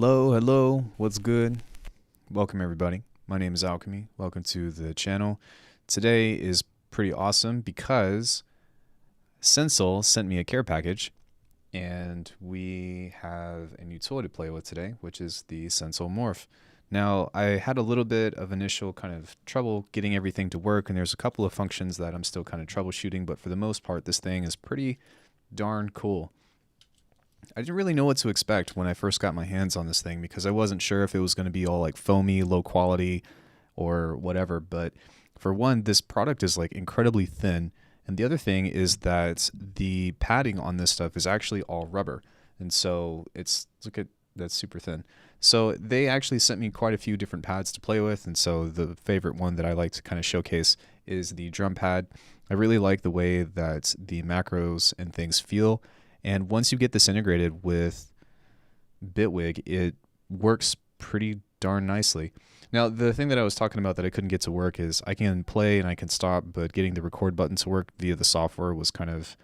Hello, what's good? Welcome everybody. My name is Alckemy. Welcome to the channel. Today is pretty awesome because Sensel sent me a care package and we have a new toy to play with today, which is the Sensel Morph. Now, I had a little bit of initial kind of trouble getting everything to work, and there's a couple of functions that I'm still kind of troubleshooting, but for the most part, this thing is pretty darn cool. I didn't really know what to expect when I first got my hands on this thing because I wasn't sure if it was going to be all like foamy, low quality, or whatever. But for one, this product is like incredibly thin. And the other thing is that the padding on this stuff is actually all rubber. And so it's, look at that's super thin. So they actually sent me quite a few different pads to play with. And so the favorite one that I like to kind of showcase is the drum pad. I really like the way that the macros and things feel. And once you get this integrated with Bitwig, it works pretty darn nicely. Now, the thing that I was talking about that I couldn't get to work is I can play and I can stop, but getting the record button to work via the software was kind of,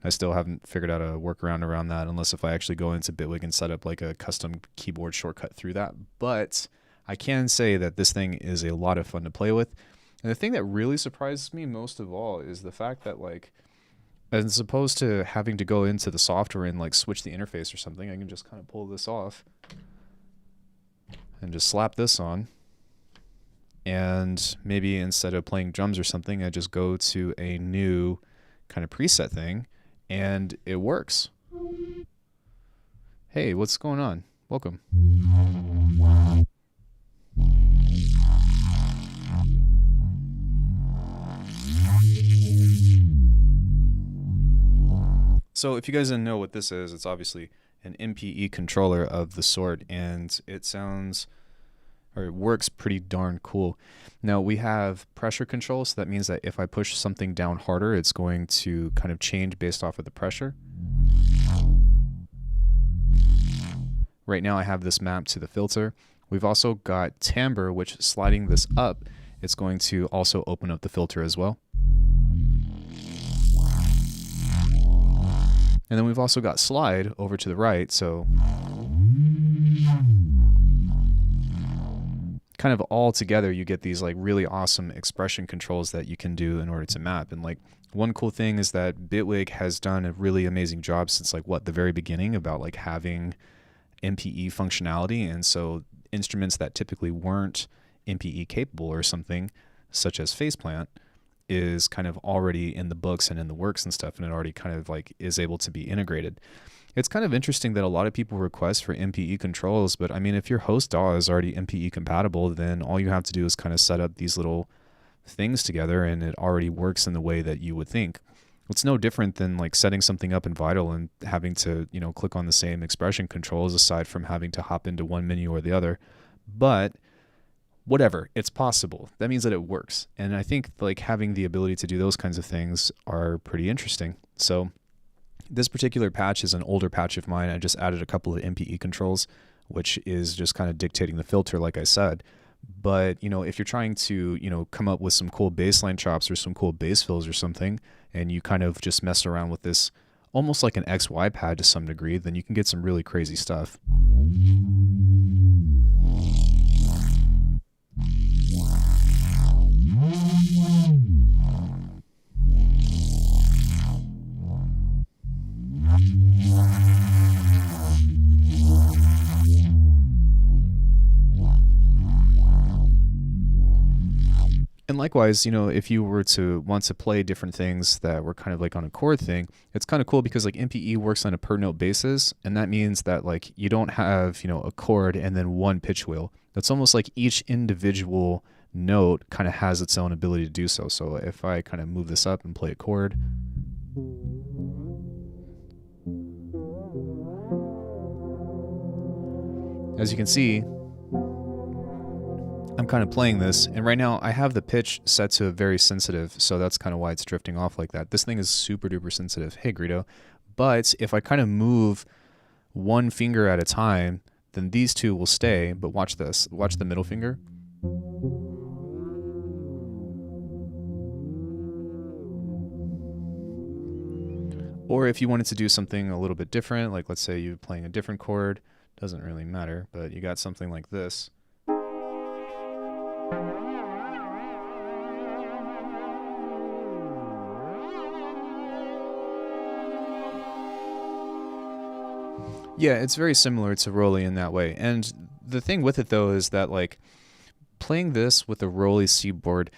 I still haven't figured out a workaround around that unless if I actually go into Bitwig and set up like a custom keyboard shortcut through that. But I can say that this thing is a lot of fun to play with. And the thing that really surprises me most of all is the fact that like, as opposed to having to go into the software and like switch the interface or something, I can just kind of pull this off and just slap this on. And maybe instead of playing drums or something, I just go to a new kind of preset thing and it works. Hey, what's going on? Welcome. So if you guys didn't know what this is, it's obviously an MPE controller of the sort, and it sounds, or it works pretty darn cool. Now we have pressure control, so that means that if I push something down harder, it's going to kind of change based off of the pressure. Right now I have this mapped to the filter. We've also got timbre, which sliding this up, it's going to also open up the filter as well. And then we've also got slide over to the right, so kind of all together you get these like really awesome expression controls that you can do in order to map. And like one cool thing is that Bitwig has done a really amazing job since like the very beginning about like having MPE functionality. And so instruments that typically weren't MPE capable or something, such as faceplant, is kind of already in the books and in the works and stuff, and it already kind of like is able to be integrated. It's kind of interesting that a lot of people request for MPE controls, but I mean, if your host DAW is already MPE compatible, then all you have to do is kind of set up these little things together and it already works in the way that you would think. It's no different than like setting something up in Vital and having to, you know, click on the same expression controls aside from having to hop into one menu or the other. But whatever, it's possible. That means that it works. And I think like having the ability to do those kinds of things are pretty interesting. So this particular patch is an older patch of mine. I just added a couple of MPE controls, which is just kind of dictating the filter, like I said. But, you know, if you're trying to, you know, come up with some cool bassline chops or some cool bass fills or something, and you kind of just mess around with this almost like an XY pad to some degree, then you can get some really crazy stuff. And likewise, you know, if you were to want to play different things that were kind of like on a chord thing, it's kind of cool because like MPE works on a per note basis. And that means that like you don't have, you know, a chord and then one pitch wheel. That's almost like each individual note kind of has its own ability to do so. So if I kind of move this up and play a chord, as you can see, I'm kind of playing this, and right now I have the pitch set to very sensitive, so that's kind of why it's drifting off like that. This thing is super duper sensitive. Hey, Greedo. But if I kind of move one finger at a time, then these two will stay, but watch this. Watch the middle finger. Or if you wanted to do something a little bit different, like let's say you're playing a different chord, doesn't really matter, but you got something like this. Yeah, it's very similar to Rolly in that way. And the thing with it, though, is that, like, playing this with a Rolly C-board,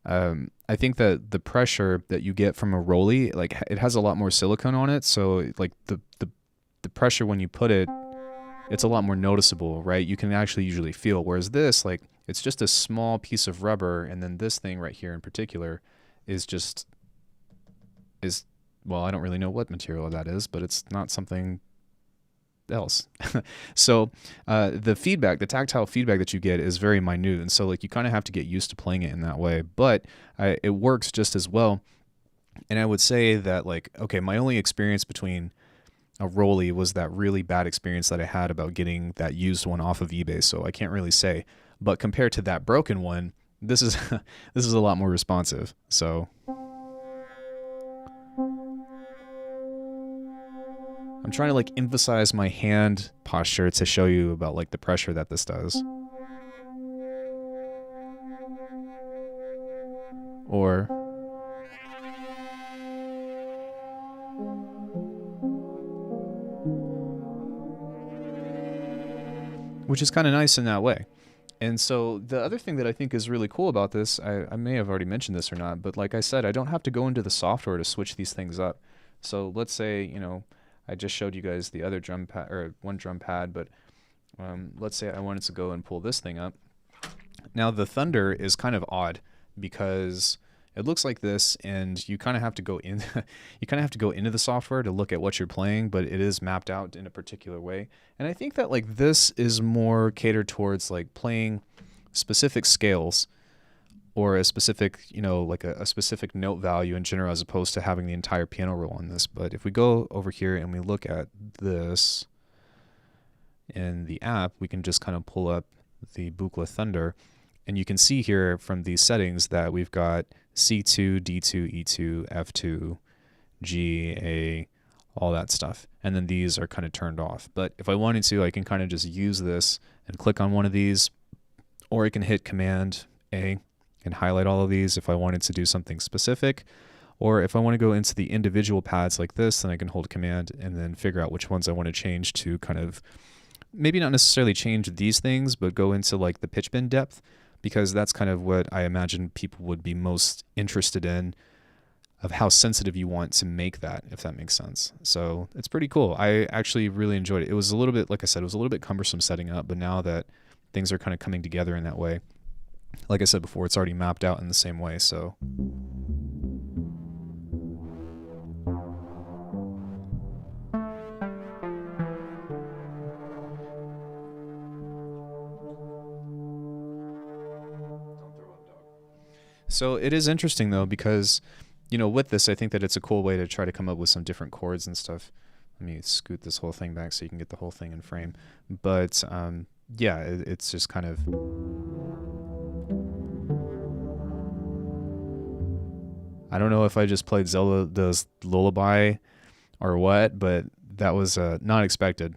I think that the pressure that you get from a Rolly, like, it has a lot more silicone on it, so, like, the pressure when you put it, it's a lot more noticeable, right? You can actually usually feel, whereas this, like, it's just a small piece of rubber, and then this thing right here in particular is just, well, I don't really know what material that is, but it's not something else. So the feedback, the tactile feedback that you get is very minute, and so like you kind of have to get used to playing it in that way, but it works just as well. And I would say that, like, okay, my only experience between a Rolly was that really bad experience that I had about getting that used one off of eBay, so I can't really say. But compared to that broken one, this is this is a lot more responsive. So I'm trying to, like, emphasize my hand posture to show you about, like, the pressure that this does. Or which is kind of nice in that way. And so the other thing that I think is really cool about this, I may have already mentioned this or not, but like I said, I don't have to go into the software to switch these things up. So let's say, you know, I just showed you guys the other drum pad, or one drum pad, but let's say I wanted to go and pull this thing up. Now the Thunder is kind of odd because it looks like this, and you kind of have to go in. You kind of have to go into the software to look at what you're playing, but it is mapped out in a particular way. And I think that, like, this is more catered towards, like, playing specific scales or a specific, you know, like a specific note value in general, as opposed to having the entire piano roll on this. But if we go over here and we look at this in the app, we can just kind of pull up the Buchla Thunder, and you can see here from these settings that we've got C2, D2, E2, F2, G, A, all that stuff. And then these are kind of turned off. But if I wanted to, I can kind of just use this and click on one of these, or I can hit Command A and highlight all of these if I wanted to do something specific. Or if I want to go into the individual pads like this, then I can hold Command and then figure out which ones I want to change to kind of, maybe not necessarily change these things, but go into, like, the pitch bend depth, because that's kind of what I imagine people would be most interested in, of how sensitive you want to make that, if that makes sense. So it's pretty cool. I actually really enjoyed it. It was a little bit, like I said, it was a little bit cumbersome setting up, but now that things are kind of coming together in that way, like I said before, it's already mapped out in the same way, so. So it is interesting, though, because, you know, with this, I think that it's a cool way to try to come up with some different chords and stuff. Let me scoot this whole thing back so you can get the whole thing in frame. But, yeah, it's just kind of... I don't know if I just played Zelda's Lullaby or what, but that was not expected.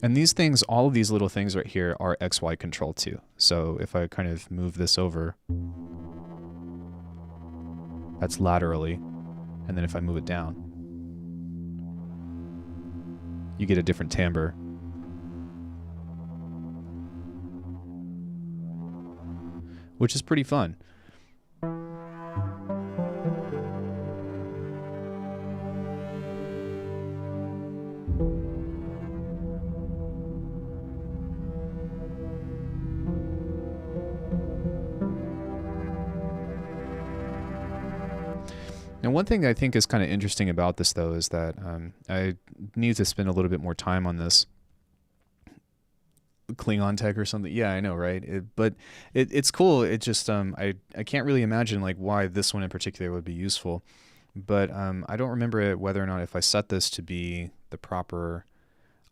And these things, all of these little things right here are XY control too. So if I kind of move this over, that's laterally. And then if I move it down, you get a different timbre. Which is pretty fun. And one thing I think is kind of interesting about this, though, is that I need to spend a little bit more time on this. Klingon tech or something. Yeah, I know, right? It's cool. It just I can't really imagine, like, why this one in particular would be useful. But I don't remember whether or not if I set this to be the proper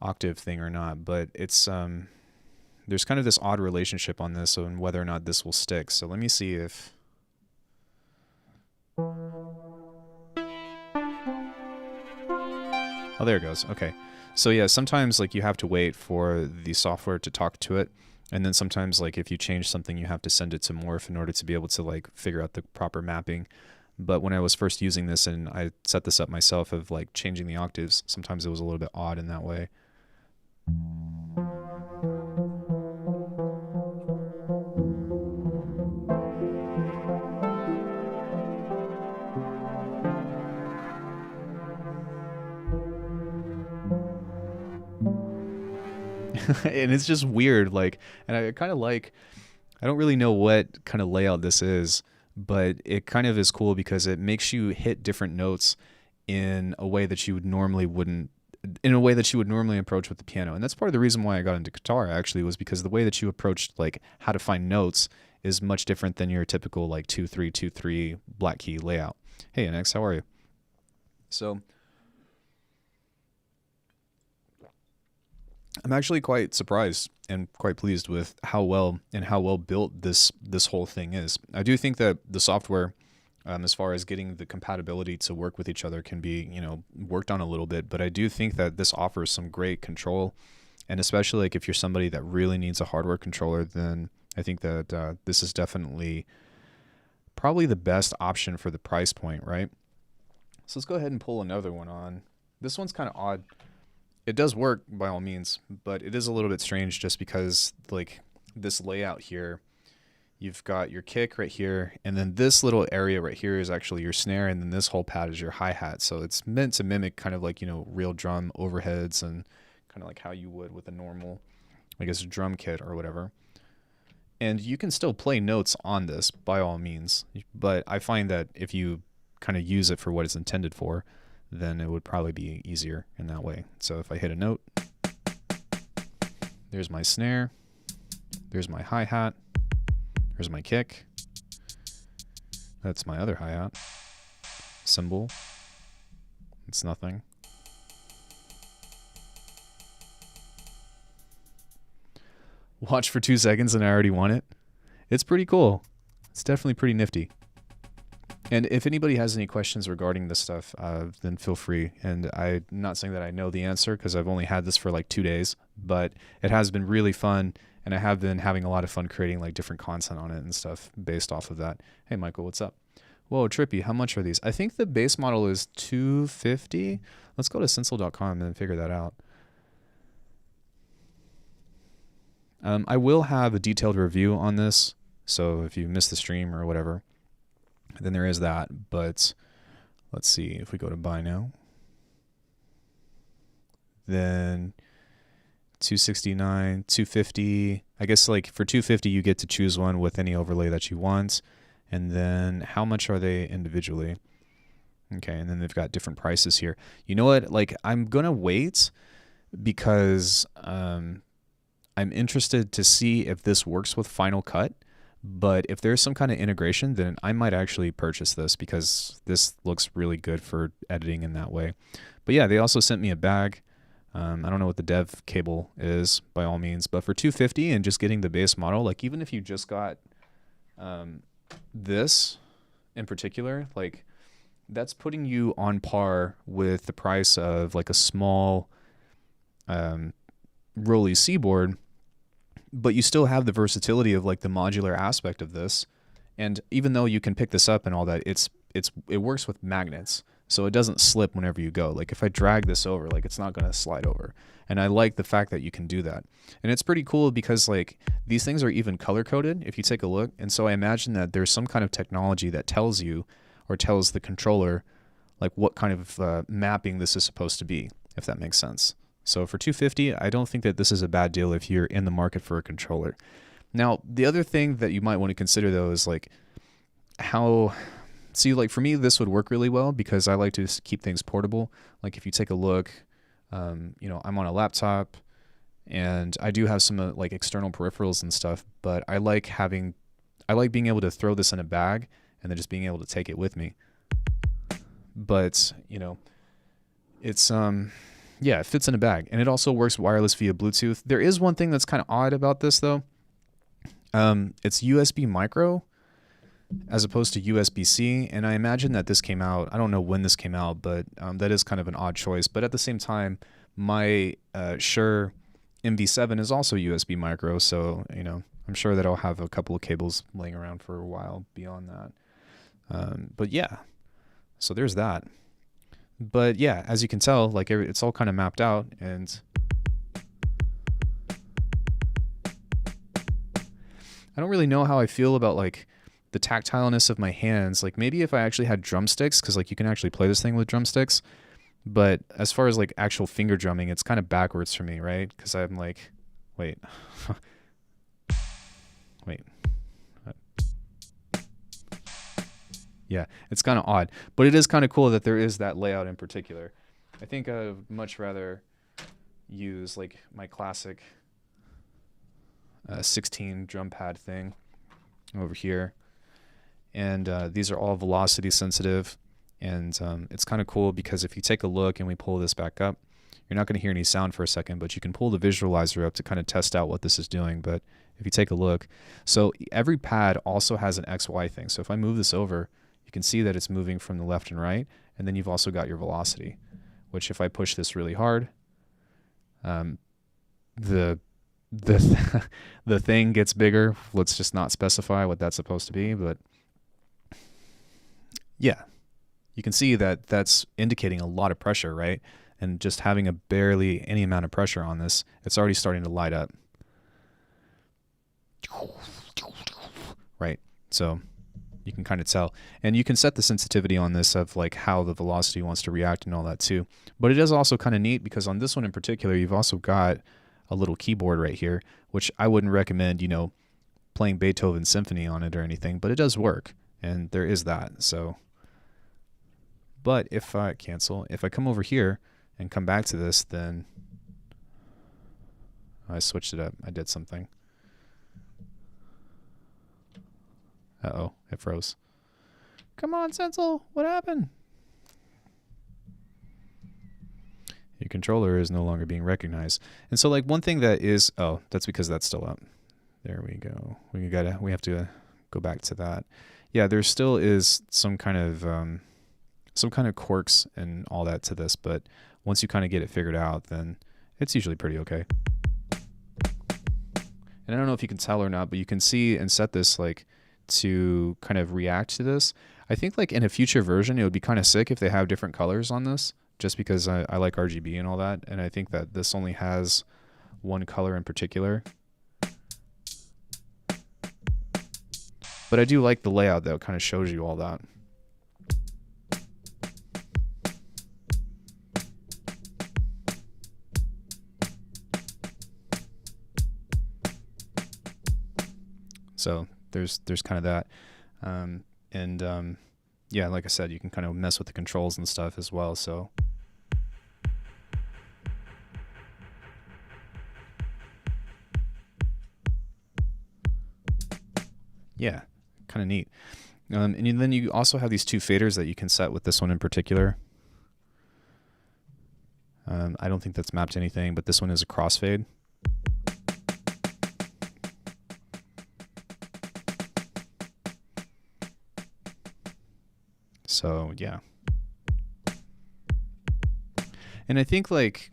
octave thing or not. But it's there's kind of this odd relationship on this and whether or not this will stick. So let me see if Oh, there it goes. Okay. So yeah, sometimes like you have to wait for the software to talk to it. And then sometimes like if you change something, you have to send it to Morph in order to be able to like figure out the proper mapping. But when I was first using this and I set this up myself of like changing the octaves, sometimes it was a little bit odd in that way. And it's just weird, like, and I kind of like, I don't really know what kind of layout this is, but it kind of is cool because it makes you hit different notes in a way that you would normally wouldn't, in a way that you would normally approach with the piano. And that's part of the reason why I got into guitar actually, was because the way that you approached like how to find notes is much different than your typical like 2-3 2-3 black key layout. Hey NX, how are you? So I'm actually quite surprised and quite pleased with how well built this whole thing is. I do think that the software, as far as getting the compatibility to work with each other, can be, you know, worked on a little bit. But I do think that this offers some great control, and especially like if you're somebody that really needs a hardware controller, then I think that this is definitely probably the best option for the price point, right? So let's go ahead and pull another one on. This one's kind of odd. It does work by all means, but it is a little bit strange just because like this layout here, you've got your kick right here, and then this little area right here is actually your snare, and then this whole pad is your hi-hat. So it's meant to mimic kind of like, you know, real drum overheads and kind of like how you would with a normal, I guess, drum kit or whatever. And you can still play notes on this by all means, but I find that if you kind of use it for what it's intended for, then it would probably be easier in that way. So if I hit a note, there's my snare, there's my hi-hat, there's my kick, that's my other hi-hat, cymbal, it's nothing. Watch for 2 seconds and I already won it. It's pretty cool. It's definitely pretty nifty. And if anybody has any questions regarding this stuff, then feel free. And I'm not saying that I know the answer because I've only had this for like 2 days, but it has been really fun. And I have been having a lot of fun creating like different content on it and stuff based off of that. Hey, Michael, what's up? Whoa, trippy. How much are these? I think the base model is $250. Let's go to sensel.com and figure that out. I will have a detailed review on this. So if you missed the stream or whatever, then there is that. But let's see if we go to buy now, then 269, 250. I guess like for 250 you get to choose one with any overlay that you want. And then how much are they individually? Okay, and then they've got different prices here. You know what? Like I'm gonna wait because I'm interested to see if this works with Final Cut. But if there's some kind of integration, then I might actually purchase this because this looks really good for editing in that way. But yeah, they also sent me a bag. I don't know what the dev cable is by all means, but for $250 and just getting the base model, like even if you just got this in particular, like that's putting you on par with the price of like a small Rolly C-board. But you still have the versatility of like the modular aspect of this. And even though you can pick this up and all that, it works with magnets. So it doesn't slip whenever you go. Like if I drag this over, like it's not going to slide over. And I like the fact that you can do that. And it's pretty cool because like these things are even color coded if you take a look. And so I imagine that there's some kind of technology that tells you or tells the controller like what kind of mapping this is supposed to be, if that makes sense. So for $250, I don't think that this is a bad deal if you're in the market for a controller. Now, the other thing that you might want to consider though is like how, see, like for me, this would work really well because I like to keep things portable. Like if you take a look, you know, I'm on a laptop and I do have some like external peripherals and stuff, but I like being able to throw this in a bag and then just being able to take it with me. But, you know, it's, yeah, it fits in a bag, and it also works wireless via Bluetooth. There is one thing that's kind of odd about this, though. It's USB micro, as opposed to USB-C. And I imagine that this came out, I don't know when this came out, but that is kind of an odd choice. But at the same time, my Shure MV7 is also USB micro, so I'm sure that I'll have a couple of cables laying around for a while beyond that. But yeah, so there's that. But yeah, as you can tell, like it's all kind of mapped out, and I don't really know how I feel about like the tactileness of my hands. Like maybe if I actually had drumsticks, because like you can actually play this thing with drumsticks. But as far as like actual finger drumming, it's kind of backwards for me, right? Because I'm like, wait, wait. Yeah, it's kind of odd, but it is kind of cool that there is that layout in particular. I think I would much rather use like my classic 16 drum pad thing over here. And these are all velocity sensitive. And it's kind of cool because if you take a look and we pull this back up, you're not going to hear any sound for a second, but you can pull the visualizer up to kind of test out what this is doing. But if you take a look, so every pad also has an XY thing. So if I move this over, you can see that it's moving from the left and right. And then you've also got your velocity, which if I push this really hard, the thing gets bigger. Let's just not specify what that's supposed to be, but yeah, you can see that that's indicating a lot of pressure, right? And just having a barely any amount of pressure on this, it's already starting to light up. Right? So you can kind of tell. And you can set the sensitivity on this of like how the velocity wants to react and all that too. But it is also kind of neat because on this one in particular, you've also got a little keyboard right here, which I wouldn't recommend, playing Beethoven's symphony on it or anything, but it does work. And there is that. So, but if I come over here and come back to this, then I switched it up. I did something. Uh-oh, it froze. Come on, Sensel, what happened? Your controller is no longer being recognized. And so like one thing that is, oh, that's because that's still up. There we go. We have to go back to that. Yeah, there still is some kind of quirks and all that to this, but once you kind of get it figured out, then it's usually pretty okay. And I don't know if you can tell or not, but you can see and set this like to kind of react to this. I think like in a future version, it would be kind of sick if they have different colors on this, just because I like RGB and all that. And I think that this only has one color in particular. But I do like the layout that kind of shows you all that. So there's kind of that. Yeah, like I said, you can kind of mess with the controls and stuff as well. So yeah, kind of neat. And then you also have these two faders that you can set with this one in particular. I don't think that's mapped to anything, but this one is a crossfade. So yeah. And I think like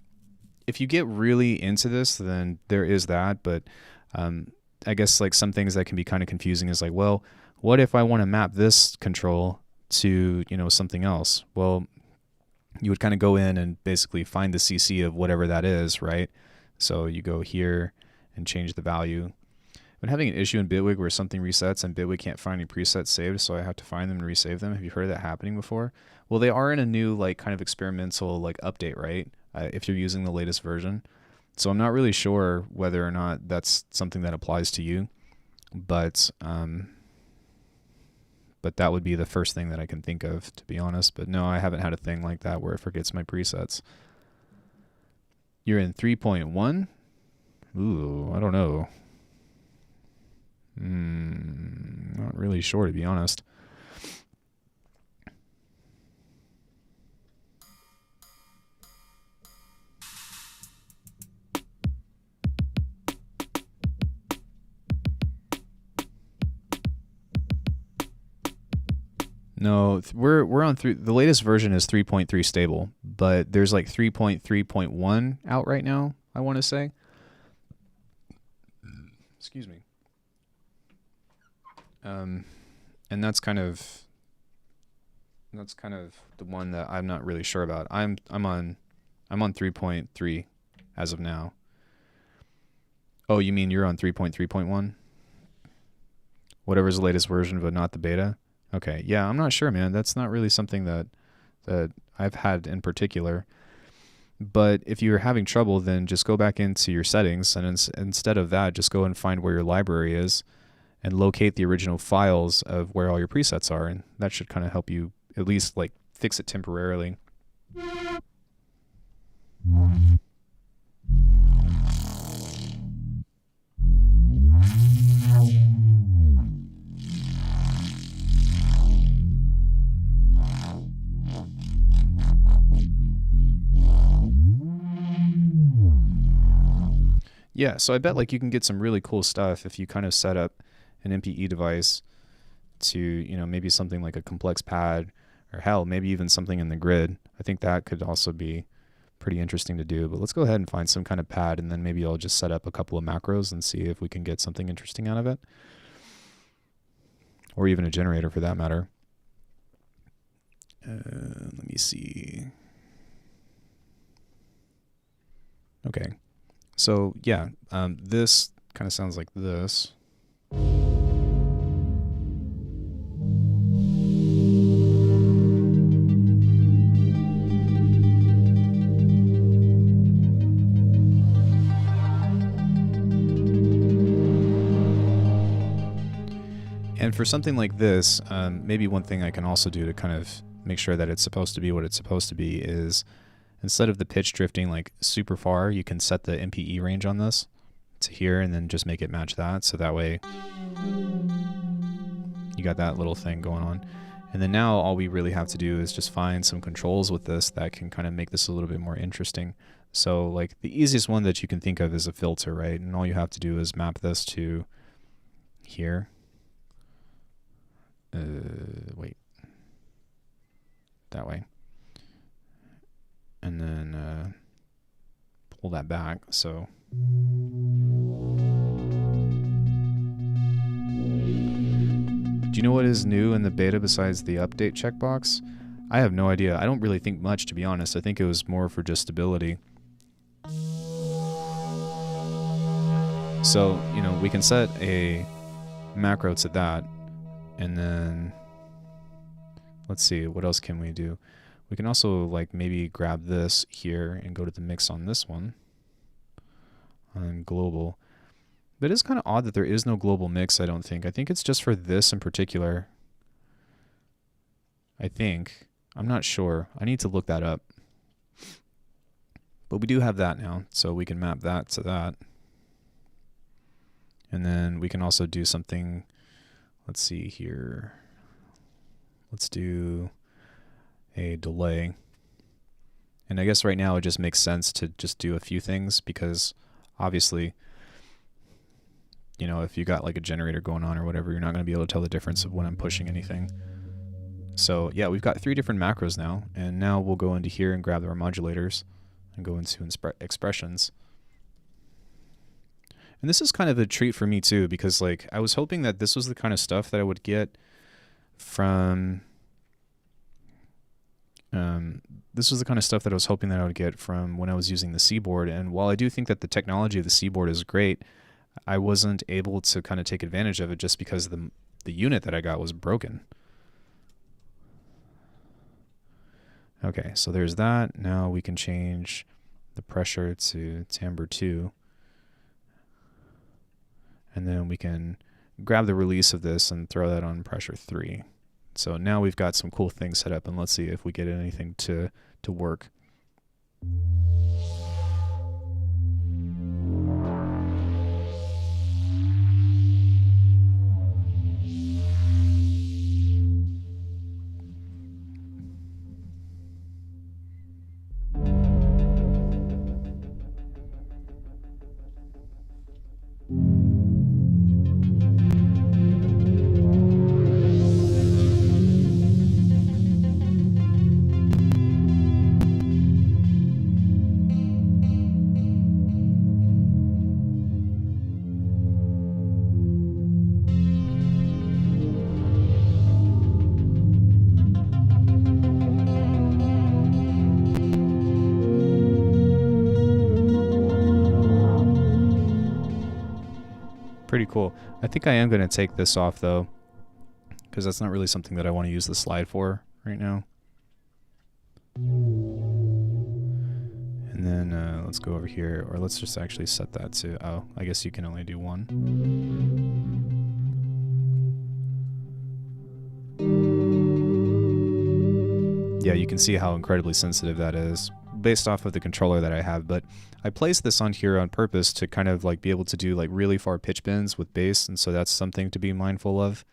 if you get really into this, then there is that, but I guess like some things that can be kind of confusing is like, well, what if I want to map this control to, something else? Well, you would kind of go in and basically find the CC of whatever that is, right? So you go here and change the value. I've been having an issue in Bitwig where something resets and Bitwig can't find any presets saved, so I have to find them and resave them. Have you heard of that happening before? Well, they are in a new like kind of experimental like update, right? If you're using the latest version. So I'm not really sure whether or not that's something that applies to you, but that would be the first thing that I can think of, to be honest. But no, I haven't had a thing like that where it forgets my presets. You're in 3.1? Ooh, I don't know. Not really sure, to be honest. No, we're on through the latest version is 3.3 stable, but there's like 3.3.1 out right now, I want to say. Excuse me. And that's kind of the one that I'm not really sure about. I'm on 3.3 as of now. Oh, you mean you're on 3.3.1? Whatever's the latest version, but not the beta? Okay, yeah, I'm not sure, man. That's not really something that I've had in particular. But if you're having trouble, then just go back into your settings, and instead of that, just go and find where your library is and locate the original files of where all your presets are, and that should kind of help you at least like fix it temporarily. Yeah, so I bet like you can get some really cool stuff if you kind of set up an MPE device to, you know, maybe something like a complex pad, or hell, maybe even something in the grid. I think that could also be pretty interesting to do. But let's go ahead and find some kind of pad, and then maybe I'll just set up a couple of macros and see if we can get something interesting out of it. Or even a generator for that matter. Let me see. Okay. So yeah, this kind of sounds like this. And for something like this, maybe one thing I can also do to kind of make sure that it's supposed to be what it's supposed to be is, instead of the pitch drifting like super far, you can set the MPE range on this to here and then just make it match that. So that way you got that little thing going on. And then now all we really have to do is just find some controls with this that can kind of make this a little bit more interesting. So like the easiest one that you can think of is a filter, right? And all you have to do is map this to here. Wait. That way. And then pull that back. So do you know what is new in the beta besides the update checkbox? I have no idea. I don't really think much, to be honest. I think it was more for just stability. So, you know, we can set a macro to that, and then let's see, what else can we do? We can also like maybe grab this here and go to the mix on this one on global. But it's kind of odd that there is no global mix, I don't think. I think it's just for this in particular. I think. I'm not sure. I need to look that up. But we do have that now, so we can map that to that. And then we can also do something, let's see here. Let's do a delay. And I guess right now it just makes sense to just do a few things because obviously, you know, if you got like a generator going on or whatever, you're not going to be able to tell the difference of when I'm pushing anything. So yeah, we've got 3 different macros now, and now we'll go into here and grab our modulators and go into expressions. And this is kind of a treat for me too, because like I was hoping that this was the kind of stuff that I would get from this was the kind of stuff that I was hoping that I would get from when I was using the C-board. And while I do think that the technology of the C-board is great, I wasn't able to kind of take advantage of it just because the unit that I got was broken. Okay, so there's that. Now we can change the pressure to timbre 2. And then we can grab the release of this and throw that on pressure 3. So now we've got some cool things set up, and let's see if we get anything to work. pretty cool. I think I am going to take this off though, because that's not really something that I want to use the slide for right now. And then let's go over here, or let's just actually set that to, oh, I guess you can only do one. Yeah, you can see how incredibly sensitive that is based off of the controller that I have, but I placed this on here on purpose to kind of like be able to do like really far pitch bends with bass, and so that's something to be mindful of.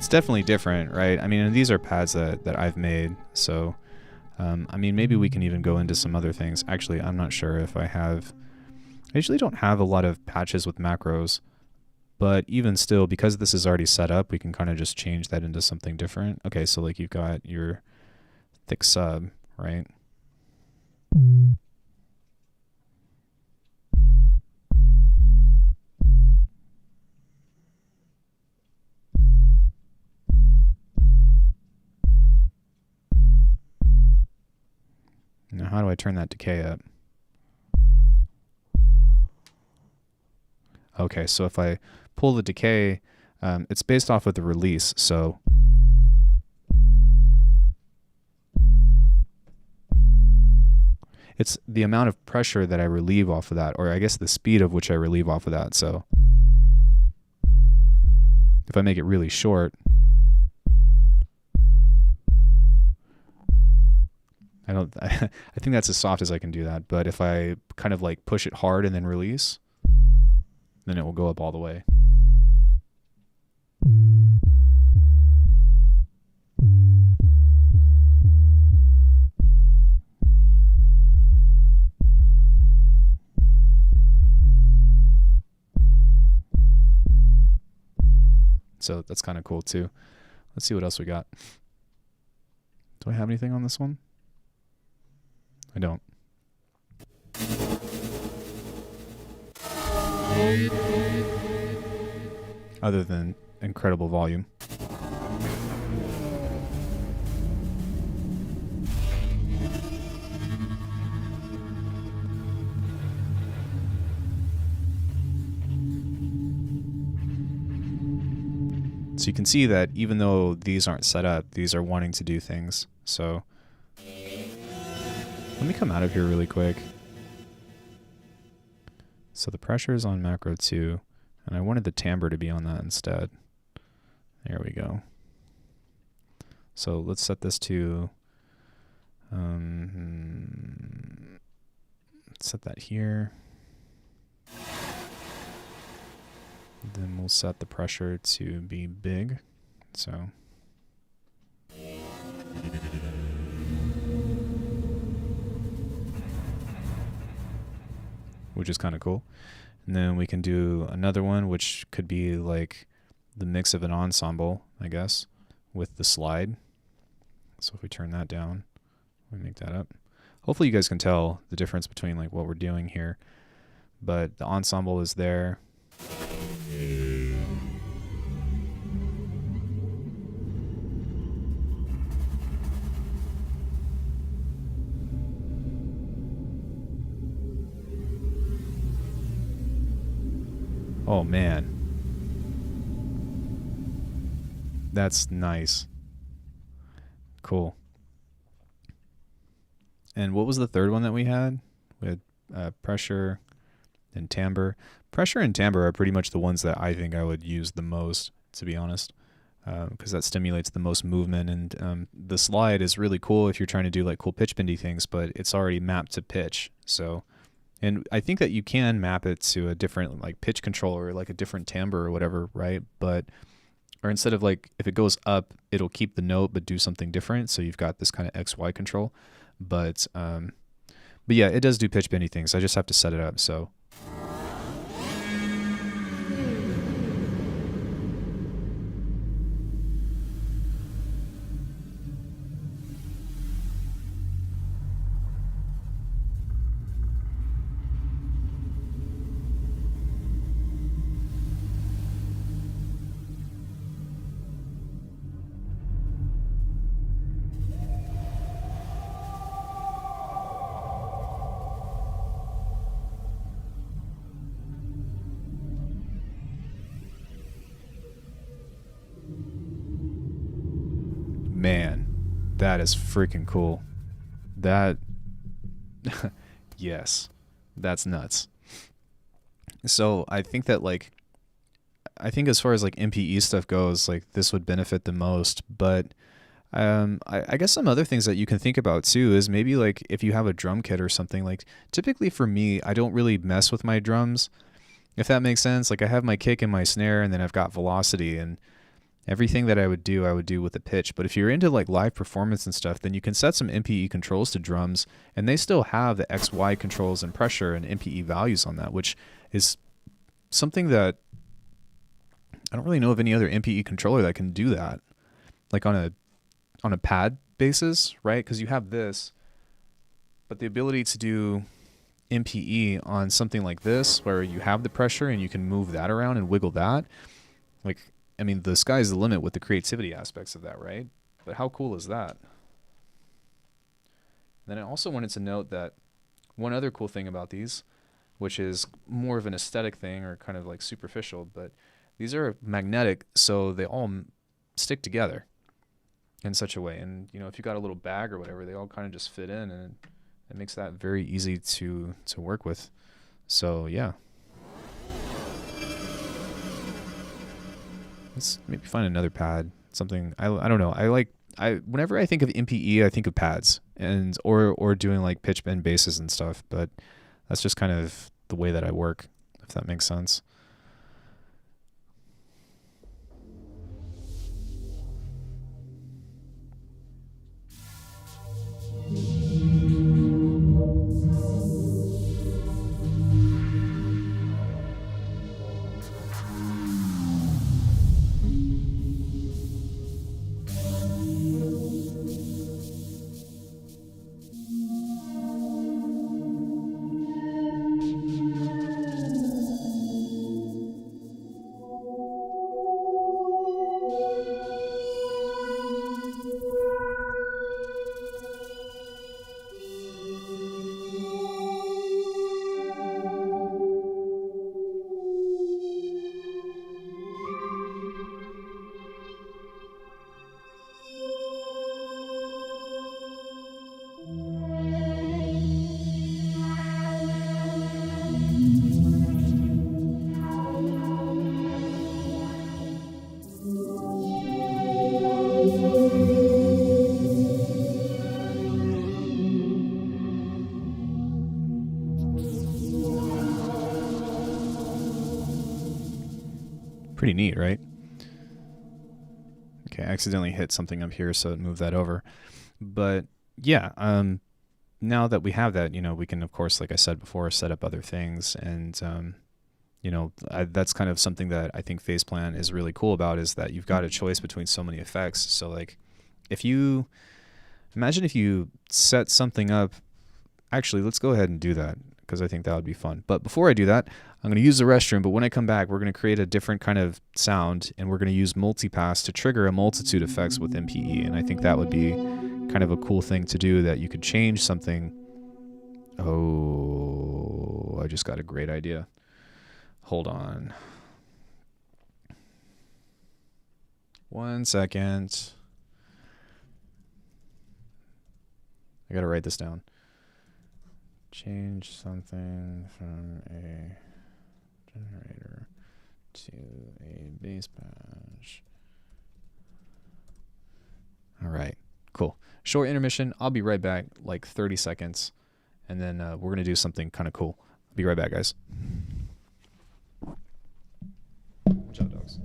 Definitely different, right? I mean, and these are pads that I've made, so I mean, maybe we can even go into some other things. Actually, I'm not sure if I have. I usually don't have a lot of patches with macros, but even still, because this is already set up, we can kind of just change that into something different. Okay, so like you've got your thick sub, right? Now, how do I turn that decay up? Okay, so if I pull the decay, it's based off of the release, so it's the amount of pressure that I relieve off of that, or I guess the speed of which I relieve off of that. So if I make it really short, I think that's as soft as I can do that. But if I kind of like push it hard and then release, then it will go up all the way. So that's kind of cool too. Let's see what else we got. Do I have anything on this one? I don't. Other than incredible volume. So you can see that even though these aren't set up, these are wanting to do things. So let me come out of here really quick. So the pressure is on macro 2, and I wanted the timbre to be on that instead. There we go. So let's set this to, let's set that here. Then we'll set the pressure to be big. So which is kind of cool. And then we can do another one, which could be like the mix of an ensemble, I guess, with the slide. So if we turn that down, we make that up. Hopefully you guys can tell the difference between like what we're doing here. But the ensemble is there. Oh man, that's nice. Cool. And what was the third one that we had? We had pressure and timbre. Pressure and timbre are pretty much the ones that I think I would use the most, to be honest, because that stimulates the most movement. And the slide is really cool if you're trying to do like cool pitch bendy things, but it's already mapped to pitch. So, and I think that you can map it to a different like pitch controller, like a different timbre or whatever, right? But, or instead of like, if it goes up, it'll keep the note but do something different. So you've got this kind of XY control. But yeah, it does do pitch bendy things. I just have to set it up. So man, that is freaking cool. That, yes, that's nuts. So I think that like, I think as far as like MPE stuff goes, like this would benefit the most. But I guess some other things that you can think about too is maybe like if you have a drum kit or something. Like typically for me, I don't really mess with my drums, if that makes sense. Like I have my kick and my snare, and then I've got velocity, and everything that I would do with a pitch. But if you're into like live performance and stuff, then you can set some MPE controls to drums, and they still have the XY controls and pressure and MPE values on that, which is something that I don't really know of any other MPE controller that can do that, like on a pad basis, right? Because you have this, but the ability to do MPE on something like this, where you have the pressure and you can move that around and wiggle that, like, I mean, the sky's the limit with the creativity aspects of that, right? But how cool is that? Then I also wanted to note that one other cool thing about these, which is more of an aesthetic thing or kind of like superficial, but these are magnetic, so they all stick together in such a way. And, you know, if you got a little bag or whatever, they all kind of just fit in, and it makes that very easy to work with. So, yeah. Let's maybe find another pad, something. I don't know. Whenever I think of MPE, I think of pads and or doing like pitch bend basses and stuff, but that's just kind of the way that I work, if that makes sense. Pretty neat, right? Okay, I accidentally hit something up here, so it moved that over. But yeah, now that we have that, you know, we can, of course, like I said before, set up other things. And, you know, that's kind of something that I think Faceplan is really cool about, is that you've got a choice between so many effects. So like imagine if you set something up. Actually, let's go ahead and do that, because I think that would be fun. But before I do that, I'm going to use the restroom, but when I come back, we're going to create a different kind of sound, and we're going to use multipass to trigger a multitude of effects with MPE, and I think that would be kind of a cool thing to do, that you could change something. Oh, I just got a great idea. Hold on. 1 second. I got to write this down. Change something from a generator to a bass patch. All right, cool. Short intermission. I'll be right back, like 30 seconds, and then we're going to do something kind of cool. I'll be right back, guys. Watch out, dogs.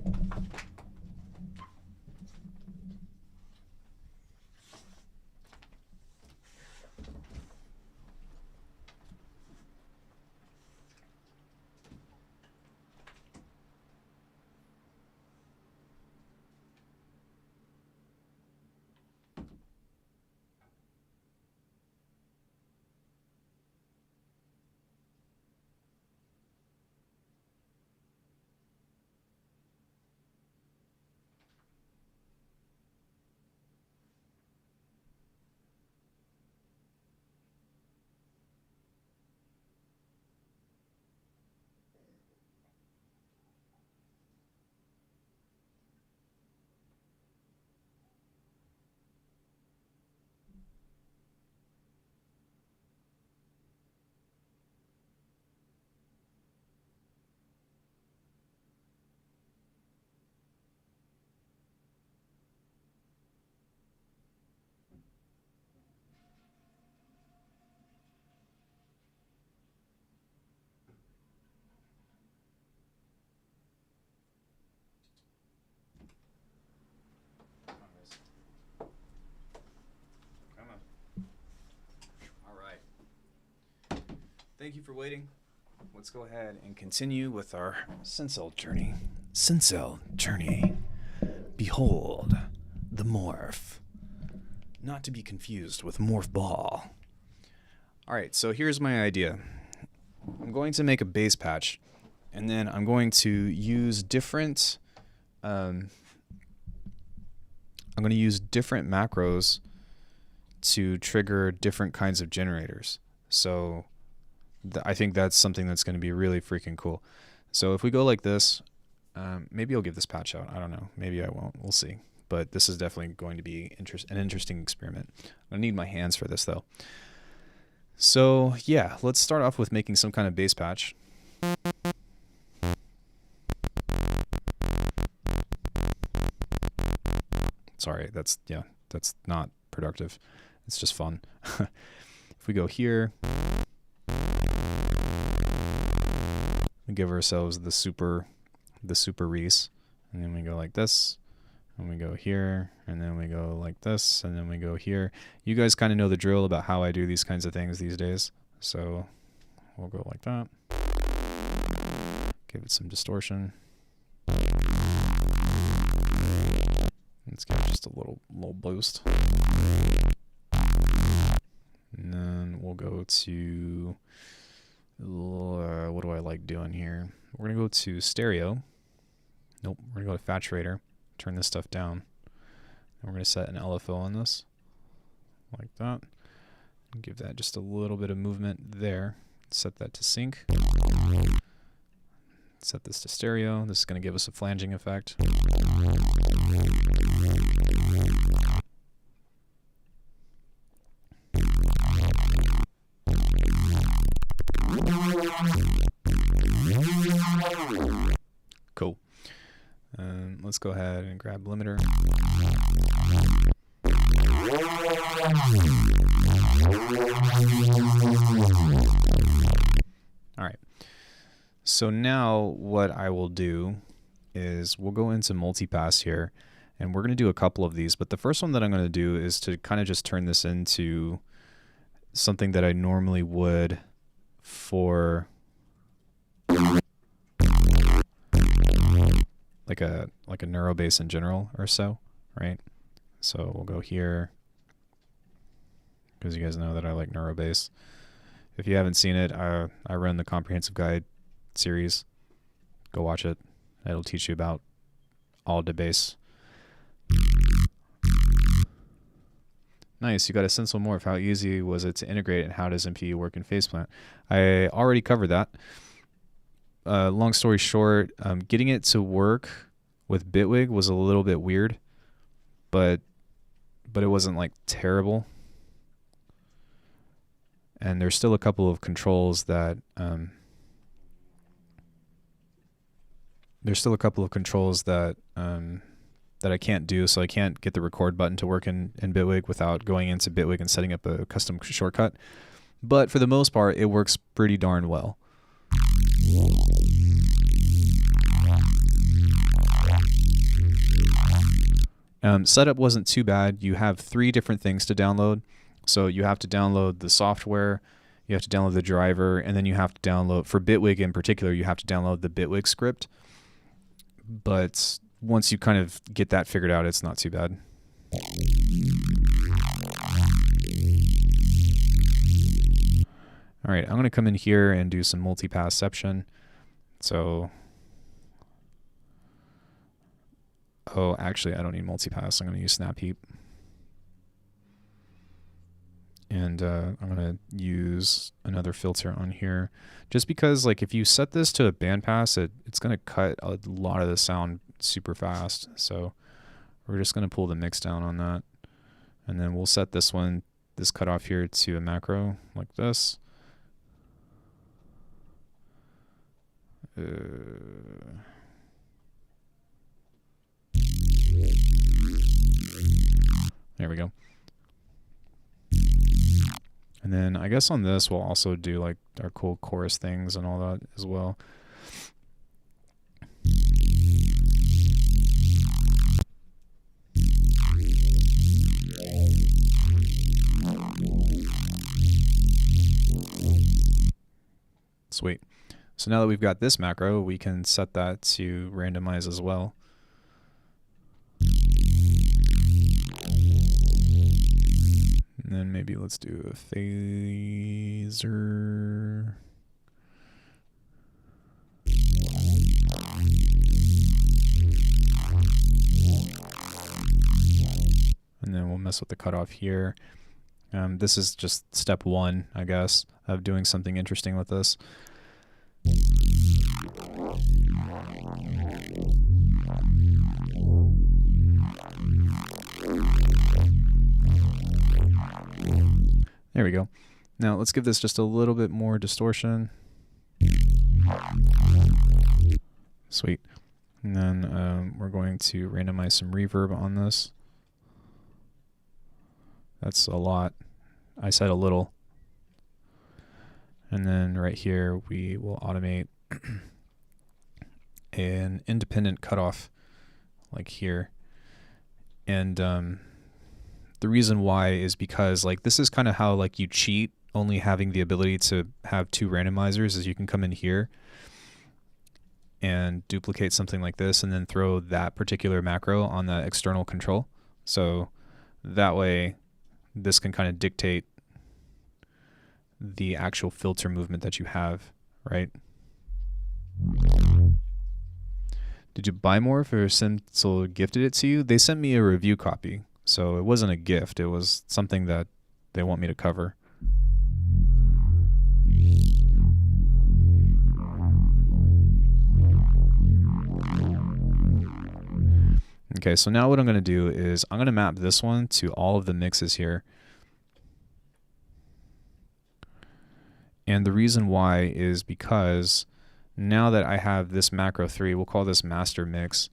Thank you for waiting. Let's go ahead and continue with our Sensel journey. Sensel journey. Behold, the morph. Not to be confused with morph ball. Alright, so here's my idea. I'm going to make a base patch, and then I'm going to use different macros to trigger different kinds of generators. So I think that's something that's going to be really freaking cool. So if we go like this, maybe I'll give this patch out. I don't know. Maybe I won't. We'll see. But this is definitely going to be an interesting experiment. I'm going to need my hands for this, though. So yeah, let's start off with making some kind of bass patch. Sorry, that's not productive. It's just fun. If we go here, we give ourselves the super Reese, and then we go like this, and we go here, and then we go like this, and then we go here. You guys kind of know the drill about how I do these kinds of things these days. So we'll go like that. Give it some distortion. Let's give it just a little boost. And then we'll go to, what do I like doing here? We're going to go to stereo. Nope, we're going to go to saturator. Turn this stuff down. And we're going to set an LFO on this. Like that. And give that just a little bit of movement there. Set that to sync. Set this to stereo. This is going to give us a flanging effect. Cool. Let's go ahead and grab limiter. All right. So now what I will do is we'll go into multipass here, and we're going to do a couple of these. But the first one that I'm going to do is to kind of just turn this into something that I normally would for like a neurobass in general or so, right? So we'll go here because you guys know that I like neurobass. If you haven't seen it, I run the Comprehensive Guide series. Go watch it. It'll teach you about all the bass. Nice, you got a Sensel Morph. How easy was it to integrate, and how does MPU work in Faceplant? I already covered that. Long story short, getting it to work with Bitwig was a little bit weird, but it wasn't like terrible. And there's still a couple of controls that that I can't do. So I can't get the record button to work in Bitwig without going into Bitwig and setting up a custom shortcut. But for the most part, it works pretty darn well. Setup wasn't too bad. You have 3 different things to download. So you have to download the software, you have to download the driver, and then you have to download, for Bitwig in particular, you have to download the Bitwig script. But once you kind of get that figured out, it's not too bad. All right, I'm going to come in here and do some multipassception. So, oh, actually, I don't need multipass. I'm going to use snap heap. And I'm going to use another filter on here. Just because, like, if you set this to a bandpass, it's going to cut a lot of the sound super fast. So we're just going to pull the mix down on that. And then we'll set this cutoff here to a macro like this. There we go. And then I guess on this we'll also do like our cool chorus things and all that as well. Sweet. So now that we've got this macro, we can set that to randomize as well. And then maybe let's do a phaser. And then we'll mess with the cutoff here. This is just step one, I guess, of doing something interesting with this. There we go. Now let's give this just a little bit more distortion. Sweet. And then we're going to randomize some reverb on this. That's a lot. I said a little. And then right here we will automate an independent cutoff like here. And the reason why is because like this is kind of how like you cheat only having the ability to have two randomizers, is you can come in here and duplicate something like this and then throw that particular macro on the external control. So that way this can kind of dictate the actual filter movement that you have, right? Did you buy more if Sensel gifted it to you? They sent me a review copy, so it wasn't a gift. It was something that they want me to cover. Okay, so now what I'm going to do is I'm going to map this one to all of the mixes here. And the reason why is because now that I have this macro 3, we'll call this master mix.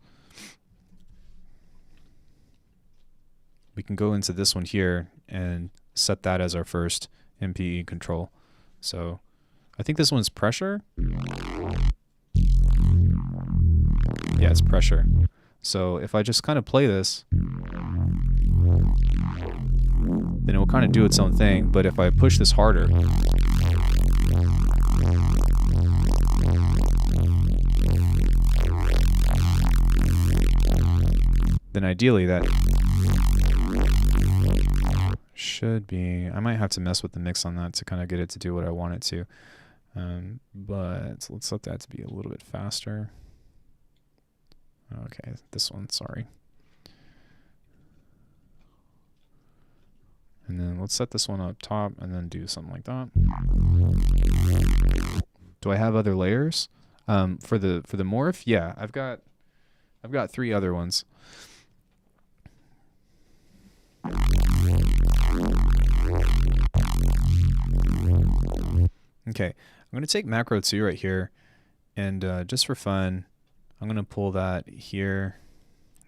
We can go into this one here and set that as our first MPE control. So I think this one's pressure. Yeah, it's pressure. So if I just kind of play this, then it will kind of do its own thing. But if I push this harder, then ideally that should be, I might have to mess with the mix on that to kind of get it to do what I want it to. But let's let that to be a little bit faster. Okay, this one, sorry. And then let's set this one up top and then do something like that. Do I have other layers? For the morph? Yeah, I've got 3 other ones. Okay, I'm going to take macro 2 right here, and just for fun, I'm going to pull that here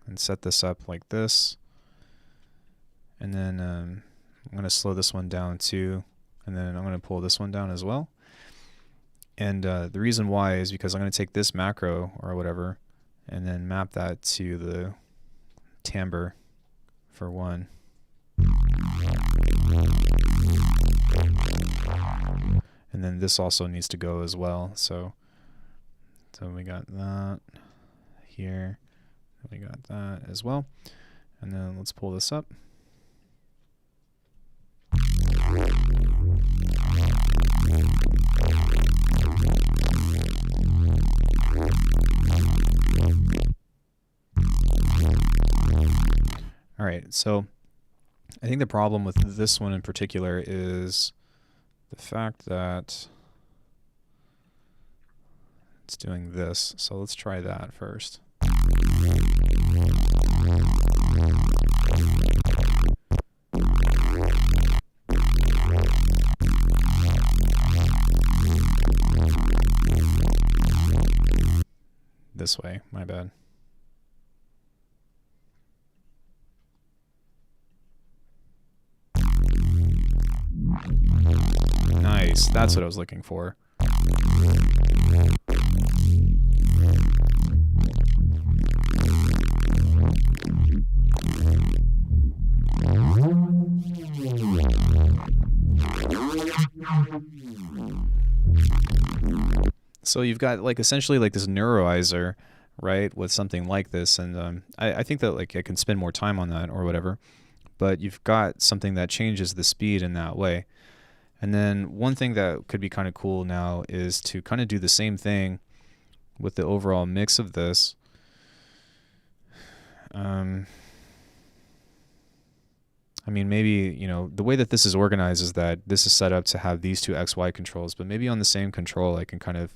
and set this up like this. And then I'm going to slow this one down too, and then I'm going to pull this one down as well. And the reason why is because I'm going to take this macro or whatever and then map that to the timbre for 1. And then this also needs to go as well. So we got that here. We got that as well. And then let's pull this up. All right, so I think the problem with this one in particular is the fact that it's doing this. So let's try that first. This way, my bad. Nice, that's what I was looking for. So you've got like essentially like this neuroizer, right, with something like this, and I think that like I can spend more time on that or whatever, but you've got something that changes the speed in that way. And then one thing that could be kind of cool now is to kind of do the same thing with the overall mix of this. I mean, maybe, you know, the way that this is organized is that this is set up to have these two XY controls, but maybe on the same control, I can kind of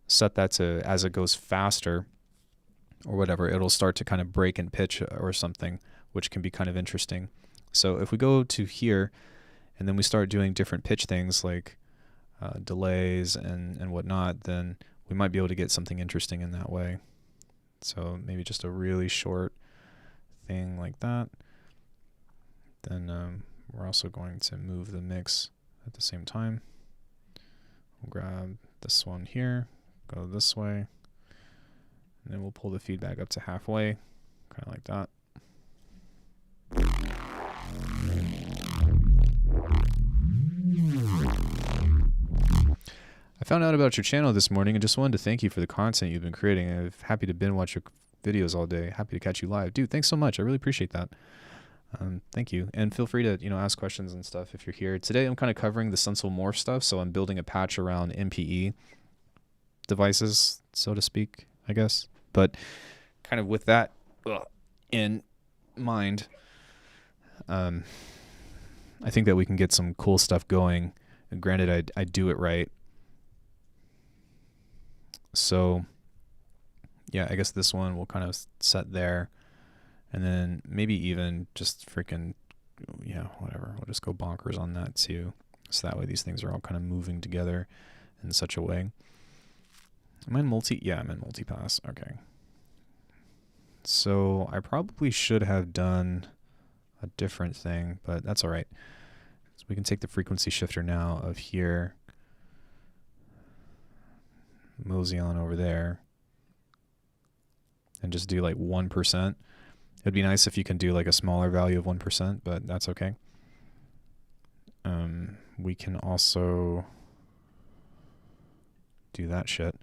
set that to, as it goes faster or whatever, it'll start to kind of break in pitch or something, which can be kind of interesting. So if we go to here and then we start doing different pitch things like delays and whatnot, then we might be able to get something interesting in that way. So maybe just a really short thing like that. Then we're also going to move the mix at the same time. We'll grab this one here, go this way, and then we'll pull the feedback up to halfway, kind of like that. I found out about your channel this morning and just wanted to thank you for the content you've been creating. I'm happy to binge watch your videos all day. Happy to catch you live. Dude, thanks so much. I really appreciate that. Thank you. And feel free to, you know, ask questions and stuff if you're here. Today I'm kind of covering the Sensel Morph stuff, so I'm building a patch around MPE devices, so to speak, I guess. But kind of with that in mind, I think that we can get some cool stuff going. And granted, I do it right. So yeah, I guess this one will kind of set there. And then maybe even just freaking, yeah, whatever. We'll just go bonkers on that too. So that way these things are all kind of moving together in such a way. Am I in multi? Yeah, I'm in multipass. Okay. So I probably should have done a different thing, but that's all right. So we can take the frequency shifter now of here, mosey on over there, and just do like 1%. It'd be nice if you can do like a smaller value of 1%, but that's okay. We can also do that shit.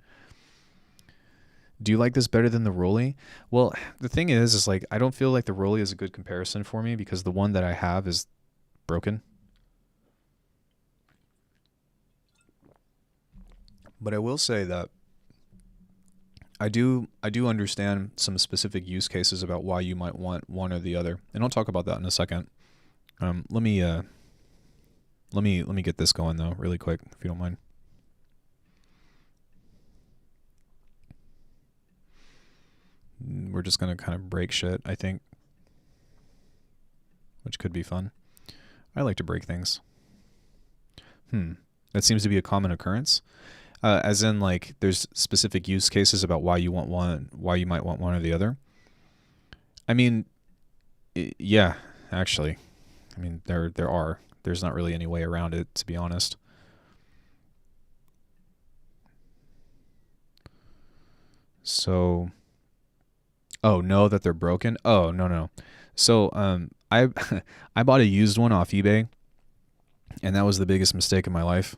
Do you like this better than the Rolly? Well, the thing is like, I don't feel like the Rolly is a good comparison for me because the one that I have is broken. But I will say that I do understand some specific use cases about why you might want one or the other, and I'll talk about that in a second. Let me get this going though, really quick, if you don't mind. We're just gonna kind of break shit, I think, which could be fun. I like to break things. That seems to be a common occurrence. As in, like, there's specific use cases about why you want one, why you might want one or the other. I mean, yeah, actually. I mean, there are. There's not really any way around it, to be honest. So, oh, no, that they're broken? Oh, no. So, I I bought a used one off eBay, and that was the biggest mistake of my life.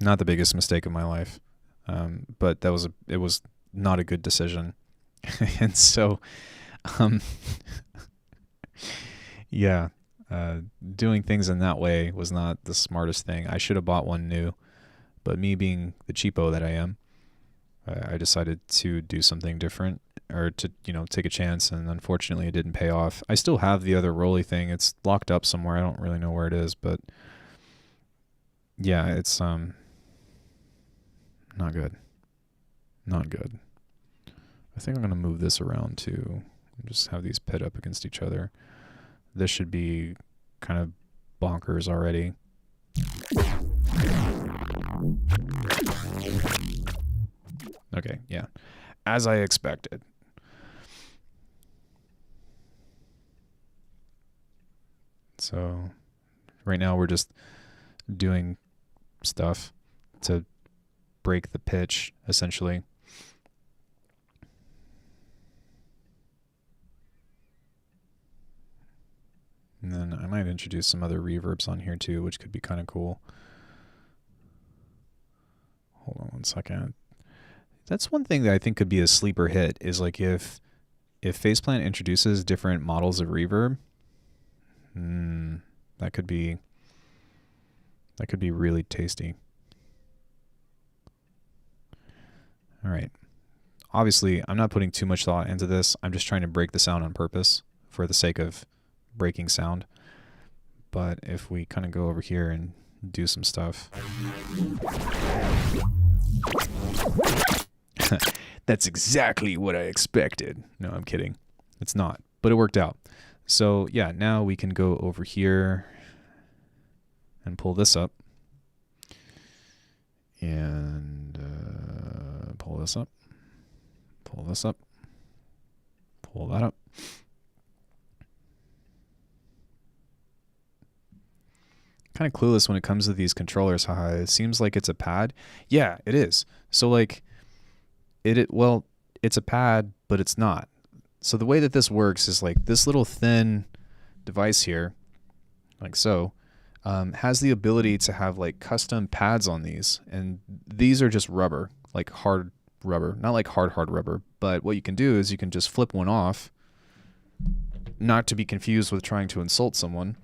Not the biggest mistake of my life, but it was not a good decision. And so, yeah, doing things in that way was not the smartest thing. I should have bought one new, but me being the cheapo that I am, I decided to do something different, or to, you know, take a chance, and unfortunately it didn't pay off. I still have the other Rolly thing. It's locked up somewhere. I don't really know where it is, but yeah, it's not good. Not good. I think I'm going to move this around too. Just have these pit up against each other. This should be kind of bonkers already. Okay, yeah. As I expected. So right now we're just doing stuff to break the pitch, essentially. And then I might introduce some other reverbs on here too, which could be kind of cool. Hold on one second. That's one thing that I think could be a sleeper hit, is like if Faceplant introduces different models of reverb, that could be really tasty. All right. Obviously, I'm not putting too much thought into this. I'm just trying to break the sound on purpose for the sake of breaking sound. But if we kind of go over here and do some stuff. That's exactly what I expected. No, I'm kidding. It's not, but it worked out. So yeah, now we can go over here and pull this up. And pull this up. Pull this up. Pull that up. Kind of clueless when it comes to these controllers. Haha, it seems like it's a pad. Yeah, it is. So like well, it's a pad, but it's not. So the way that this works is like this little thin device here, like so, has the ability to have like custom pads on these, and these are just rubber, like hard rubber, not like hard rubber, but what you can do is you can just flip one off, not to be confused with trying to insult someone,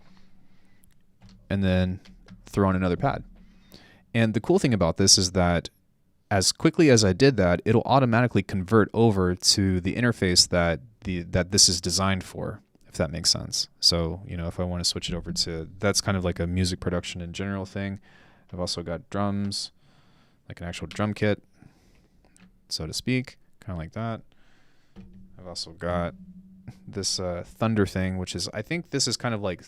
and then throw on another pad. And the cool thing about this is that as quickly as I did that, it'll automatically convert over to the interface that this is designed for, if that makes sense. So, you know, if I want to switch it over to, that's kind of like a music production in general thing. I've also got drums, like an actual drum kit, so to speak, kind of like that. I've also got this thunder thing, which is, I think this is kind of like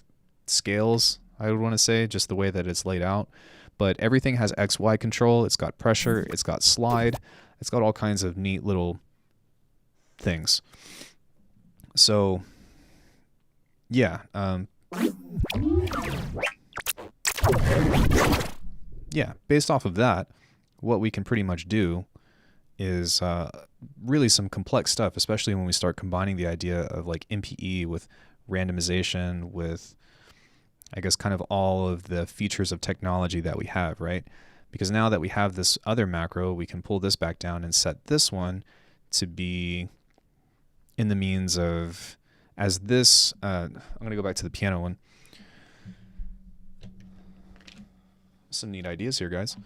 scales, I would want to say, just the way that it's laid out. But everything has XY control. It's got pressure. It's got slide. It's got all kinds of neat little things. So, yeah. Yeah, based off of that, what we can pretty much do is really some complex stuff, especially when we start combining the idea of like MPE with randomization, with I guess kind of all of the features of technology that we have, right? Because now that we have this other macro, we can pull this back down and set this one to be in the means of, as this, I'm going to go back to the piano one. Some neat ideas here, guys.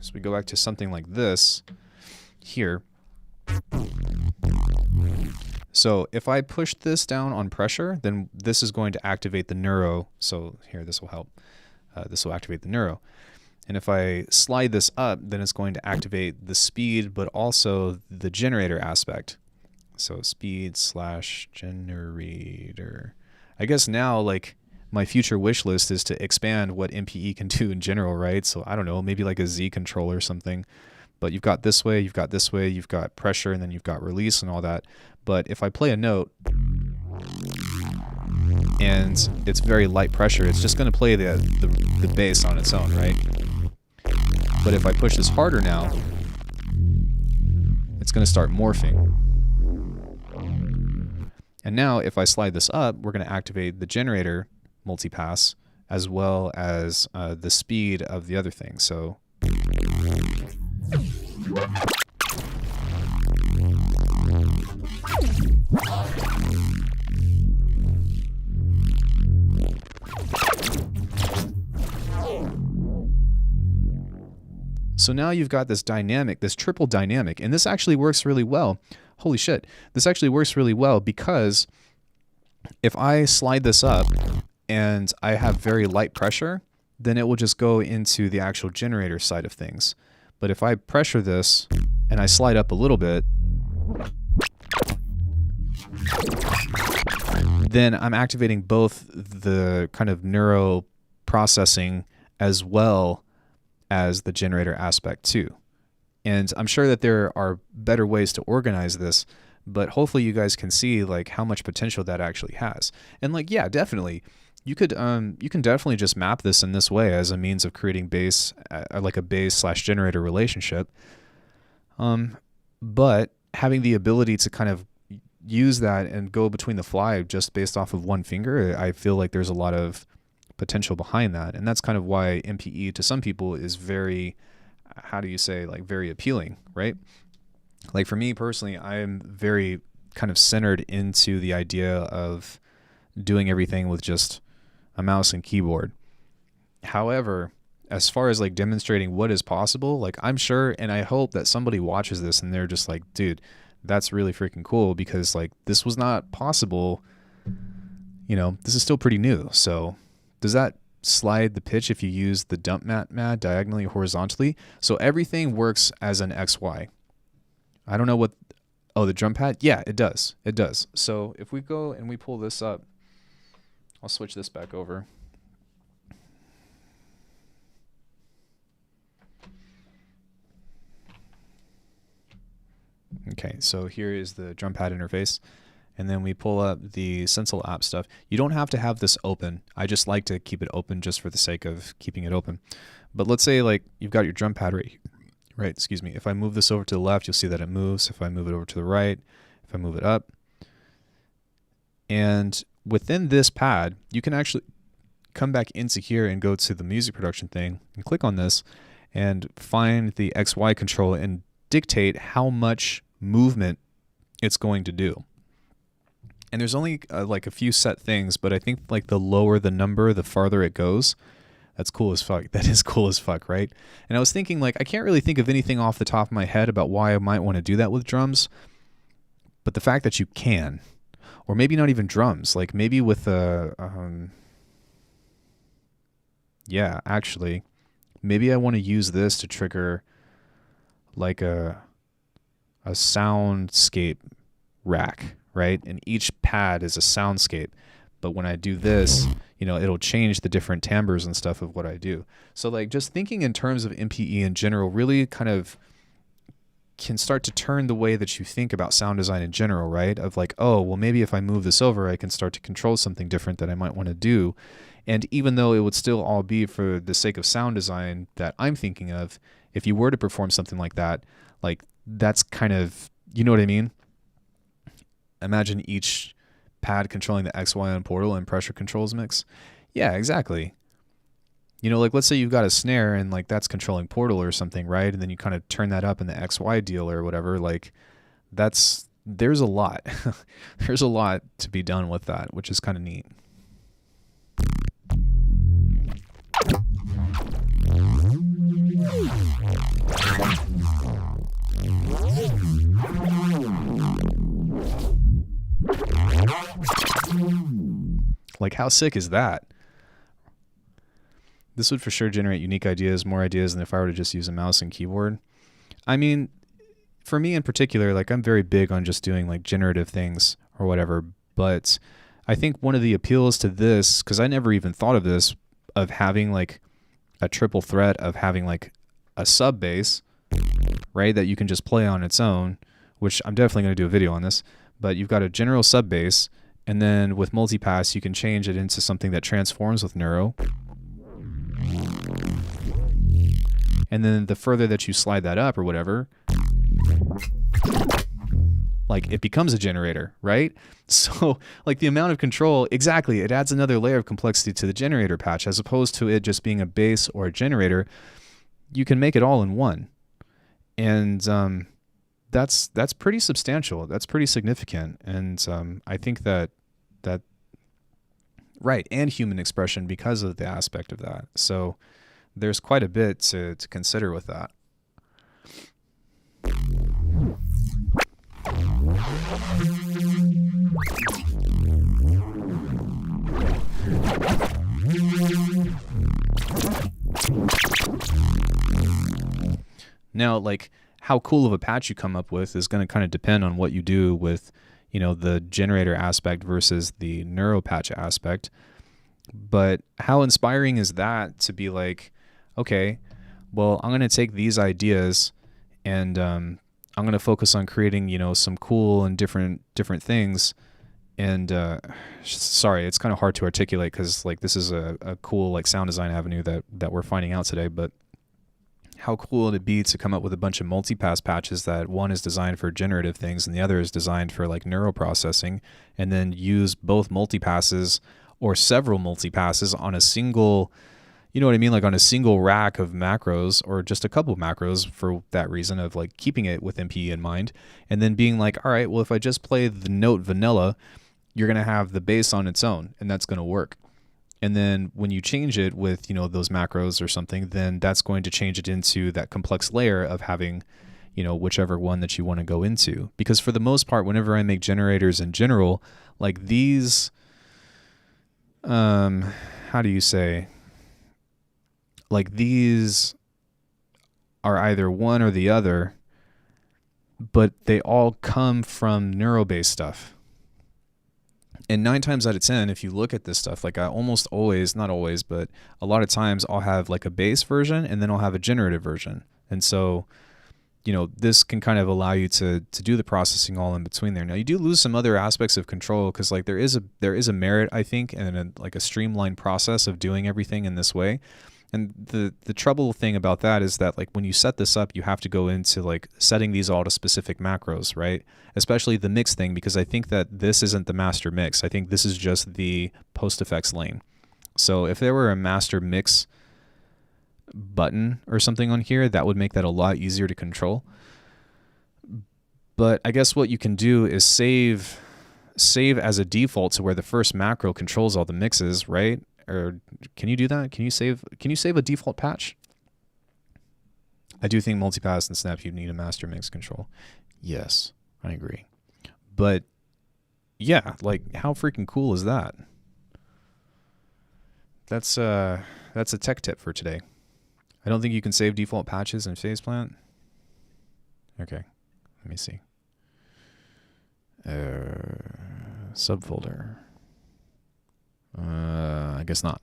So we go back to something like this here. So if I push this down on pressure, then this is going to activate the neuro. So here, this will help. This will activate the neuro. And if I slide this up, then it's going to activate the speed, but also the generator aspect. So speed / generator. I guess now, like, my future wish list is to expand what MPE can do in general, right? So I don't know, maybe like a Z controller or something. But you've got this way, you've got this way, you've got pressure, and then you've got release and all that. But if I play a note and it's very light pressure, it's just going to play the bass on its own, right? But if I push this harder now, it's going to start morphing. And now if I slide this up, we're going to activate the generator multipass as well as the speed of the other thing. So now you've got this dynamic, this triple dynamic, and this actually works really well. Holy shit. This actually works really well because if I slide this up and I have very light pressure, then it will just go into the actual generator side of things. But if I pressure this and I slide up a little bit, then I'm activating both the kind of neuro processing as well as the generator aspect too. And I'm sure that there are better ways to organize this, but hopefully you guys can see like how much potential that actually has. And like, yeah, definitely. You can definitely just map this in this way as a means of creating bass, like a bass / generator relationship. But having the ability to kind of use that and go between the fly just based off of one finger, I feel like there's a lot of potential behind that. And that's kind of why MPE to some people is very how do you say, like very appealing, right? Like for me personally, I'm very kind of centered into the idea of doing everything with just a mouse and keyboard. However, as far as like demonstrating what is possible, like I'm sure and I hope that somebody watches this and they're just like, dude, that's really freaking cool, because like this was not possible. You know, this is still pretty new. So does that slide the pitch if you use the dump mat diagonally or horizontally? So everything works as an XY. I don't know what, oh, the drum pad? Yeah, it does. It does. So if we go and we pull this up, I'll switch this back over. Okay, so here is the drum pad interface. And then we pull up the Sensel app stuff. You don't have to have this open. I just like to keep it open just for the sake of keeping it open. But let's say like you've got your drum pad right, excuse me. If I move this over to the left, you'll see that it moves. If I move it over to the right, if I move it up. And within this pad, you can actually come back into here and go to the music production thing and click on this and find the XY control and dictate how much movement it's going to do. And there's only like a few set things, but I think like the lower the number, the farther it goes. That's cool as fuck. That is cool as fuck, right? And I was thinking like, I can't really think of anything off the top of my head about why I might want to do that with drums. But the fact that you can, or maybe not even drums, like maybe with a, yeah, actually, maybe I want to use this to trigger like a soundscape rack, right? And each pad is a soundscape. But when I do this, you know, it'll change the different timbres and stuff of what I do. So like just thinking in terms of MPE in general really kind of can start to turn the way that you think about sound design in general, right? Of like, oh, well, maybe if I move this over, I can start to control something different that I might want to do. And even though it would still all be for the sake of sound design that I'm thinking of, if you were to perform something like that, like that's kind of, you know what I mean? Imagine each pad controlling the XY on portal and pressure controls mix. Yeah, exactly. You know, like let's say you've got a snare and like that's controlling portal or something, right? And then you kind of turn that up in the XY deal or whatever. Like there's a lot. There's a lot to be done with that, which is kind of neat. Like how sick is that? This would for sure generate unique ideas, more ideas than if I were to just use a mouse and keyboard. I mean, for me in particular, like I'm very big on just doing like generative things or whatever, but I think one of the appeals to this, because I never even thought of this, of having like a triple threat of having like a sub bass, right, that you can just play on its own, which I'm definitely going to do a video on this, but you've got a general sub bass, and then with multipass, you can change it into something that transforms with neuro. And then the further that you slide that up or whatever, like it becomes a generator, right? So like the amount of control, exactly, it adds another layer of complexity to the generator patch as opposed to it just being a bass or a generator. You can make it all in one. And that's pretty substantial. That's pretty significant. And I think that right, and human expression because of the aspect of that. So there's quite a bit to consider with that. Now, like how cool of a patch you come up with is going to kind of depend on what you do with, you know, the generator aspect versus the neuro patch aspect. But how inspiring is that to be like, okay, well, I'm going to take these ideas and I'm going to focus on creating, you know, some cool and different things. And sorry, it's kind of hard to articulate because like this is a cool like sound design avenue that we're finding out today. But how cool would it be to come up with a bunch of multipass patches that one is designed for generative things and the other is designed for like neural processing, and then use both multipasses or several multipasses on a single, You know what I mean? Like on a single rack of macros, or just a couple of macros for that reason of like keeping it with MPE in mind, and then being like, all right, well, if I just play the note vanilla, you're going to have the bass on its own, and that's going to work. And then when you change it with, you know, those macros or something, then that's going to change it into that complex layer of having, you know, whichever one that you want to go into. Because for the most part, whenever I make generators in general, like these, how do you say? Like these are either one or the other, but they all come from neuro-based stuff. And 9 times out of 10, if you look at this stuff, like I almost always, not always, but a lot of times I'll have like a bass version and then I'll have a generative version. And so, you know, this can kind of allow you to do the processing all in between there. Now you do lose some other aspects of control because like there is a merit, I think, and like a streamlined process of doing everything in this way. And the trouble thing about that is that like when you set this up, you have to go into like setting these all to specific macros, right? Especially the mix thing, because I think that this isn't the master mix. I think this is just the post effects lane. So if there were a master mix button or something on here, that would make that a lot easier to control. But I guess what you can do is save as a default to where the first macro controls all the mixes, right? Or can you do that? Can you save a default patch? I do think multipass and snap you need a master mix control. Yes, I agree. But yeah, like how freaking cool is that? That's a tech tip for today. I don't think you can save default patches in Faceplant. Okay, let me see. Subfolder. I guess not.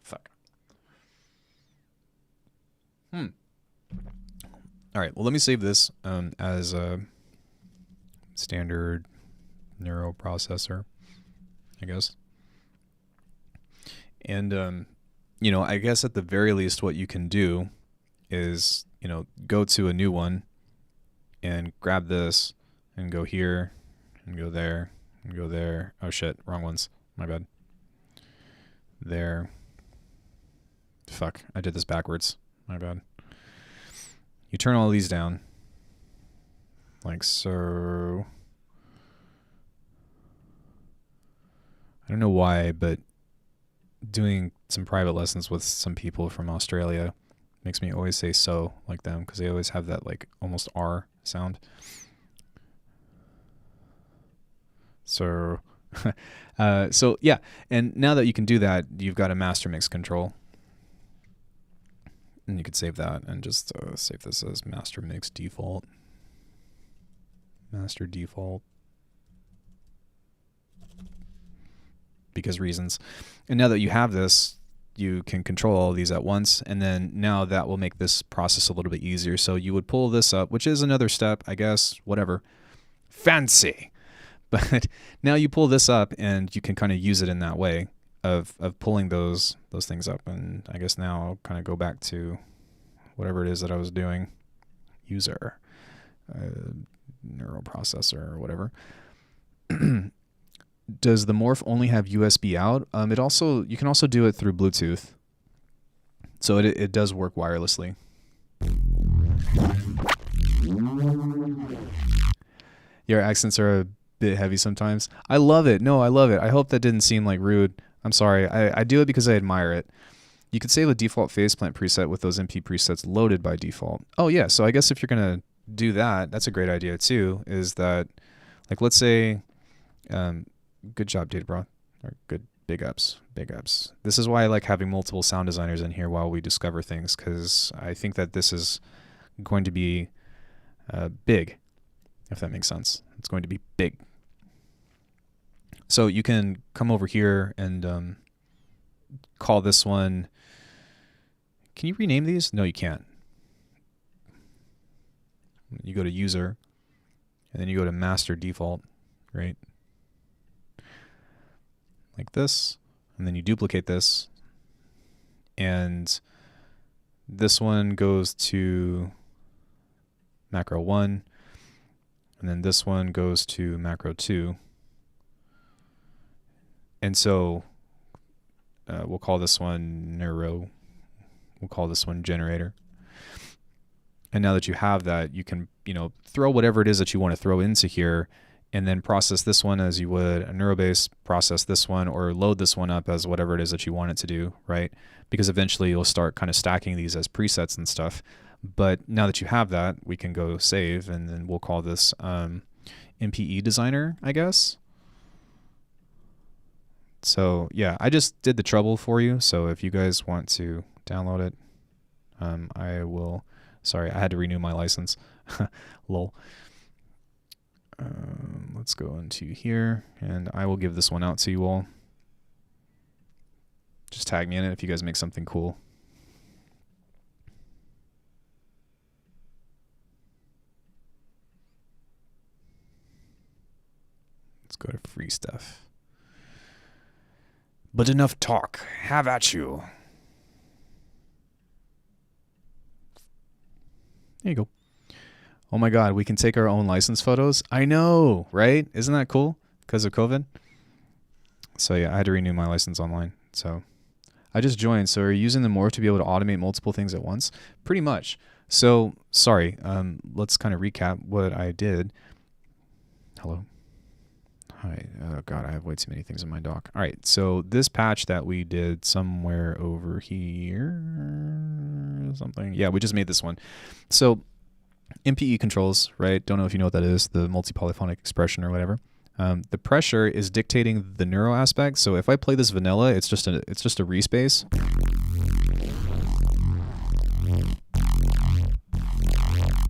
Fuck. All right. Well, let me save this as a standard neural processor, I guess. And you know, I guess at the very least, what you can do is, you know, go to a new one and grab this and go here and go there and go there. Oh shit, wrong ones. My bad. There. Fuck, I did this backwards. My bad. You turn all these down. Like so. I don't know why, but doing some private lessons with some people from Australia makes me always say so like them, because they always have that like almost R sound. So so yeah, and now that you can do that, you've got a master mix control, and you could save that and just save this as master mix default, master default, because reasons. And now that you have this, you can control all of these at once, and then now that will make this process a little bit easier. So you would pull this up, which is another step, I guess, whatever, fancy. But now you pull this up and you can kind of use it in that way of pulling those things up. And I guess now I'll kind of go back to whatever it is that I was doing. User, neural processor or whatever. Does the Morph only have USB out? You can also do it through Bluetooth. So it does work wirelessly. Your accents are a bit heavy sometimes. I love it. No, I love it. I hope that didn't seem like rude. I'm sorry. I do it because I admire it. You could save a default Faceplant preset with those MP presets loaded by default. Oh yeah, so I guess if you're gonna do that, that's a great idea too, is that, like, let's say, good job, Data Bro, or good, big ups. This is why I like having multiple sound designers in here while we discover things, because I think that this is going to be big, if that makes sense. It's going to be big. So you can come over here and call this one. Can you rename these? No, you can't. You go to user, and then you go to master default, right? Like this, and then you duplicate this, and this one goes to macro 1, and then this one goes to macro 2. And so we'll call this one neuro We'll call this one generator. And now that you have that, you can, throw whatever it is that you want to throw into here, and then process this one as you would a neurobase, process this one, or load this one up as whatever it is that you want it to do, right? Because eventually you'll start kind of stacking these as presets and stuff. But now that you have that, we can go save, and then we'll call this MPE designer, I guess. So yeah, I just did the trouble for you. So if you guys want to download it, I will. Sorry, I had to renew my license. Lol. Let's go into here, and I will give this one out to you all. Just tag me in it if you guys make something cool. Let's go to free stuff. But enough talk. Have at you. There you go. Oh my God, we can take our own license photos. I know, right? Isn't that cool? Because of COVID. So yeah, I had to renew my license online. So I just joined. So are you using the Morph to be able to automate multiple things at once? Pretty much. So sorry, let's kind of recap what I did. Hello. Hi. Oh God, I have way too many things in my dock. All right, so this patch that we did somewhere over here, something. Yeah, we just made this one. So MPE controls, right? Don't know if you know what that is, the multi-polyphonic expression or whatever. The pressure is dictating the neuro aspect. So if I play this vanilla, it's just a respace.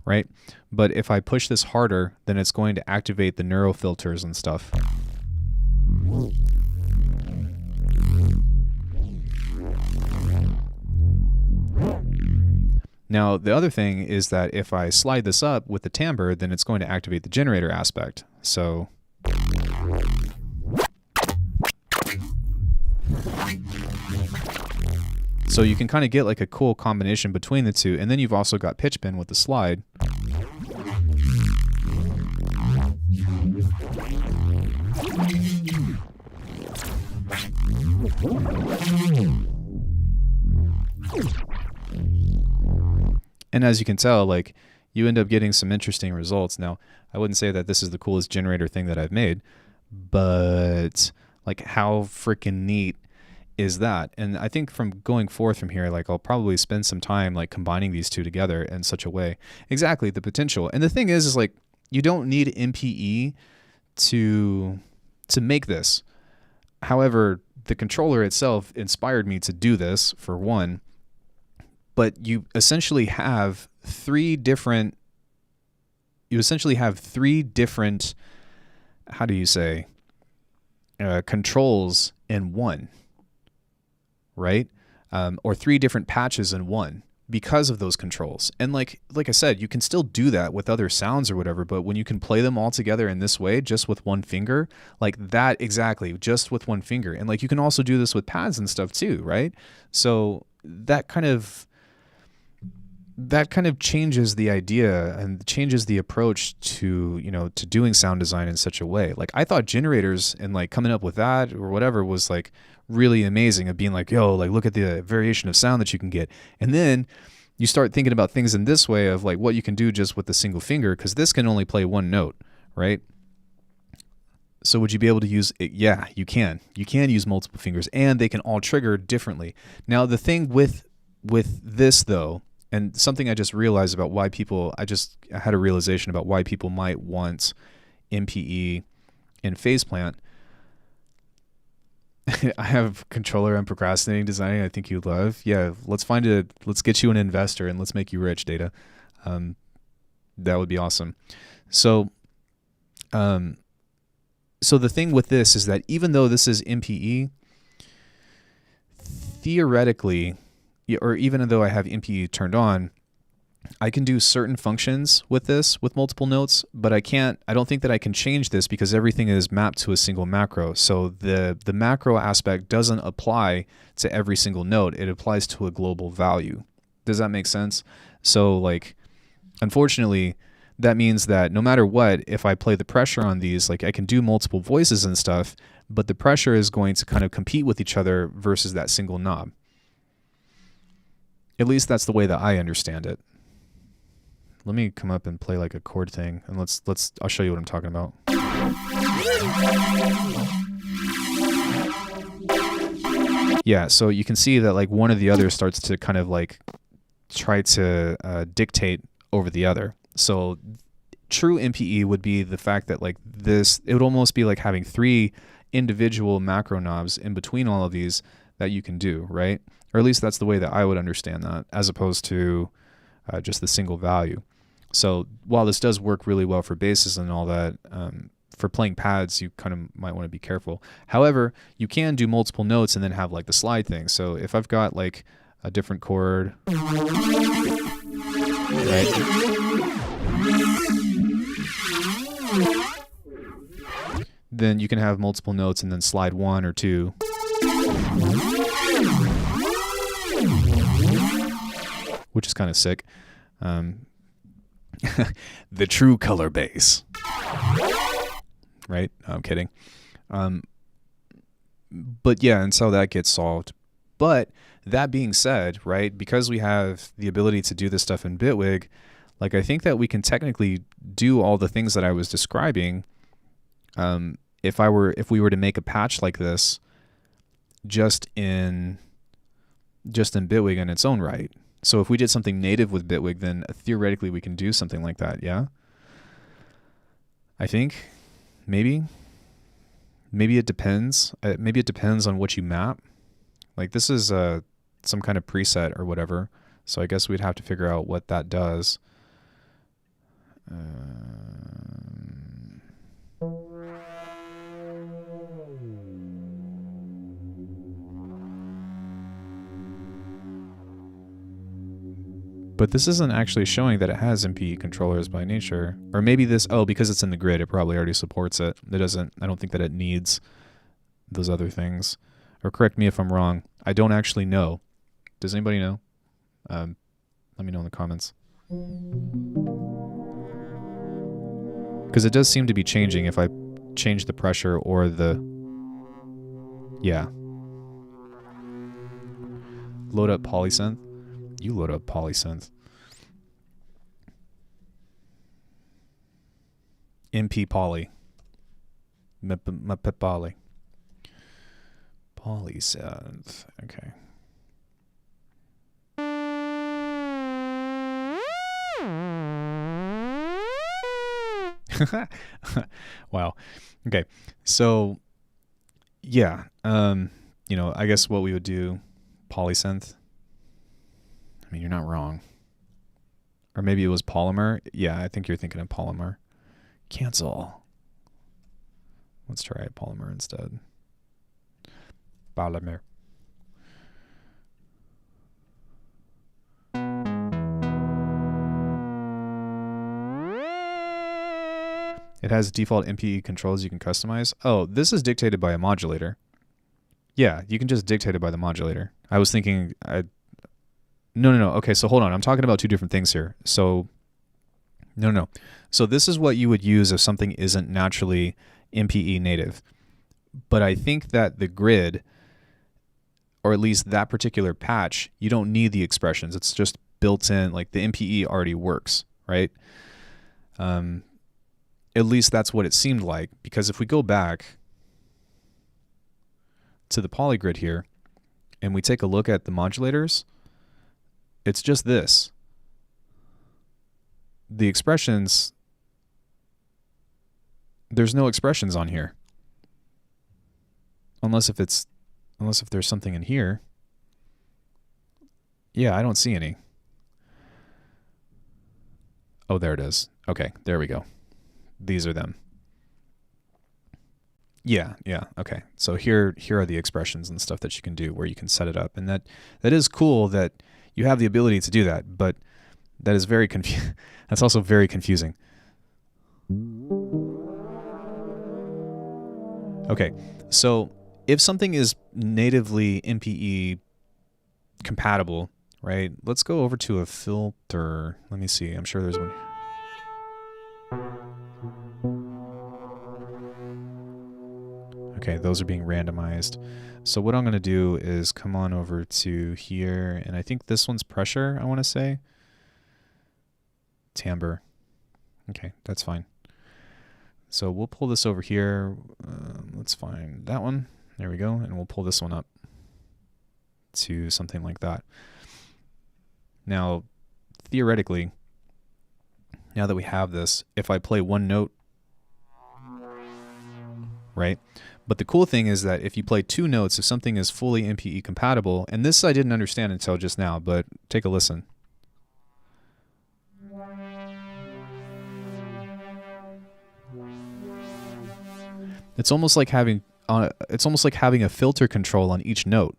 Right? But if I push this harder, then it's going to activate the neuro filters and stuff. Now, the other thing is that if I slide this up with the timbre, then it's going to activate the generator aspect. So you can kind of get like a cool combination between the two. And then you've also got pitch bend with the slide. And as you can tell, like, you end up getting some interesting results. Now, I wouldn't say that this is the coolest generator thing that I've made, but like, how freaking neat is that? And I think from going forth from here, like, I'll probably spend some time like combining these two together in such a way. Exactly, the potential. And the thing is like, you don't need MPE to make this. However, the controller itself inspired me to do this, for one. But you essentially have three different, how do you say, controls in one, right? Or three different patches in one because of those controls. And like I said, you can still do that with other sounds or whatever, but when you can play them all together in this way, just with one finger, like that, exactly, just with one finger. And like, you can also do this with pads and stuff too, right? So that kind of changes the idea and changes the approach to, to doing sound design in such a way. Like, I thought generators and like coming up with that or whatever was like really amazing, of being like, yo, like, look at the variation of sound that you can get. And then you start thinking about things in this way of like what you can do just with a single finger, because this can only play one note, right? So would you be able to use it? Yeah, you can. You can use multiple fingers, and they can all trigger differently. Now, the thing with this though, and something I just realized about why people, I had a realization about why people might want MPE in phase plant. I have controller I'm procrastinating designing I think you'd love. Yeah, let's get you an investor and let's make you rich, Data. That would be awesome. So the thing with this is that even though this is MPE, theoretically, or even though I have MPE turned on, I can do certain functions with this with multiple notes, but I don't think that I can change this because everything is mapped to a single macro. So the macro aspect doesn't apply to every single note. It applies to a global value. Does that make sense? So like, unfortunately, that means that no matter what, if I play the pressure on these, like, I can do multiple voices and stuff, but the pressure is going to kind of compete with each other versus that single knob. At least that's the way that I understand it. Let me come up and play like a chord thing, and I'll show you what I'm talking about. Yeah, so you can see that like one or the other starts to kind of like try to dictate over the other. So true MPE would be the fact that like this, it would almost be like having 3 individual macro knobs in between all of these that you can do, right? Or at least that's the way that I would understand that, as opposed to just the single value. So while this does work really well for basses and all that, for playing pads, you kind of might want to be careful. However, you can do multiple notes and then have like the slide thing. So if I've got like a different chord, right? Then you can have multiple notes and then slide 1 or 2. Which is kind of sick. The true color bass. Right? No, I'm kidding. But yeah, and so that gets solved. But that being said, right, because we have the ability to do this stuff in Bitwig, like I think that we can technically do all the things that I was describing. If we were to make a patch like this, just in Bitwig in its own right. So if we did something native with Bitwig, then theoretically we can do something like that. Yeah. I think maybe it depends. Maybe it depends on what you map. Like this is some kind of preset or whatever. So I guess we'd have to figure out what that does. But this isn't actually showing that it has MPE controllers by nature. Or maybe this, because it's in the grid, it probably already supports it. I don't think that it needs those other things. Or correct me if I'm wrong. I don't actually know. Does anybody know? Let me know in the comments. Because it does seem to be changing if I change the pressure or the... Yeah. Load up polysynth. You load up polysynth. MP poly. Poly. Polysynth. Okay. Wow. Okay. So yeah, I guess what we would do, polysynth. I mean, you're not wrong. Or maybe it was polymer. Yeah, I think you're thinking of polymer. Cancel. Let's try polymer instead. Polymer. It has default MPE controls you can customize. Oh, this is dictated by a modulator. Yeah, you can just dictate it by the modulator. I was thinking... No. Okay, so hold on. I'm talking about 2 different things here. So, no. So this is what you would use if something isn't naturally MPE native. But I think that the grid, or at least that particular patch, you don't need the expressions. It's just built in, like the MPE already works, right? At least that's what it seemed like. Because if we go back to the polygrid here, and we take a look at the modulators, it's just this. The expressions, there's no expressions on here. Unless if there's something in here. Yeah, I don't see any. Oh, there it is. Okay, there we go. These are them. Yeah, okay. So here are the expressions and stuff that you can do where you can set it up. And that is cool that you have the ability to do that, but that is very that's also very confusing. Okay, so if something is natively MPE compatible, right? Let's go over to a filter. Let me see. I'm sure there's one. Okay, those are being randomized. So what I'm going to do is come on over to here, and I think this one's pressure, I want to say. Timbre. Okay, that's fine. So we'll pull this over here. Let's find that one. There we go. And we'll pull this one up to something like that. Now, theoretically, now that we have this, if I play one note, right? But the cool thing is that if you play two notes, if something is fully MPE compatible, and this I didn't understand until just now, but take a listen. It's almost like having a filter control on each note.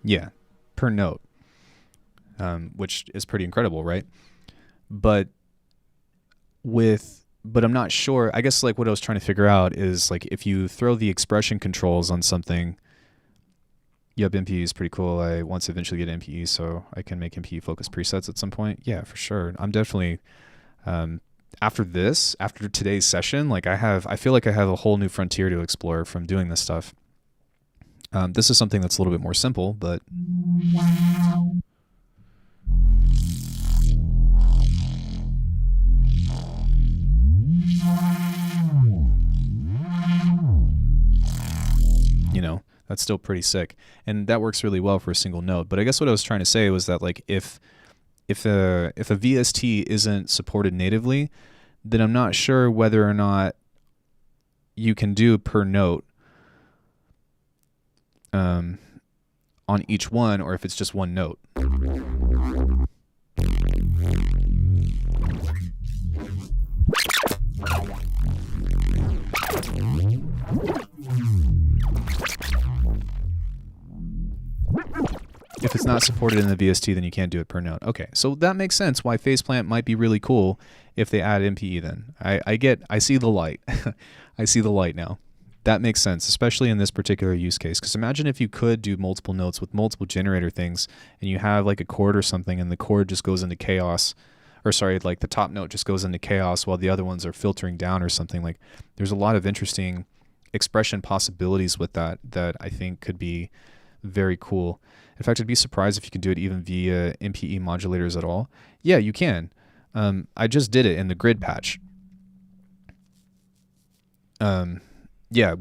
Yeah, per note, which is pretty incredible, right? But I'm not sure. I guess like what I was trying to figure out is like if you throw the expression controls on something. Yep, MPE is pretty cool. I want to eventually get MPE so I can make MPE focus presets at some point. Yeah, for sure. I'm definitely after today's session, like I feel like I have a whole new frontier to explore from doing this stuff. This is something that's a little bit more simple, but you know, that's still pretty sick, and that works really well for a single note. But I guess what I was trying to say was that like if a VST isn't supported natively, then I'm not sure whether or not you can do per note on each one, or if it's just one note. If it's not supported in the VST, then you can't do it per note. Okay, so that makes sense why Faceplant might be really cool if they add MPE then. I see the light. I see the light now. That makes sense, especially in this particular use case. Because imagine if you could do multiple notes with multiple generator things, and you have like a chord or something, and the chord just goes into chaos, or sorry, like the top note just goes into chaos while the other ones are filtering down or something. Like there's a lot of interesting expression possibilities with that I think could be very cool. In fact, I'd be surprised if you could do it even via MPE modulators at all. Yeah, you can. I just did it in the grid patch. Yeah,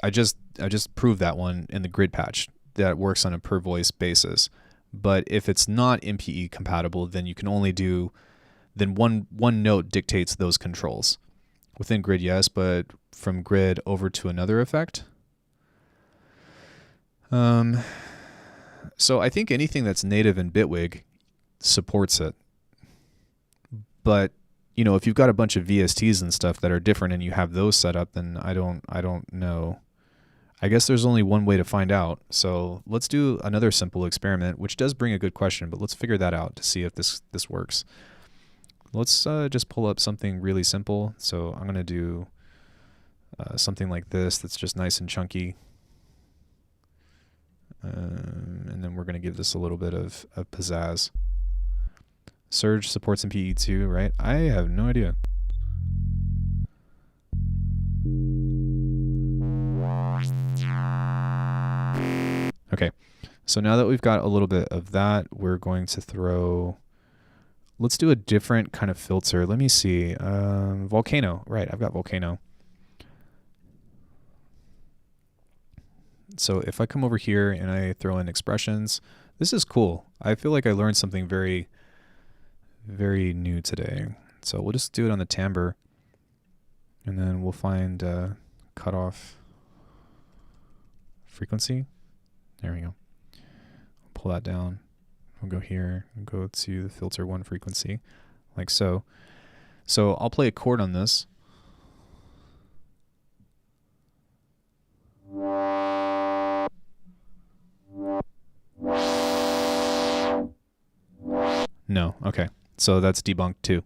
I just proved that one in the grid patch that works on a per voice basis. But if it's not MPE compatible, then you can only do, then one note dictates those controls. Within grid, yes, but from grid over to another effect. So I think anything that's native in Bitwig supports it. But you know, if you've got a bunch of VSTs and stuff that are different and you have those set up, then I don't know. I guess there's only one way to find out. So let's do another simple experiment, which does bring a good question, but let's figure that out to see if this works. Let's just pull up something really simple. So I'm going to do something like this that's just nice and chunky. And then we're going to give this a little bit of pizzazz. Surge supports MPE too, right? I have no idea. Okay, so now that we've got a little bit of that, we're going to throw, let's do a different kind of filter. Let me see, Volcano, right, I've got Volcano. So if I come over here and I throw in expressions, this is cool. I feel like I learned something very, very new today. So we'll just do it on the timbre, and then we'll find cutoff frequency. There we go. Pull that down. We'll go here and go to the filter 1 frequency, like so. So I'll play a chord on this. No. Okay. So that's debunked too.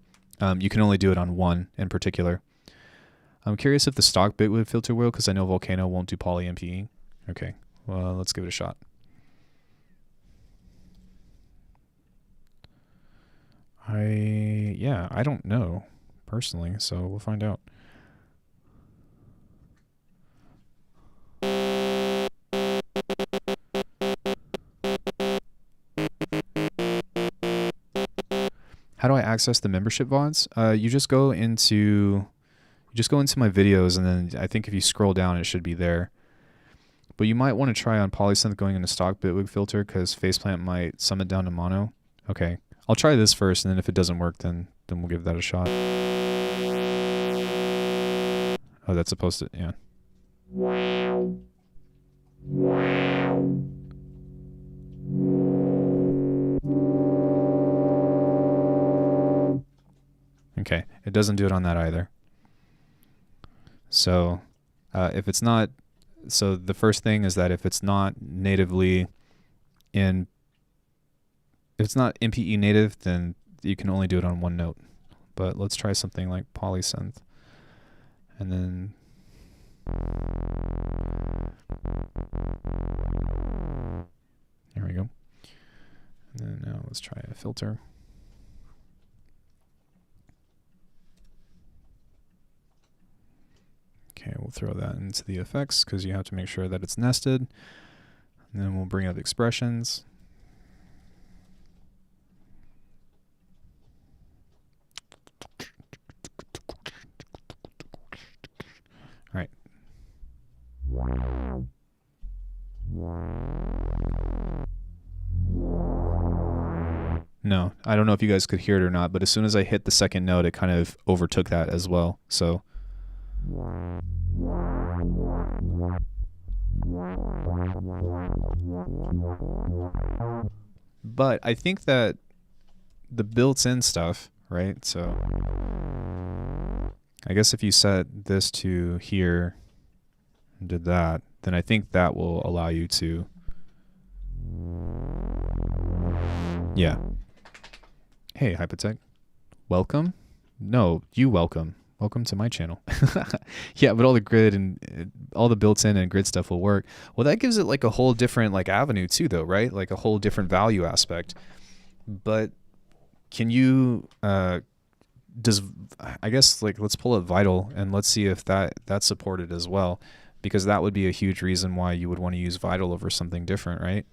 You can only do it on one in particular. I'm curious if the stock Bitwig filter will, because I know Volcano won't do poly MPE. Okay. Well, let's give it a shot. I don't know personally, so we'll find out. How do I access the membership VODs? You just go into my videos, and then I think if you scroll down, it should be there. But you might want to try on polysynth going into stock Bitwig filter, because faceplant might sum it down to mono. Okay, I'll try this first, and then if it doesn't work, then we'll give that a shot. Oh, that's supposed to, yeah. Okay, it doesn't do it on that either. So if it's not, so the first thing is that if it's not natively if it's not MPE native, then you can only do it on one note. But let's try something like polysynth. And then there we go. And then now let's try a filter. Okay, we'll throw that into the effects because you have to make sure that it's nested. And then we'll bring up expressions. All right. No, I don't know if you guys could hear it or not, but as soon as I hit the second note, it kind of overtook that as well. So but I think that the built-in stuff, right? So I guess if you set this to here and did that, then I think that will allow you to, yeah. Hey, Hypotech. Welcome? No, you welcome. Welcome to my channel. Yeah, but all the grid and all the built-in and grid stuff will work. Well, that gives it like a whole different like avenue too, though, right? Like a whole different value aspect. But can you, I guess like let's pull up Vital and let's see if that's supported as well, because that would be a huge reason why you would want to use Vital over something different, right?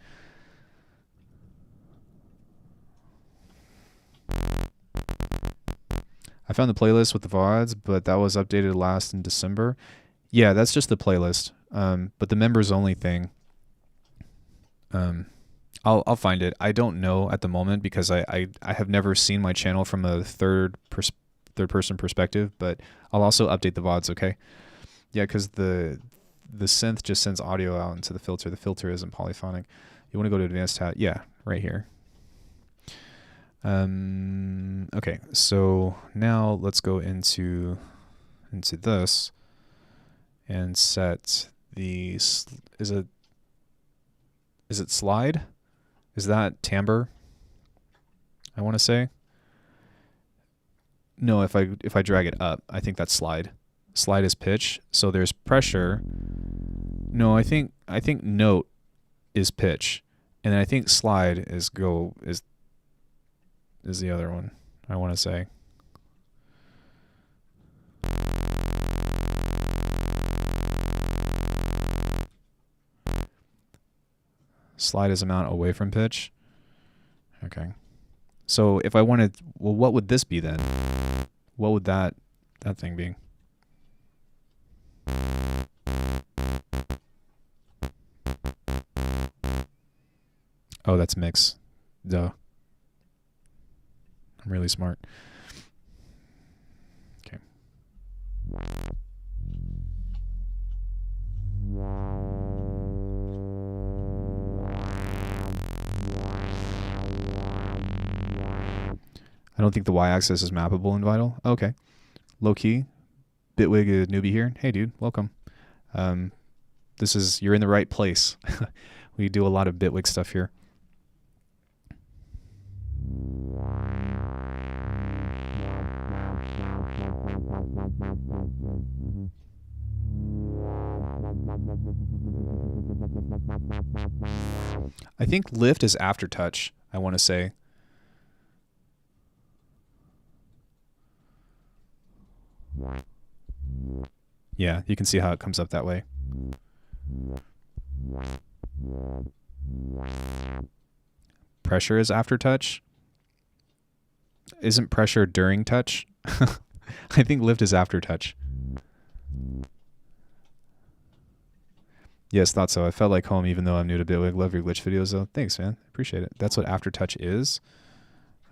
I found the playlist with the VODs, but that was updated last in December. Yeah, that's just the playlist. But the members only thing, I'll find it. I don't know at the moment because I have never seen my channel from a third person perspective, but I'll also update the VODs, okay? Yeah, because the synth just sends audio out into the filter. The filter isn't polyphonic. You want to go to advanced tab. Yeah, right here. Okay, so now let's go into this and set the, is it slide? Is that timbre? I want to say. No, if I drag it up, I think that's slide. Slide is pitch. So there's pressure. No, I think note is pitch, and then I think slide is the other one, I want to say. Slide is amount away from pitch. Okay. So if I wanted, well, what would this be then? What would that thing be? Oh, that's mix. Duh. I'm really smart. Okay. I don't think the y-axis is mappable in Vital. Okay. Low key. Bitwig, a newbie here. Hey, dude, welcome. You're in the right place. We do a lot of Bitwig stuff here. I think lift is aftertouch, I want to say. Yeah, you can see how it comes up that way. Pressure is aftertouch. Isn't pressure during touch? I think lift is aftertouch. Yes, thought so. I felt like home even though I'm new to Bitwig. Love your glitch videos though. Thanks, man. Appreciate it. That's what aftertouch is.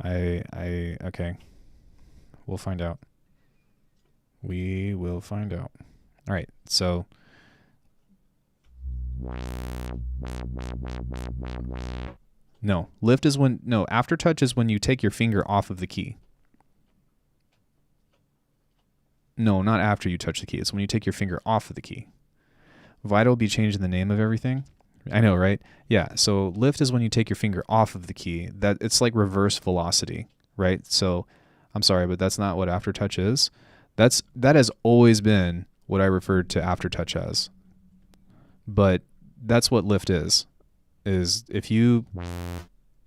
Okay. We'll find out. We will find out. All right, so no, lift is when, no, aftertouch is when you take your finger off of the key. No, not after you touch the key. It's when you take your finger off of the key. Vital will be changing the name of everything. I know, right? Yeah, so lift is when you take your finger off of the key. That it's like reverse velocity, right? So I'm sorry, but that's not what aftertouch is. That has always been what I referred to aftertouch as. But that's what lift is if you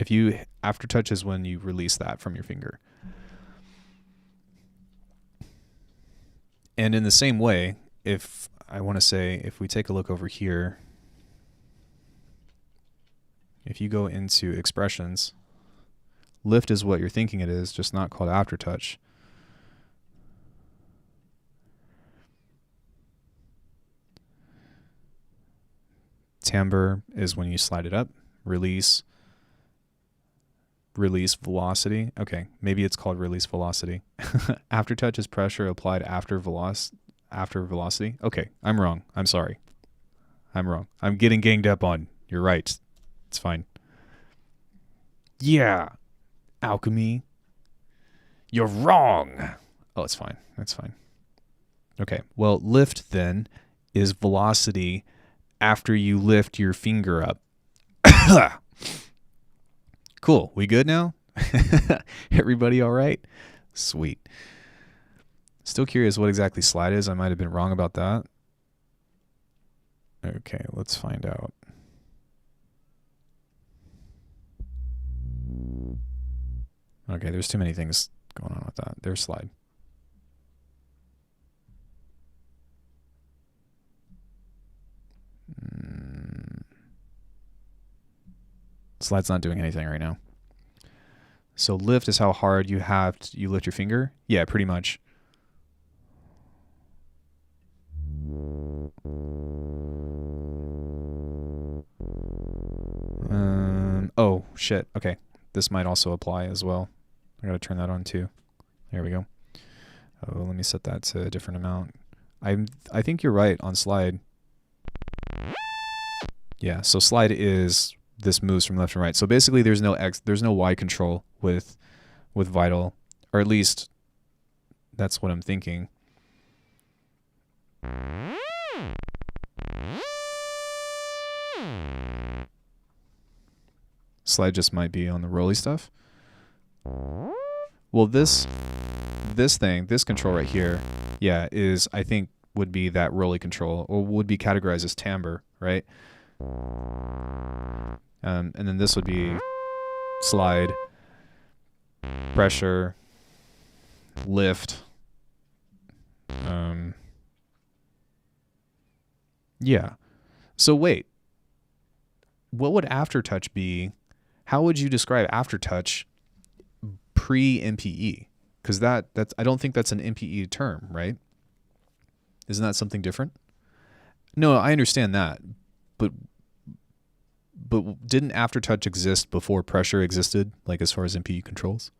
aftertouch is when you release that from your finger. And in the same way, if I want to say, if we take a look over here, if you go into expressions, lift is what you're thinking it is, just not called aftertouch. Timbre is when you slide it up. Release velocity. Okay, maybe it's called release velocity. Aftertouch is pressure applied after velocity. Okay, I'm wrong. I'm sorry. I'm wrong. I'm getting ganged up on. You're right. It's fine. Yeah, Alckemy. You're wrong. Oh, it's fine. That's fine. Okay, well, lift then is velocity after you lift your finger up. Cool. We good now? Everybody all right? Sweet. Still curious what exactly slide is. I might have been wrong about that. Okay, let's find out. Okay, there's too many things going on with that. There's slide. Slide's not doing anything right now. So lift is how hard you lift your finger. Yeah, pretty much. Oh shit. Okay, this might also apply as well. I gotta turn that on too. There we go. Oh, let me set that to a different amount. I think you're right on slide. Yeah, so slide is this moves from left and right. So basically there's no Y control with vital, or at least that's what I'm thinking. Slide just might be on the rolly stuff. Well, this control right here, yeah, I think would be that rolly control, or would be categorized as timbre, right? And then this would be slide, pressure, lift. Yeah. So wait, what would aftertouch be? How would you describe aftertouch pre-MPE? Because that's I don't think that's an MPE term, right? Isn't that something different? No, I understand that, but didn't aftertouch exist before pressure existed, like as far as MPE controls?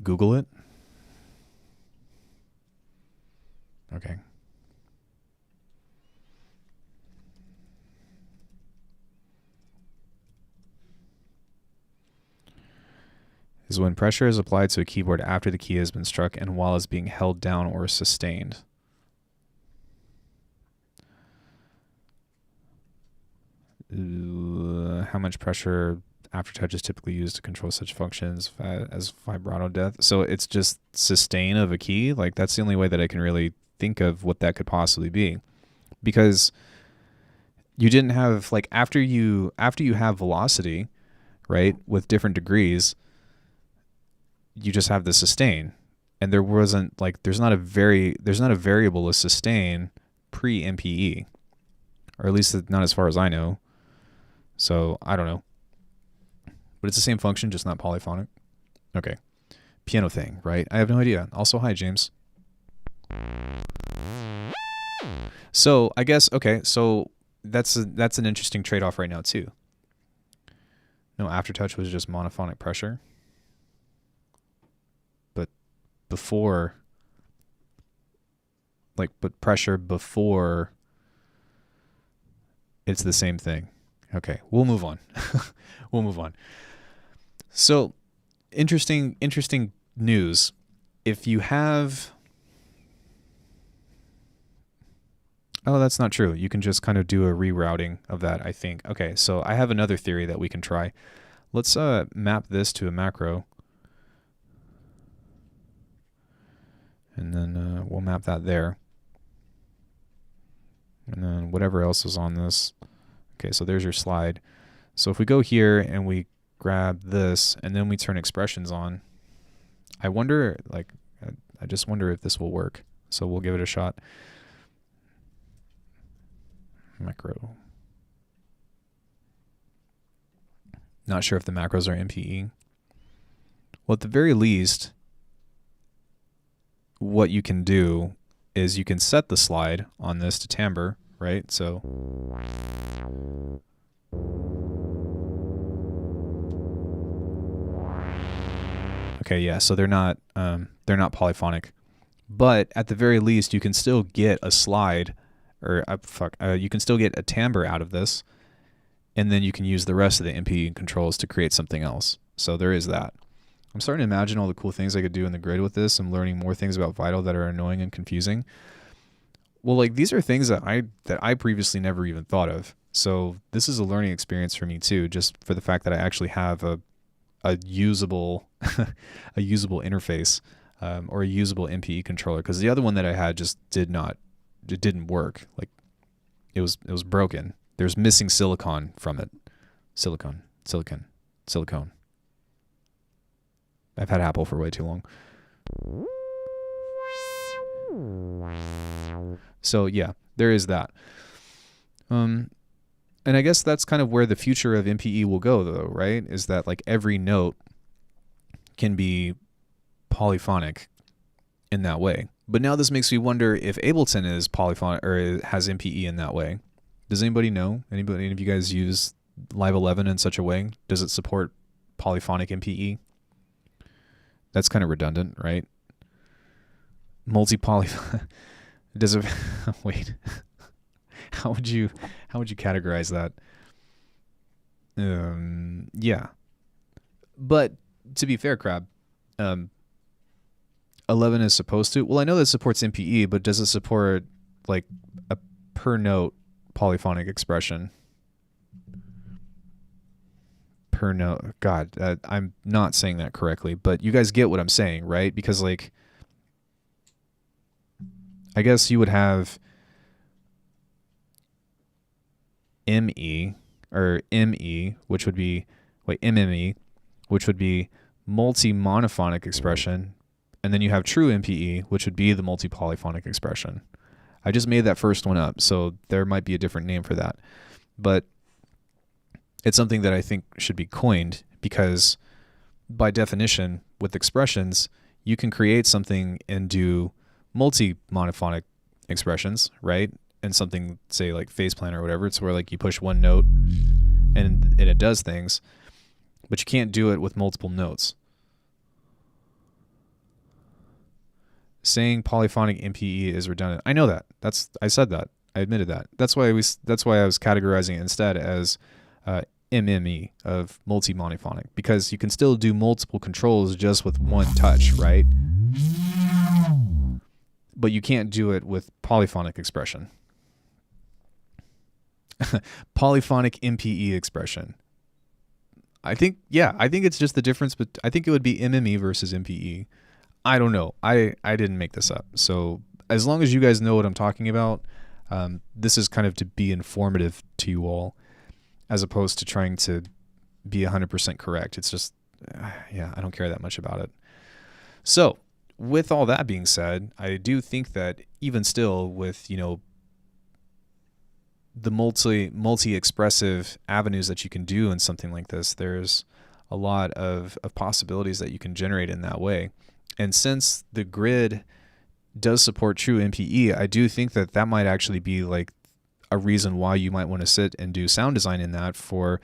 Google it. Okay. Is when pressure is applied to a keyboard after the key has been struck and while it's being held down or sustained. How much pressure aftertouch is typically used to control such functions as vibrato death. So it's just sustain of a key. Like that's the only way that I can really think of what that could possibly be, because you didn't have like after you have velocity, right, with different degrees, you just have the sustain, and there wasn't like there's not a variable of sustain pre MPE, or at least not as far as I know. So I don't know, but it's the same function, just not polyphonic. Okay, piano thing, right? I have no idea. Also, hi James. So I guess okay, so that's an interesting trade-off right now too. No, aftertouch was just monophonic pressure, but before, like, but pressure before, it's the same thing. Okay, we'll move on. We'll move on. So, interesting news. If you have... Oh, that's not true. You can just kind of do a rerouting of that, I think. Okay, so I have another theory that we can try. Let's map this to a macro. And then we'll map that there. And then whatever else is on this. Okay, so there's your slide. So if we go here and we grab this and then we turn expressions on, I wonder, like, I just wonder if this will work. So we'll give it a shot. Macro. Not sure if the macros are MPE. Well, at the very least, what you can do is you can set the slide on this to timbre, right? So okay, yeah, so they're not polyphonic, but at the very least, you can still get a slide, or you can still get a timbre out of this, and then you can use the rest of the MPE controls to create something else. So there is that. I'm starting to imagine all the cool things I could do in the grid with this. I'm learning more things about Vital that are annoying and confusing. Well, like these are things that I previously never even thought of. So this is a learning experience for me too, just for the fact that I actually have a usable a usable interface or a usable MPE controller, because the other one that I had just didn't work. Like it was broken. There's missing silicon from it. Silicon. I've had Apple for way too long. So yeah, there is that. And I guess that's kind of where the future of MPE will go, though, right? Is that like every note can be polyphonic in that way. But now this makes me wonder if Ableton is polyphonic or has MPE in that way. Does anybody know? Any of you guys use Live 11 in such a way? Does it support polyphonic MPE? That's kind of redundant, right? Multi-poly. Does it? Wait. How would you categorize that? Yeah. But to be fair, Crab, 11 is supposed to. Well, I know that it supports MPE, but does it support like a per note polyphonic expression? Per note. God, I'm not saying that correctly, but you guys get what I'm saying, right? Because like, I guess you would have ME or ME, which would be MME, which would be multi-monophonic expression, and then you have true MPE, which would be the multi-polyphonic expression. I just made that first one up, so there might be a different name for that, but it's something that I think should be coined, because by definition, with expressions, you can create something and do multi-monophonic expressions, right? And something, say like phase plan or whatever, it's where like you push one note and it does things, but you can't do it with multiple notes. Saying polyphonic MPE is redundant. I know that. I said that. I admitted that. That's why I was categorizing it instead as MME of multi-monophonic, because you can still do multiple controls just with one touch, right? But you can't do it with polyphonic expression. Polyphonic MPE expression. I think, yeah, I think it's just the difference, but I think it would be MME versus MPE. I don't know. I didn't make this up. So as long as you guys know what I'm talking about, this is kind of to be informative to you all, as opposed to trying to be 100% correct. It's just, yeah, I don't care that much about it. So with all that being said, I do think that even still with, you know, the multi-expressive avenues that you can do in something like this, there's a lot of possibilities that you can generate in that way. And since the grid does support true MPE, I do think that that might actually be like a reason why you might want to sit and do sound design in that for,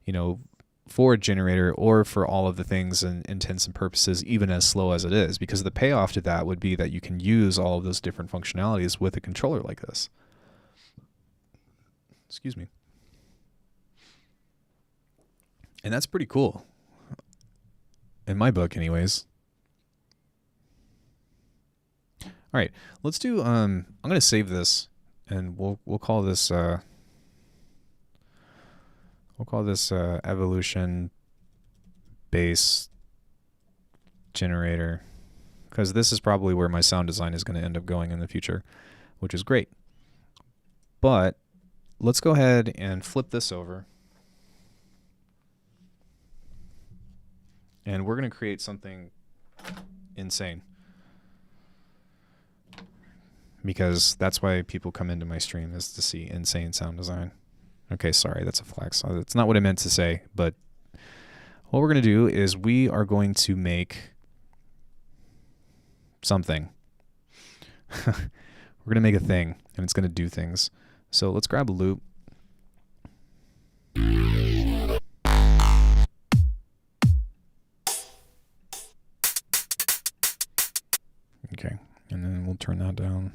you know, for a generator or for all of the things and intents and purposes, even as slow as it is, because the payoff to that would be that you can use all of those different functionalities with a controller like this. Excuse me. And that's pretty cool. In my book, anyways. All right, let's do, I'm going to save this and we'll call this, evolution base generator, because this is probably where my sound design is going to end up going in the future, which is great. But let's go ahead and flip this over. And we're going to create something insane, because that's why people come into my stream, is to see insane sound design. Okay, sorry, that's a flex. That's not what I meant to say, but what we're going to do is we are going to make something. We're going to make a thing, and it's going to do things. So let's grab a loop. Okay, and then we'll turn that down.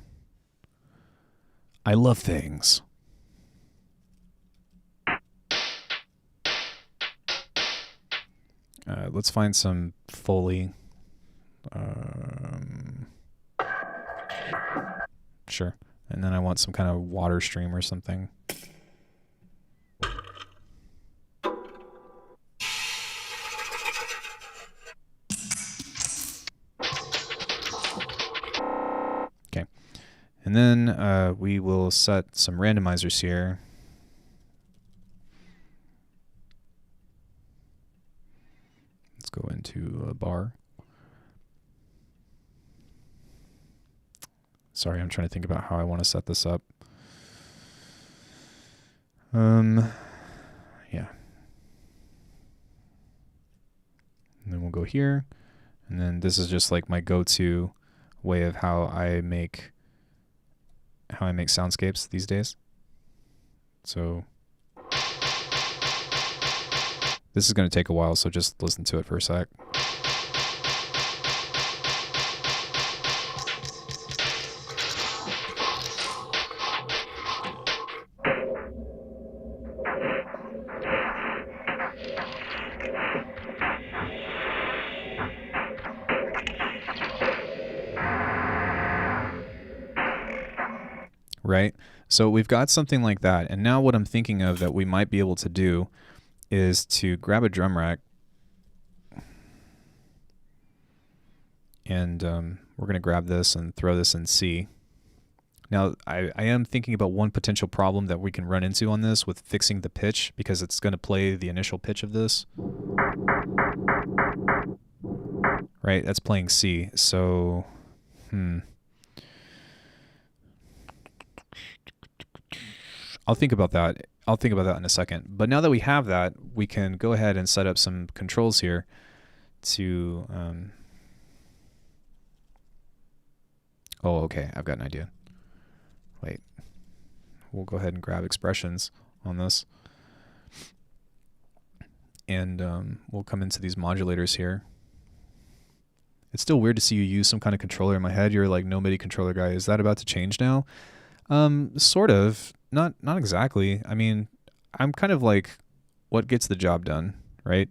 I love things. Let's find some Foley. Sure. And then I want some kind of water stream or something. Okay. And then we will set some randomizers here. Let's go into a bar. Sorry, I'm trying to think about how I want to set this up. Yeah. And then we'll go here. And then this is just like my go-to way of how I make soundscapes these days. So this is going to take a while, so just listen to it for a sec. Right? So we've got something like that. And now what I'm thinking of that we might be able to do is to grab a drum rack, and we're going to grab this and throw this in C. Now, I am thinking about one potential problem that we can run into on this with fixing the pitch, because it's going to play the initial pitch of this. Right? That's playing C. So, I'll think about that. I'll think about that in a second. But now that we have that, we can go ahead and set up some controls here to... oh, okay. I've got an idea. Wait. We'll go ahead and grab expressions on this. And we'll come into these modulators here. It's still weird to see you use some kind of controller. In my head, you're like, no MIDI controller guy. Is that about to change now? Sort of. Not exactly. I mean, I'm kind of like what gets the job done, right?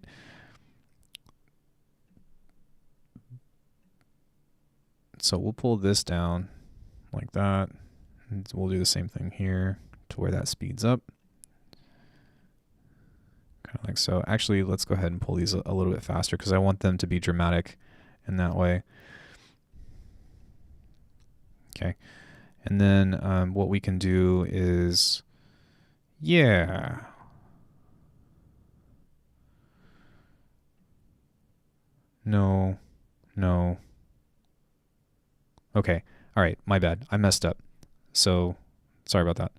So we'll pull this down like that. And we'll do the same thing here to where that speeds up. Kind of like so. Actually, let's go ahead and pull these a little bit faster because I want them to be dramatic in that way. Okay. And then what we can do is, yeah. No. Okay. All right. My bad. I messed up. So sorry about that.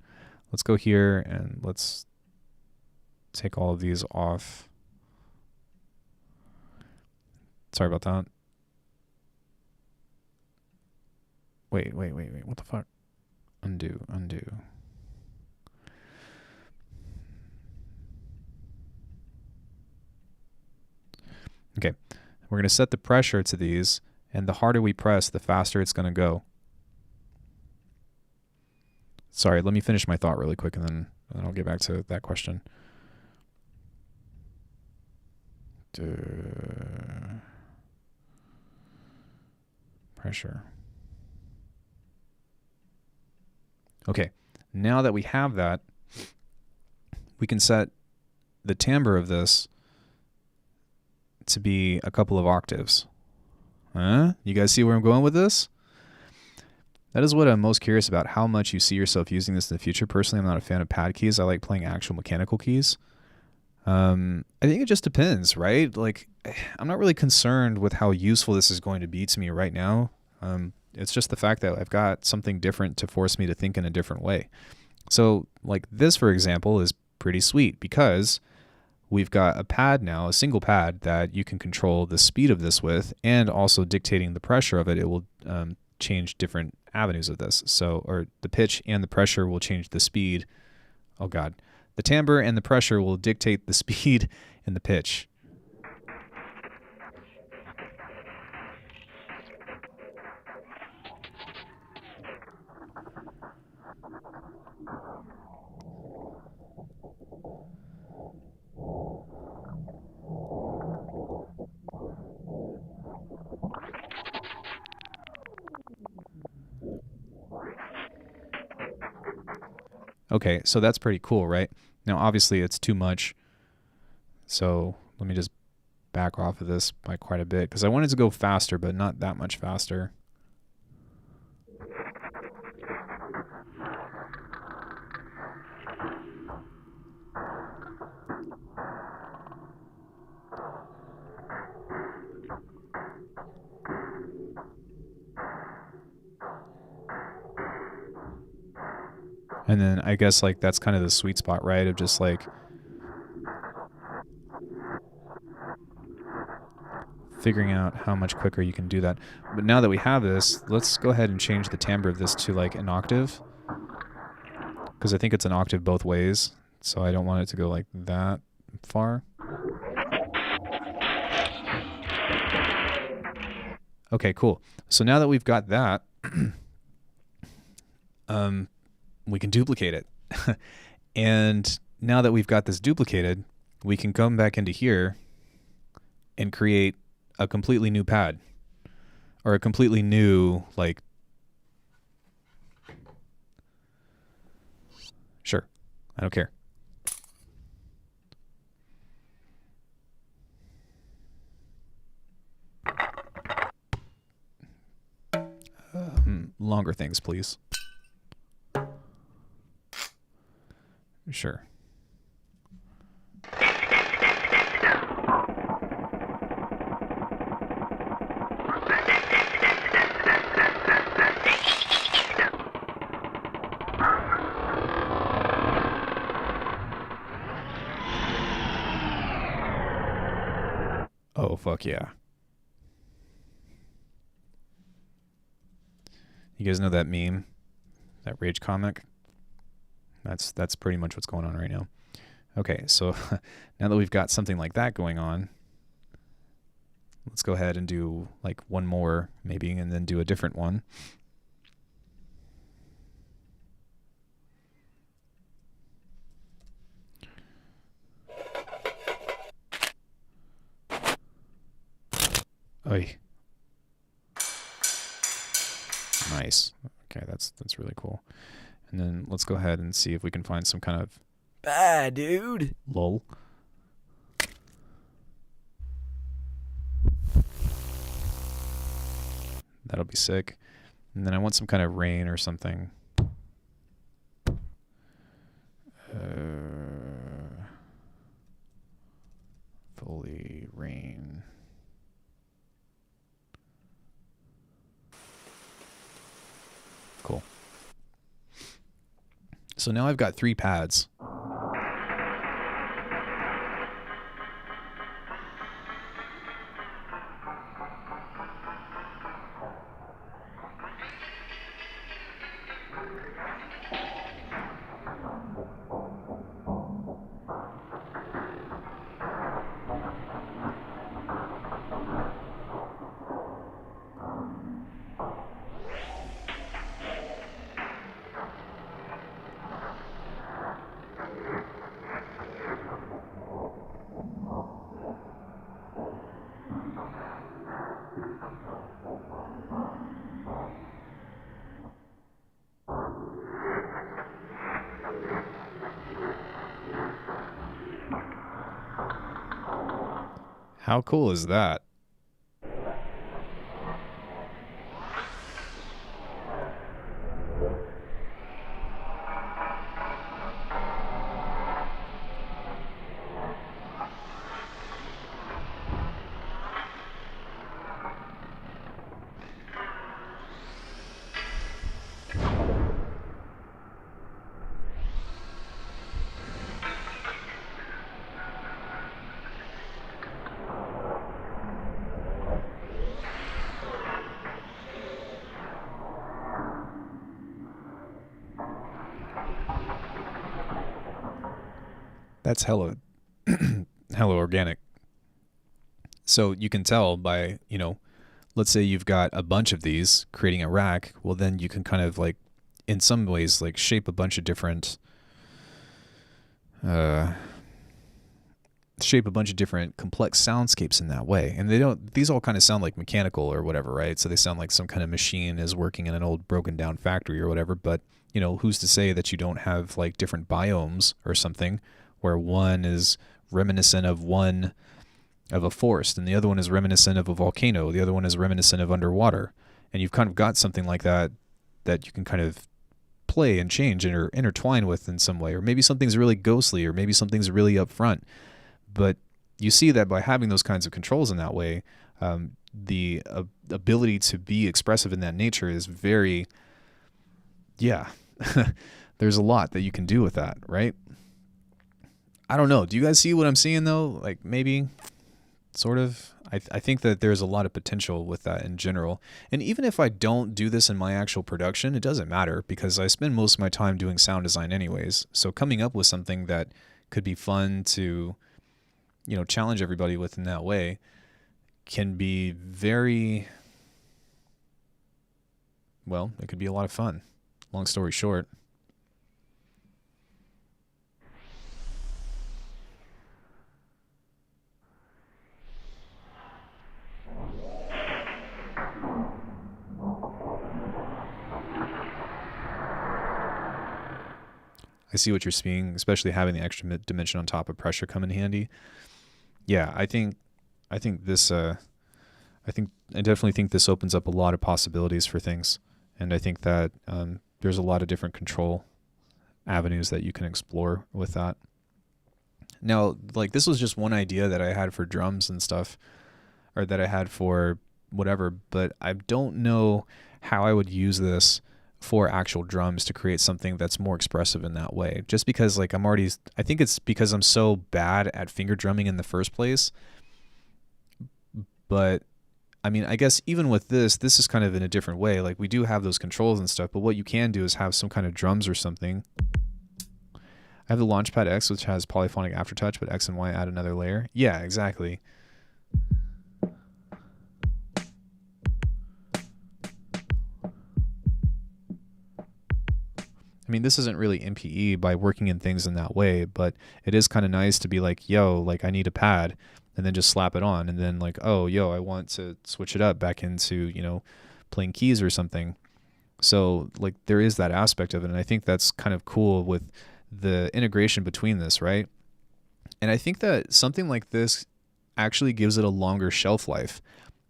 Let's go here and let's take all of these off. Sorry about that. Wait. What the fuck? Undo. Okay. We're going to set the pressure to these, and the harder we press, the faster it's going to go. Sorry, let me finish my thought really quick, and then I'll get back to that question. Pressure. Okay, now that we have that, we can set the timbre of this to be a couple of octaves. Huh? You guys see where I'm going with this? That is what I'm most curious about, how much you see yourself using this in the future. Personally, I'm not a fan of pad keys. I like playing actual mechanical keys. I think it just depends, right? Like, I'm not really concerned with how useful this is going to be to me right now. It's just the fact that I've got something different to force me to think in a different way. So, like this, for example, is pretty sweet because we've got a pad now, a single pad that you can control the speed of this with, and also dictating the pressure of it. It will change different avenues of this. So, or the pitch and the pressure will change the speed. Oh God. The timbre and the pressure will dictate the speed and the pitch. Okay, so that's pretty cool, right? Now, obviously, it's too much. So let me just back off of this by quite a bit because I wanted to go faster, but not that much faster. And then I guess like that's kind of the sweet spot, right? Of just like figuring out how much quicker you can do that. But now that we have this, let's go ahead and change the timbre of this to like an octave, because I think it's an octave both ways. So I don't want it to go like that far. Okay, cool. So now that we've got that, we can duplicate it. And now that we've got this duplicated, we can come back into here and create a completely new pad, or a completely new, like, sure, I don't care. Longer things, please. Sure. Oh, fuck yeah. You guys know that meme? That rage comic? That's pretty much what's going on right now. Okay, so now that we've got something like that going on, let's go ahead and do like one more maybe, and then do a different one. Oy. Nice. Okay, that's really cool. And then let's go ahead and see if we can find some kind of dude. lull. That'll be sick. And then I want some kind of rain or something. Fully rain. Cool. So now I've got 3 pads. How cool is that? That's hella organic. So you can tell by, let's say you've got a bunch of these creating a rack. Well, then you can kind of like, in some ways, like shape a bunch of different, complex soundscapes in that way. And these all kind of sound like mechanical or whatever, right? So they sound like some kind of machine is working in an old broken down factory or whatever. But, who's to say that you don't have like different biomes or something, where one is reminiscent of a forest, and the other one is reminiscent of a volcano, the other one is reminiscent of underwater. And you've kind of got something like that you can kind of play and change and intertwine with in some way. Or maybe something's really ghostly, or maybe something's really up front. But you see that by having those kinds of controls in that way, the ability to be expressive in that nature is very, there's a lot that you can do with that, right? I don't know. Do you guys see what I'm seeing though? Like maybe, sort of. I think that there's a lot of potential with that in general. And even if I don't do this in my actual production, it doesn't matter, because I spend most of my time doing sound design anyways. So coming up with something that could be fun to, challenge everybody with in that way can be very, well, it could be a lot of fun. Long story short. I see what you're seeing, especially having the extra dimension on top of pressure come in handy. Yeah, I definitely think this opens up a lot of possibilities for things. And I think that there's a lot of different control avenues that you can explore with that. Now, like, this was just one idea that I had for drums and stuff, or that I had for whatever, but I don't know how I would use this for actual drums to create something that's more expressive in that way. Just because, like, I think it's because I'm so bad at finger drumming in the first place. But I mean, I guess even with this is kind of in a different way. Like, we do have those controls and stuff, but what you can do is have some kind of drums or something. I have the Launchpad X, which has polyphonic aftertouch, but X and Y add another layer. Yeah, exactly. I mean, this isn't really MPE by working in things in that way, but it is kind of nice to be like, yo, like, I need a pad, and then just slap it on, and then like, oh, yo, I want to switch it up back into, playing keys or something. So like, there is that aspect of it, and I think that's kind of cool with the integration between this, right? And I think that something like this actually gives it a longer shelf life.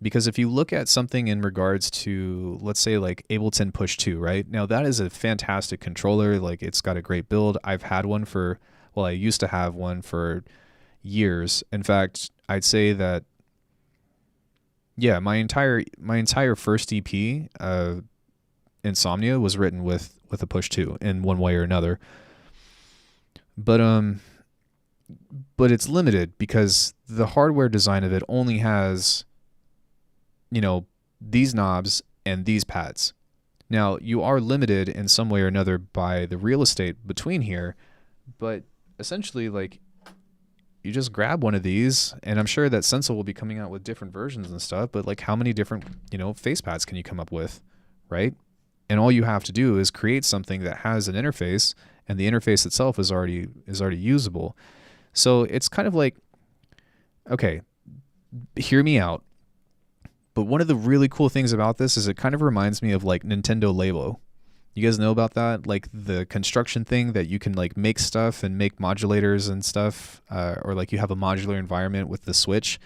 Because if you look at something in regards to, let's say, like Ableton Push 2, right? Now, that is a fantastic controller. Like, it's got a great build. I've had one for, well, I used to have one for years. In fact, I'd say that, yeah, my entire first EP, Insomnia, was written with a Push 2 in one way or another. But it's limited because the hardware design of it only has, you know, these knobs and these pads. Now, you are limited in some way or another by the real estate between here, but essentially, like, you just grab one of these, and I'm sure that Sensel will be coming out with different versions and stuff, but like, how many different, you know, face pads can you come up with, right? And all you have to do is create something that has an interface, and the interface itself is already usable. So it's kind of like, okay, hear me out. But one of the really cool things about this is it kind of reminds me of like Nintendo Labo. You guys know about that? Like the construction thing that you can like make stuff and make modulators and stuff, or like you have a modular environment with the Switch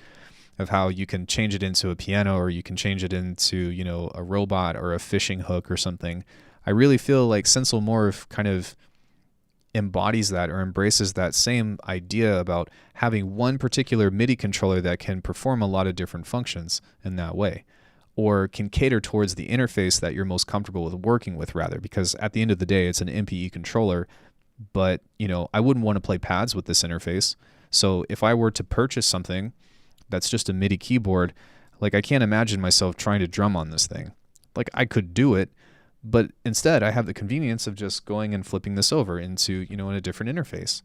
of how you can change it into a piano, or you can change it into, you know, a robot or a fishing hook or something. I really feel like Sensel Morph kind of embodies that or embraces that same idea about having one particular MIDI controller that can perform a lot of different functions in that way, or can cater towards the interface that you're most comfortable with working with, rather, because at the end of the day, it's an MPE controller. But, you know, I wouldn't want to play pads with this interface. So if I were to purchase something that's just a MIDI keyboard, like, I can't imagine myself trying to drum on this thing. Like, I could do it, but instead I have the convenience of just going and flipping this over into, you know, in a different interface.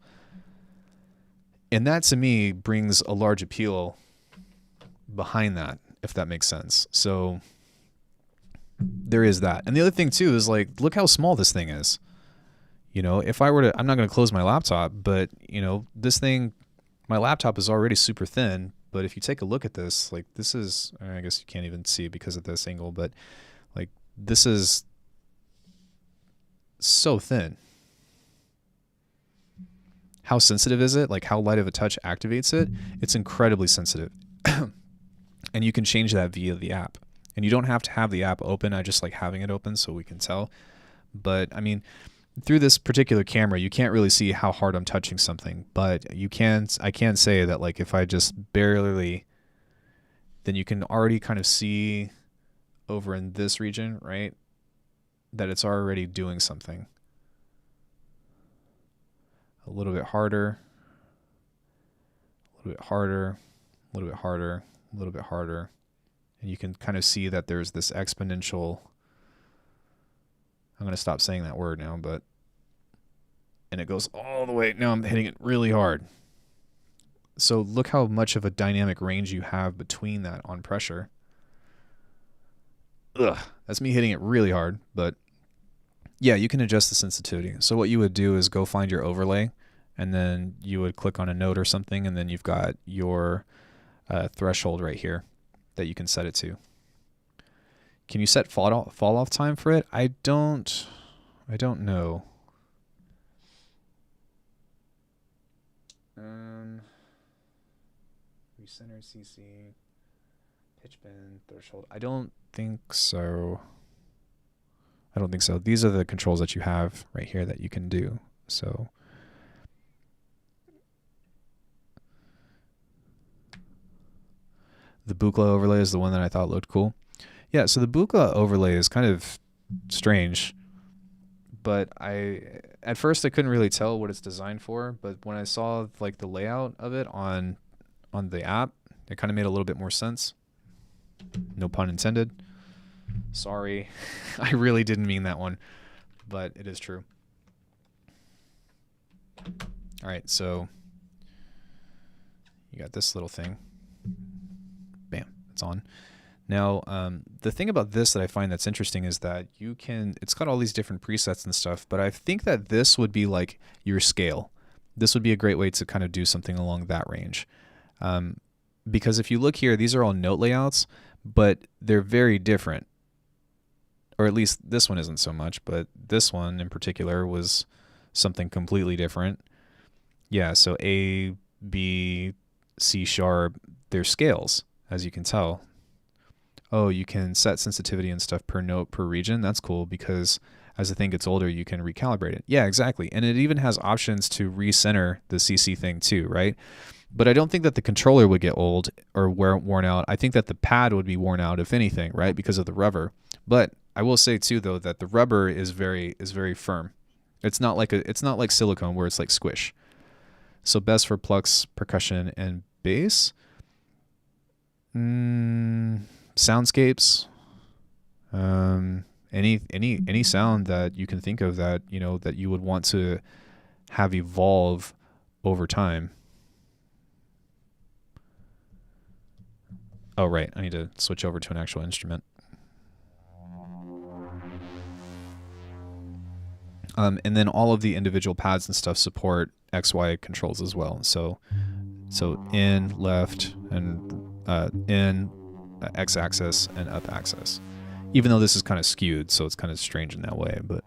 And that to me brings a large appeal behind that, if that makes sense. So there is that. And the other thing too is, like, look how small this thing is. You know, if I were to, I'm not going to close my laptop, but, you know, this thing, my laptop is already super thin. But if you take a look at this, like, this is, I guess you can't even see because of this angle, but like, this is so thin. How sensitive is it? Like, how light of a touch activates it? It's incredibly sensitive. And you can change that via the app. And you don't have to have the app open. I just like having it open so we can tell. But I mean, through this particular camera, you can't really see how hard I'm touching something, but you can, I can say that, like, if I just barely, then you can already kind of see over in this region, right, that it's already doing something. A little bit harder, a little bit harder, a little bit harder, a little bit harder. And you can kind of see that there's this exponential, I'm going to stop saying that word now, but, and it goes all the way, now I'm hitting it really hard. So look how much of a dynamic range you have between that on pressure. Ugh, that's me hitting it really hard, but yeah, you can adjust the sensitivity. So what you would do is go find your overlay, and then you would click on a note or something, and then you've got your threshold right here that you can set it to. Can you set fall off time for it? I don't know. Recenter CC, pitch bend, threshold. I don't think so. I don't think so. These are the controls that you have right here that you can do. So the Buchla overlay is the one that I thought looked cool. Yeah, so the Buchla overlay is kind of strange, but at first I couldn't really tell what it's designed for, but when I saw like the layout of it on the app, it kind of made a little bit more sense. No pun intended. Sorry. I really didn't mean that one, but it is true. All right, so you got this little thing. Bam, it's on. Now, the thing about this that I find that's interesting is that you can, it's got all these different presets and stuff, but I think that this would be like your scale. This would be a great way to kind of do something along that range. Because if you look here, these are all note layouts, but they're very different. Or at least this one isn't so much, but this one in particular was something completely different. Yeah, so A, B, C sharp, they're scales, as you can tell. oh, you can set sensitivity and stuff per note per region. That's cool because as the thing gets older, you can recalibrate it. Yeah, exactly. And it even has options to recenter the CC thing too, right? But I don't think that the controller would get old or worn out. I think that the pad would be worn out, if anything, right, because of the rubber. But I will say too, though, that the rubber is very firm. It's not like silicone where it's like squish. So best for plucks, percussion, and bass. Soundscapes. Any sound that you can think of that that you would want to have evolve over time. Oh, right. I need to switch over to an actual instrument. And then all of the individual pads and stuff support XY controls as well. So in, left, and in, X-axis, and up axis. Even though this is kind of skewed, so it's kind of strange in that way, but...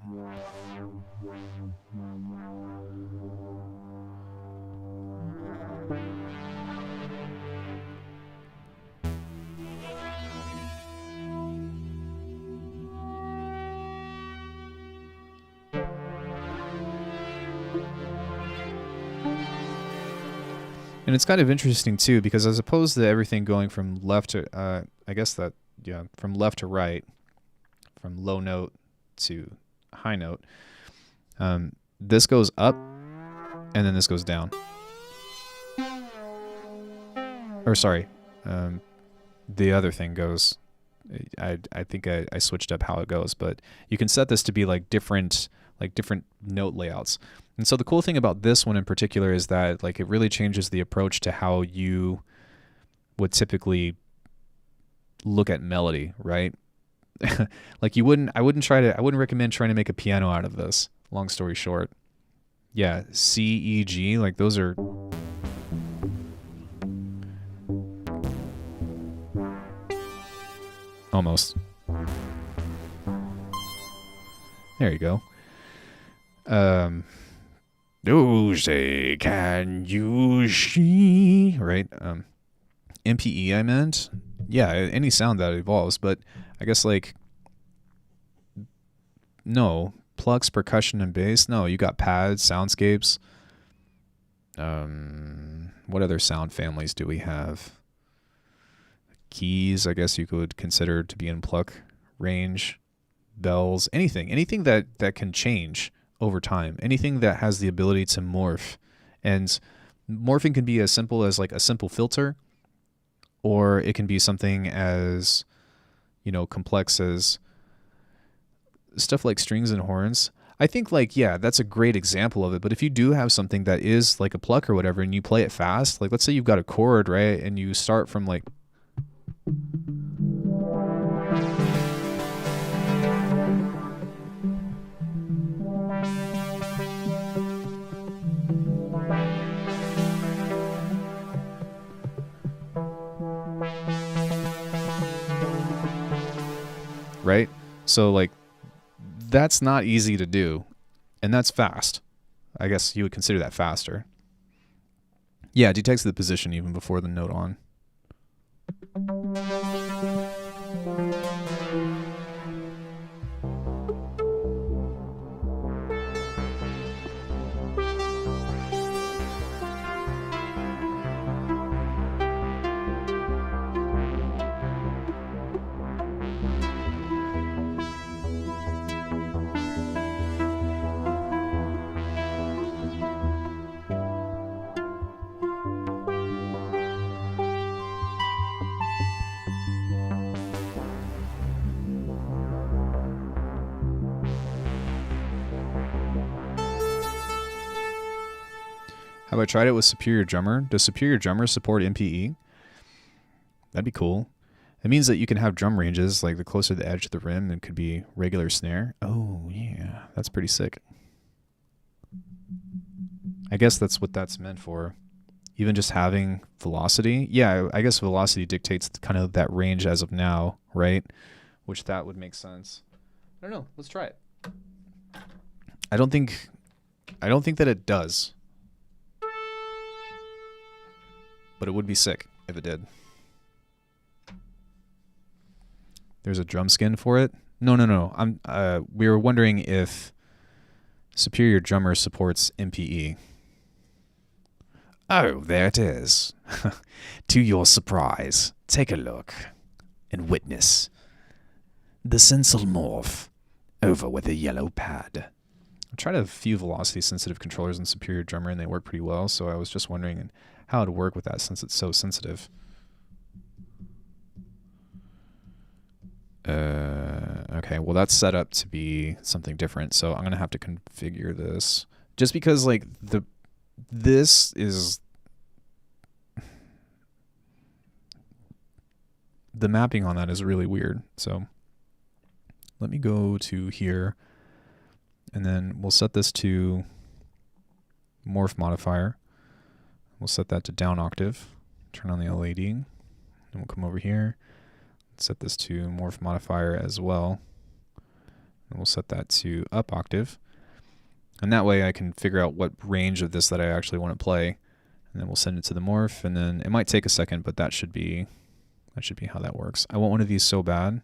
And it's kind of interesting too, because as opposed to everything going from left to, from left to right, from low note to high note, this goes up, and then this goes down. Or sorry, the other thing goes. I think I switched up how it goes, but you can set this to be like different note layouts. And so the cool thing about this one in particular is that like it really changes the approach to how you would typically look at melody, right? Like I wouldn't recommend trying to make a piano out of this, long story short. Yeah, C, E, G, like those are almost. There you go. Do say, can you see? Right? MPE I meant. Yeah, any sound that evolves, but I guess like no. Plucks, percussion, and bass. No, you got pads, soundscapes. What other sound families do we have? Keys, I guess you could consider to be in pluck, range, bells, anything that can change over time, anything that has the ability to morph. And morphing can be as simple as like a simple filter, or it can be something as complex as stuff like strings and horns. I think like, yeah, that's a great example of it. But if you do have something that is like a pluck or whatever, and you play it fast, like let's say you've got a chord, right? And you start from like, right? So like, that's not easy to do, and that's fast. I guess you would consider that faster. Yeah, it detects the position even before the note on. Have I tried it with Superior Drummer? Does Superior Drummer support MPE? That'd be cool. It means that you can have drum ranges, like the closer the edge to the rim, it could be regular snare. Oh, yeah. That's pretty sick. I guess that's what that's meant for. Even just having velocity. Yeah, I guess velocity dictates kind of that range as of now, right? Which that would make sense. I don't know. Let's try it. I don't think that it does. But it would be sick if it did. there's a drum skin for it. No. We were wondering if Superior Drummer supports MPE. Oh, there it is. To your surprise, take a look and witness the Sensel Morph over with a yellow pad. I tried a few velocity-sensitive controllers in Superior Drummer, and they work pretty well, so I was just wondering how it would work with that since it's so sensitive. Okay, well that's set up to be something different, so I'm gonna have to configure this. Just because like this is the mapping on that is really weird. So let me go to here, and then we'll set this to morph modifier. We'll set that to down octave. Turn on the LED, and we'll come over here. Set this to morph modifier as well. And we'll set that to up octave. And that way I can figure out what range of this that I actually want to play. And then we'll send it to the morph, and then it might take a second, but that should be how that works. I want one of these so bad.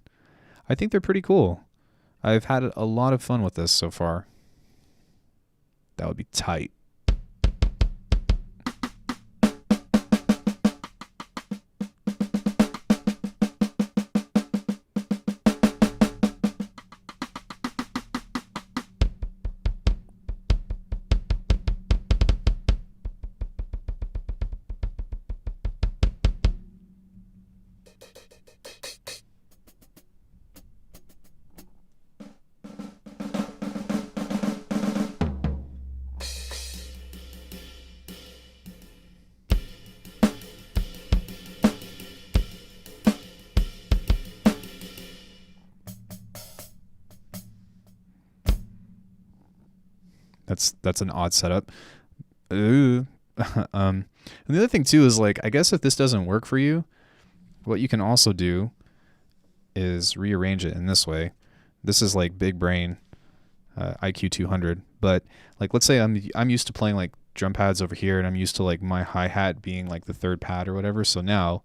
I think they're pretty cool. I've had a lot of fun with this so far. That would be tight. That's an odd setup. Ooh. And the other thing too is like, I guess if this doesn't work for you, what you can also do is rearrange it in this way. This is like big brain IQ 200, but like let's say I'm used to playing like drum pads over here, and I'm used to like my hi-hat being like the third pad or whatever. So now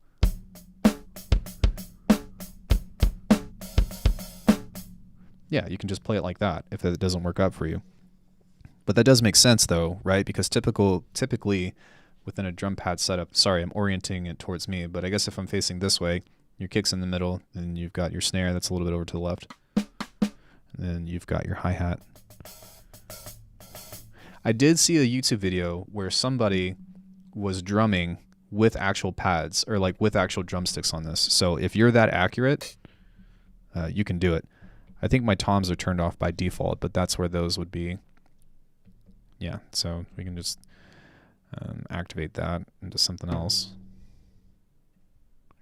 yeah, you can just play it like that if it doesn't work out for you. But that does make sense though, right? Because typically within a drum pad setup, sorry, I'm orienting it towards me, but I guess if I'm facing this way, your kick's in the middle, and you've got your snare that's a little bit over to the left. And then you've got your hi-hat. I did see a YouTube video where somebody was drumming with actual pads, or like with actual drumsticks on this. So if you're that accurate, you can do it. I think my toms are turned off by default, but that's where those would be. Yeah, so we can just activate that into something else.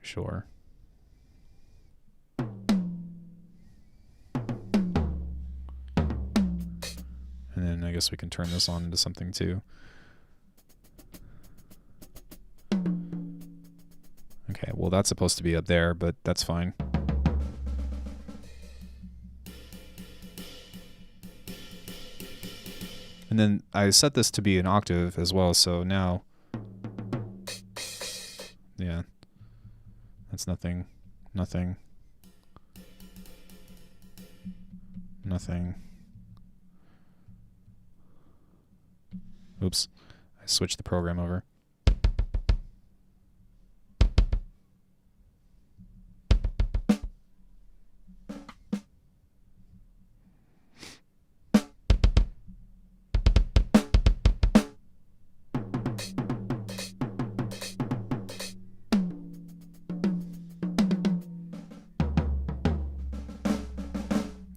Sure. And then I guess we can turn this on into something too. Okay, well that's supposed to be up there, but that's fine. And then I set this to be an octave as well, so now, yeah, that's nothing. Oops, I switched the program over.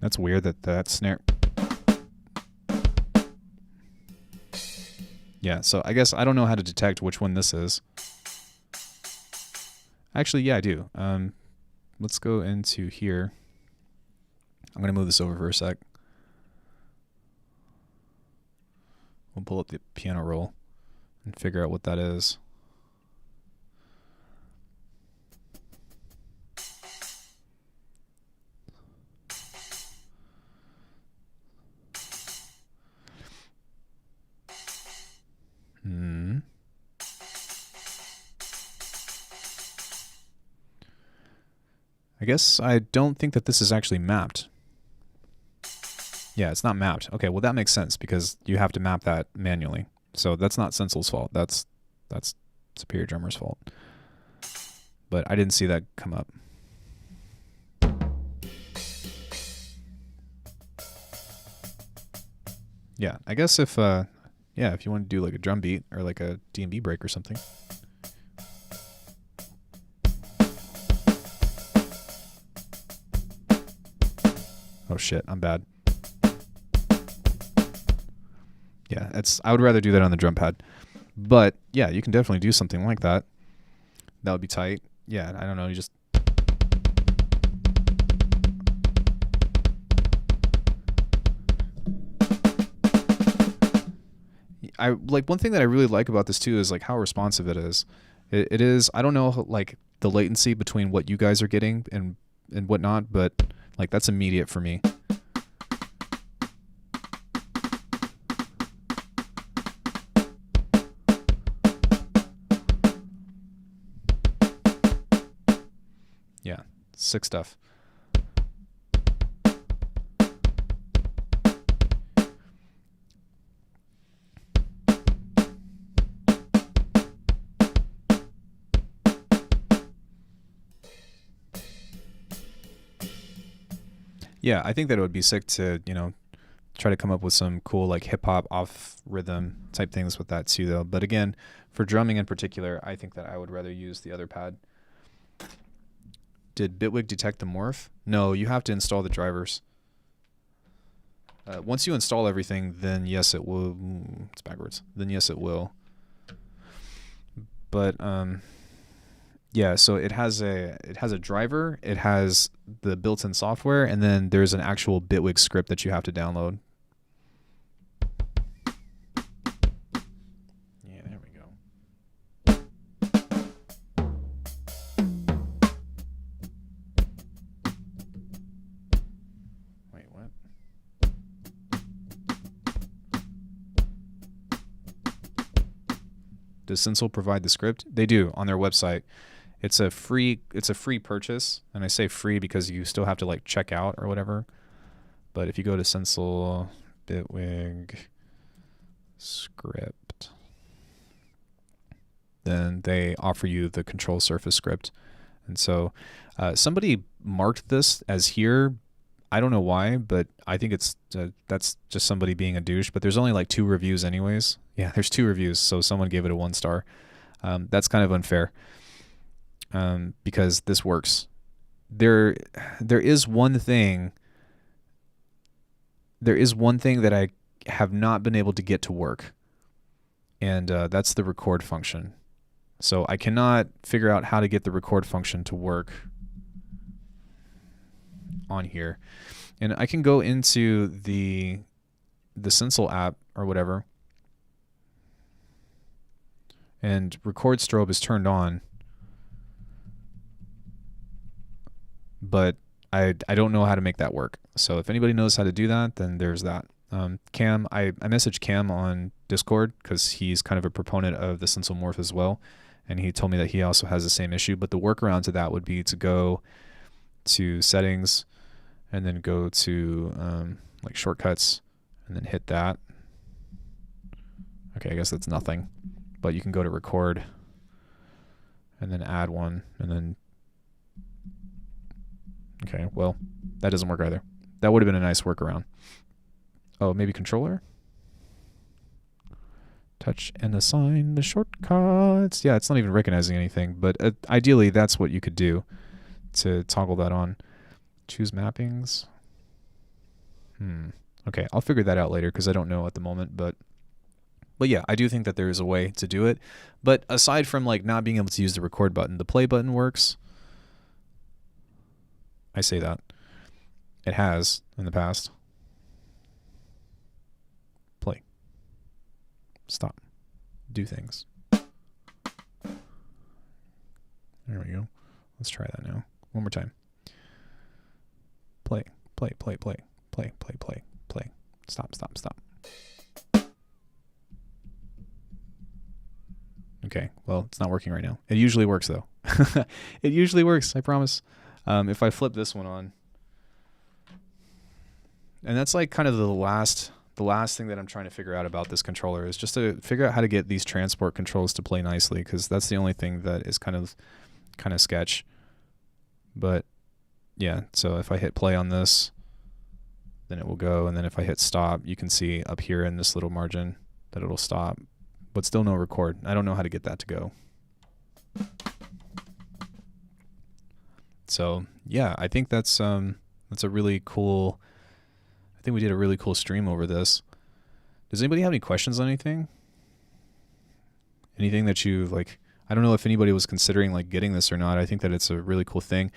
That's weird that snare. Yeah, so I guess I don't know how to detect which one this is. Actually, yeah, I do. Let's go into here. I'm going to move this over for a sec. We'll pull up the piano roll and figure out what that is. I guess I don't think that this is actually mapped. Yeah, it's not mapped. Okay, well that makes sense because you have to map that manually. So that's not Sensel's fault. That's Superior Drummer's fault. But I didn't see that come up. Yeah, I guess if if you want to do like a drum beat or like a D&B break or something. Oh shit, I'm bad. Yeah, I would rather do that on the drum pad. But yeah, you can definitely do something like that. That would be tight. Yeah, I don't know, you just one thing that I really like about this too is like how responsive it is. It is, I don't know like the latency between what you guys are getting and whatnot, but like that's immediate for me. Yeah, sick stuff. Yeah, I think that it would be sick to, try to come up with some cool like hip hop off rhythm type things with that too though. But again, for drumming in particular, I think that I would rather use the other pad. Did Bitwig detect the morph? No, you have to install the drivers. Once you install everything, then yes, it will. It's backwards. Then yes, it will. But yeah, so it has a driver, it has the built-in software, and then there's an actual Bitwig script that you have to download. Yeah, there we go. Wait, what? Does Sensel provide the script? They do on their website. It's a free purchase, and I say free because you still have to like check out or whatever. But if you go to Sensel Bitwig script, then they offer you the control surface script. And so somebody marked this as here. I don't know why, but I think it's that's just somebody being a douche. But there's only like 2 reviews anyways. Yeah, there's 2 reviews, so someone gave it a 1 star. That's kind of unfair. Because this works. There is one thing that I have not been able to get to work, and that's the record function. So I cannot figure out how to get the record function to work on here. And I can go into the Sensel app or whatever, and record strobe is turned on. But I don't know how to make that work. So if anybody knows how to do that, then there's that. Cam, I messaged Cam on Discord because he's kind of a proponent of the Sensel Morph as well, and he told me that he also has the same issue. But the workaround to that would be to go to settings and then go to like shortcuts and then hit that. Okay, I guess that's nothing. But you can go to record and then add one and then okay, well, that doesn't work either. That would have been a nice workaround. Oh, maybe controller? Touch and assign the shortcuts. Yeah, it's not even recognizing anything, but ideally that's what you could do to toggle that on. Choose mappings. Okay, I'll figure that out later because I don't know at the moment, but yeah, I do think that there is a way to do it. But aside from like not being able to use the record button, the play button works. I say that. It has in the past. Play. Stop. Do things. There we go. Let's try that now. One more time. Play. Play, play, play. Play, play, play, play. Stop, stop, stop. Okay, well, it's not working right now. It usually works though. It usually works, I promise. If I flip this one on, and that's like kind of the last thing that I'm trying to figure out about this controller is just to figure out how to get these transport controls to play nicely, because that's the only thing that is kind of sketch. But yeah, so if I hit play on this, then it will go, and then if I hit stop, you can see up here in this little margin that it'll stop, but still no record. I don't know how to get that to go. So yeah, I think that's a really cool. I think we did a really cool stream over this. Does anybody have any questions on anything? Anything that you like? I don't know if anybody was considering like getting this or not. I think that it's a really cool thing.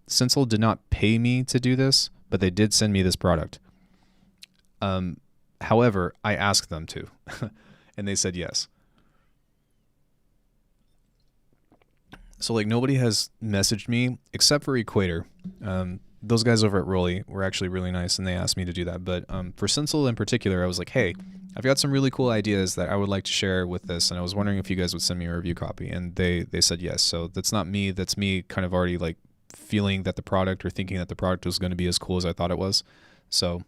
Sensel did not pay me to do this, but they did send me this product. However, I asked them to, and they said yes. So like nobody has messaged me except for Equator. Those guys over at Rolly were actually really nice, and they asked me to do that. But for Sensel in particular, I was like, hey, I've got some really cool ideas that I would like to share with this, and I was wondering if you guys would send me a review copy. And they said yes. So that's not me. That's me kind of already like feeling that the product or thinking that the product was going to be as cool as I thought it was. So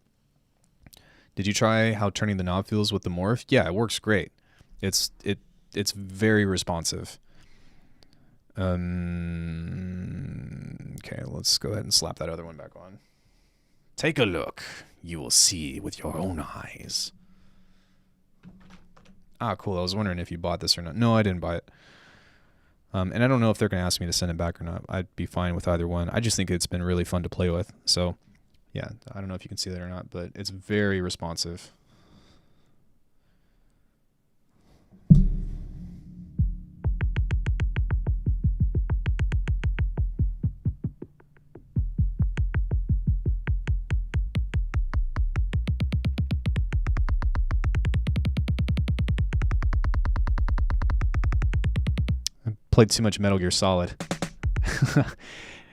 did you try how turning the knob feels with the Morph? Yeah, it works great. It's very responsive. Okay, let's go ahead and slap that other one back on. Take a look. You will see with your own eyes. Ah, cool. I was wondering if you bought this or not. No, I didn't buy it. And I don't know if they're going to ask me to send it back or not. I'd be fine with either one. I just think it's been really fun to play with. So, yeah, I don't know if you can see that or not, but it's very responsive. Played too much Metal Gear Solid.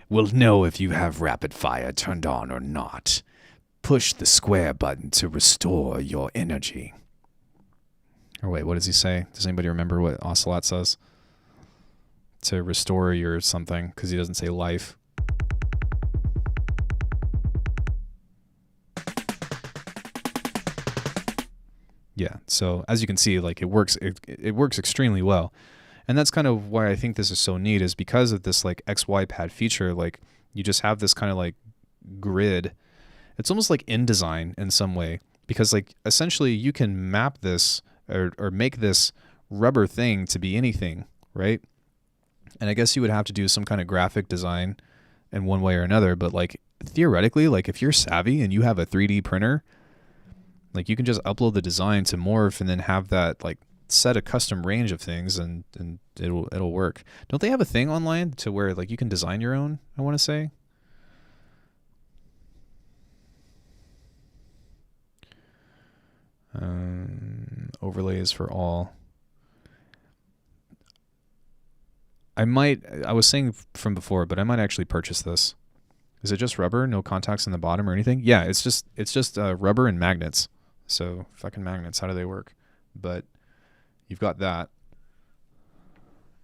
We'll know if you have rapid fire turned on or not. Push the square button to restore your energy. Or wait, what does he say? Does anybody remember what Ocelot says? To restore your something, because he doesn't say life. Yeah, so as you can see, like it works extremely well. And that's kind of why I think this is so neat, is because of this like XY pad feature. Like you just have this kind of like grid. It's almost like InDesign in some way, because like essentially you can map this or make this rubber thing to be anything, right? And I guess you would have to do some kind of graphic design in one way or another, but like theoretically, like if you're savvy and you have a 3D printer, like you can just upload the design to Morph and then have that like set a custom range of things, and it'll work. Don't they have a thing online to where like you can design your own, I want to say? Overlays for all. I was saying from before, but I might actually purchase this. Is it just rubber, no contacts in the bottom or anything? Yeah, it's just rubber and magnets. So fucking magnets, how do they work? But you've got that.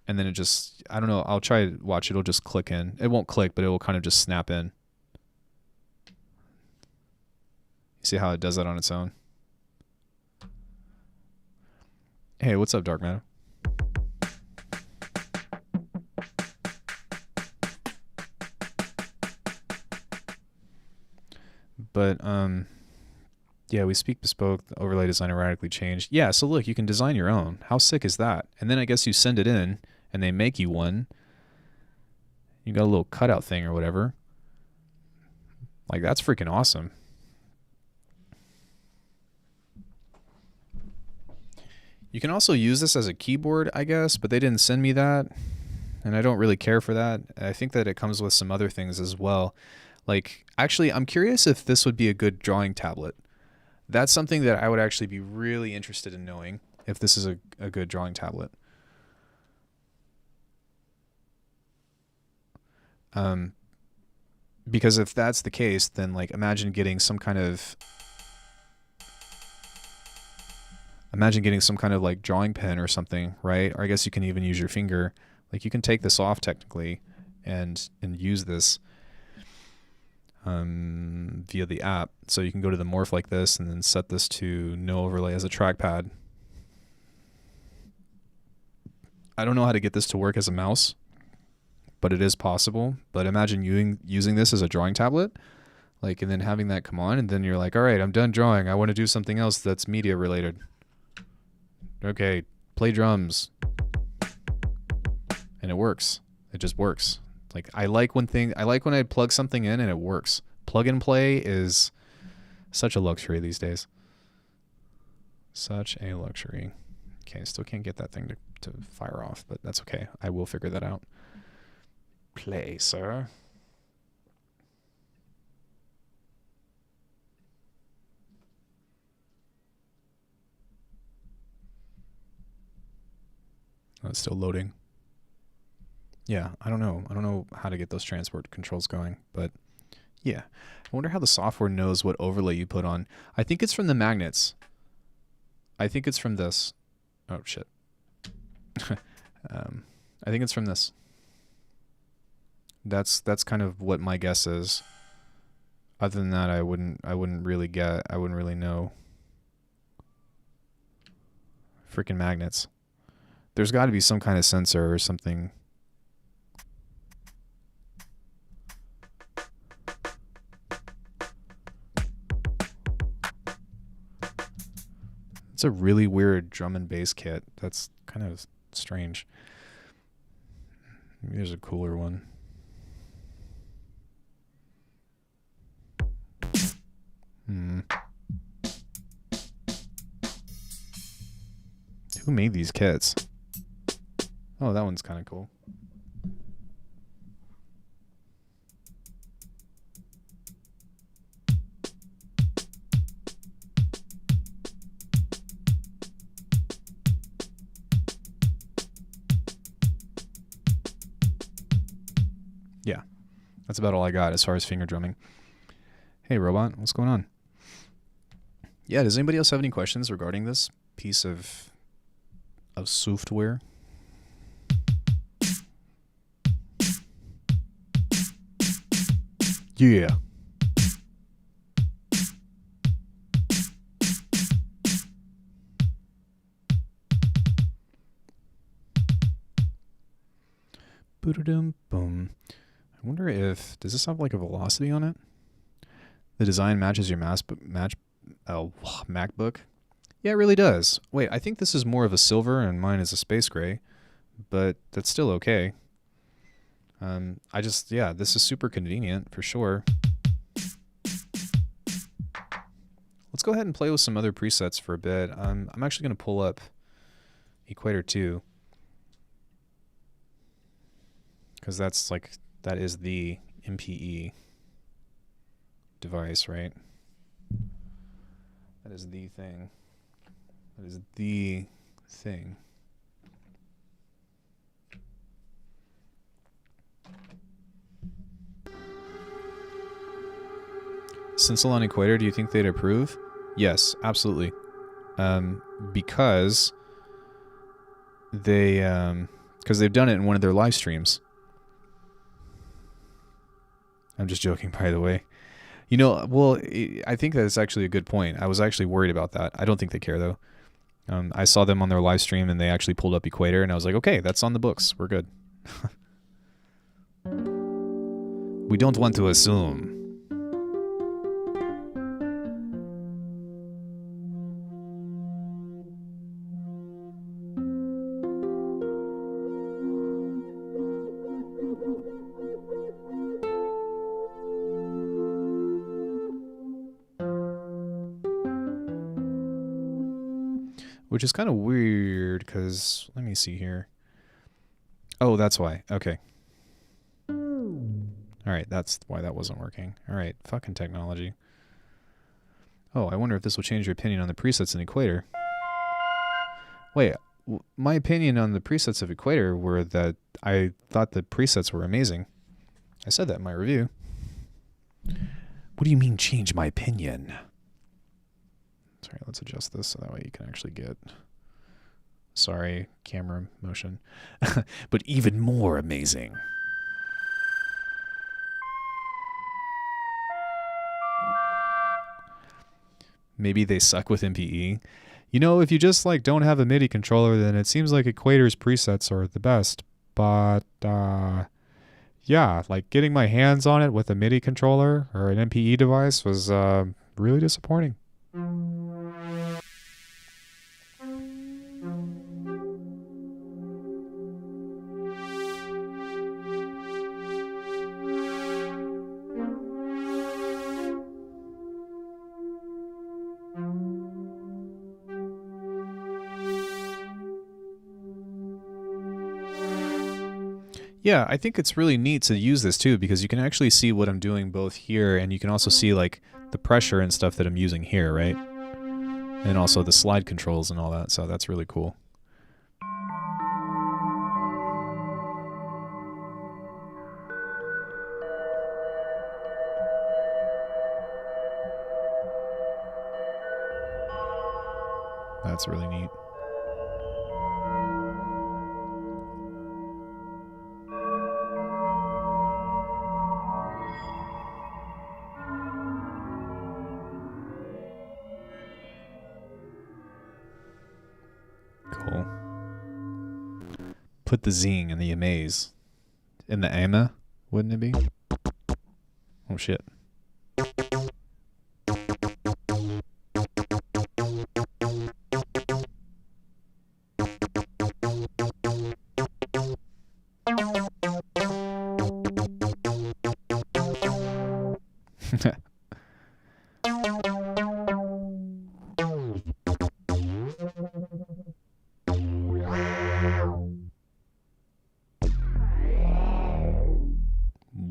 And then it just, I don't know, I'll try to watch, it'll just click in. It won't click, but it will kind of just snap in. You see how it does that on its own? Hey, what's up, Dark Matter? But, yeah, we speak bespoke, the overlay design erratically changed. Yeah, so look, you can design your own. How sick is that? And then I guess you send it in, and they make you one. You got a little cutout thing or whatever. Like, that's freaking awesome. You can also use this as a keyboard, I guess, but they didn't send me that, and I don't really care for that. I think that it comes with some other things as well. Like, actually, I'm curious if this would be a good drawing tablet. That's something that I would actually be really interested in knowing, if this is a good drawing tablet. Because if that's the case, then like imagine getting some kind of like drawing pen or something, right? Or I guess you can even use your finger. Like you can take this off technically and use this. via the app. So you can go to the morph like this and then set this to no overlay as a trackpad. I don't know how to get this to work as a mouse, but it is possible. But imagine using this as a drawing tablet, like, and then having that come on, and then you're like, all right, I'm done drawing. I want to do something else that's media related. Okay, play drums. And it works. It just works. Like, I like when I plug something in and it works. Plug and play is such a luxury these days. Such a luxury. Okay, still can't get that thing to fire off, but that's okay. I will figure that out. Play, sir. Oh, it's still loading. Yeah, I don't know. I don't know how to get those transport controls going, but yeah. I wonder how the software knows what overlay you put on. I think it's from the magnets. I think it's from this. Oh, shit. I think it's from this. That's kind of what my guess is. Other than that, I wouldn't really know. Freaking magnets. There's got to be some kind of sensor or something. It's a really weird drum and bass kit. That's kind of strange. Maybe there's a cooler one. Who made these kits? Oh, that one's kind of cool. Yeah, that's about all I got as far as finger drumming. Hey, robot, what's going on? Yeah, does anybody else have any questions regarding this piece of software? Yeah. Boom. I wonder if, does this have like a velocity on it? The design matches your MacBook. Yeah, it really does. Wait, I think this is more of a silver and mine is a space gray, but that's still okay. Yeah, this is super convenient for sure. Let's go ahead and play with some other presets for a bit. I'm actually going to pull up Equator 2. Because that is the MPE device, right? That is the thing. That is the thing. Sensel on Equator, do you think they'd approve? Yes, absolutely. Because they've done it in one of their live streams. I'm just joking, by the way. You know, well, I think that's actually a good point. I was actually worried about that. I don't think they care, though. I saw them on their live stream, and they actually pulled up Equator, and I was like, okay, that's on the books. We're good. We don't want to assume. Which is kind of weird, because, let me see here. Oh, that's why. Okay. Alright, that's why that wasn't working. Alright, fucking technology. Oh, I wonder if this will change your opinion on the presets in Equator. Wait, my opinion on the presets of Equator were that I thought the presets were amazing. I said that in my review. What do you mean, change my opinion? Sorry, let's adjust this so that way you can actually get, sorry, camera motion, but even more amazing. Maybe they suck with MPE. You know, if you just like don't have a MIDI controller, then it seems like Equator's presets are the best. But yeah, like getting my hands on it with a MIDI controller or an MPE device was really disappointing. Yeah, I think it's really neat to use this too, because you can actually see what I'm doing both here, and you can also see like the pressure and stuff that I'm using here, right? And also the slide controls and all that, so that's really cool. That's really neat. Cool. Put the zing in the amaze. In the ama, wouldn't it be? Oh shit.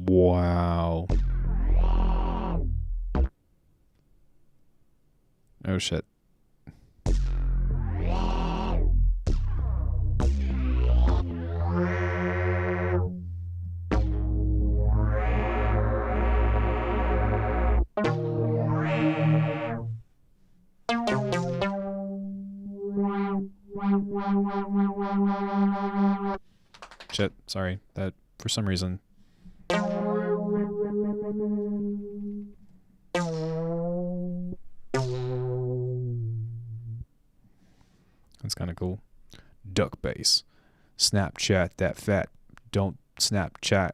Wow. Oh shit. Shit, sorry. That, for some reason. That's kind of cool. Duck bass. Snapchat that fat. Don't Snapchat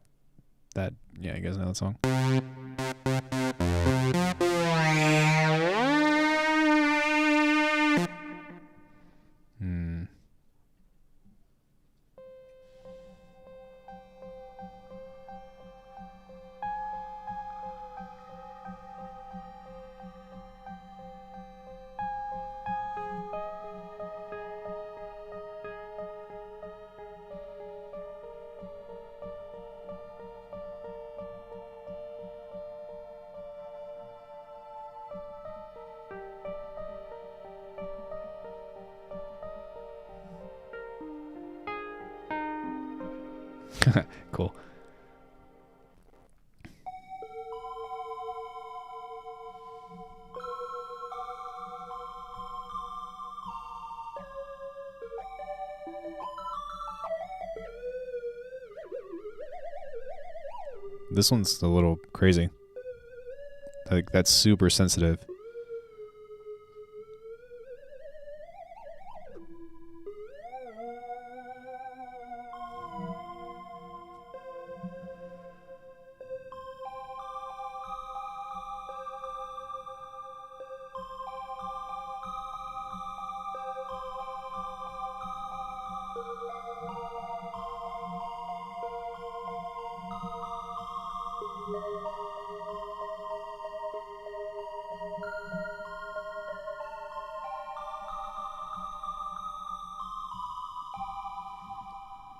that. Yeah, you guys know that song? Cool. This one's a little crazy. Like, that's super sensitive.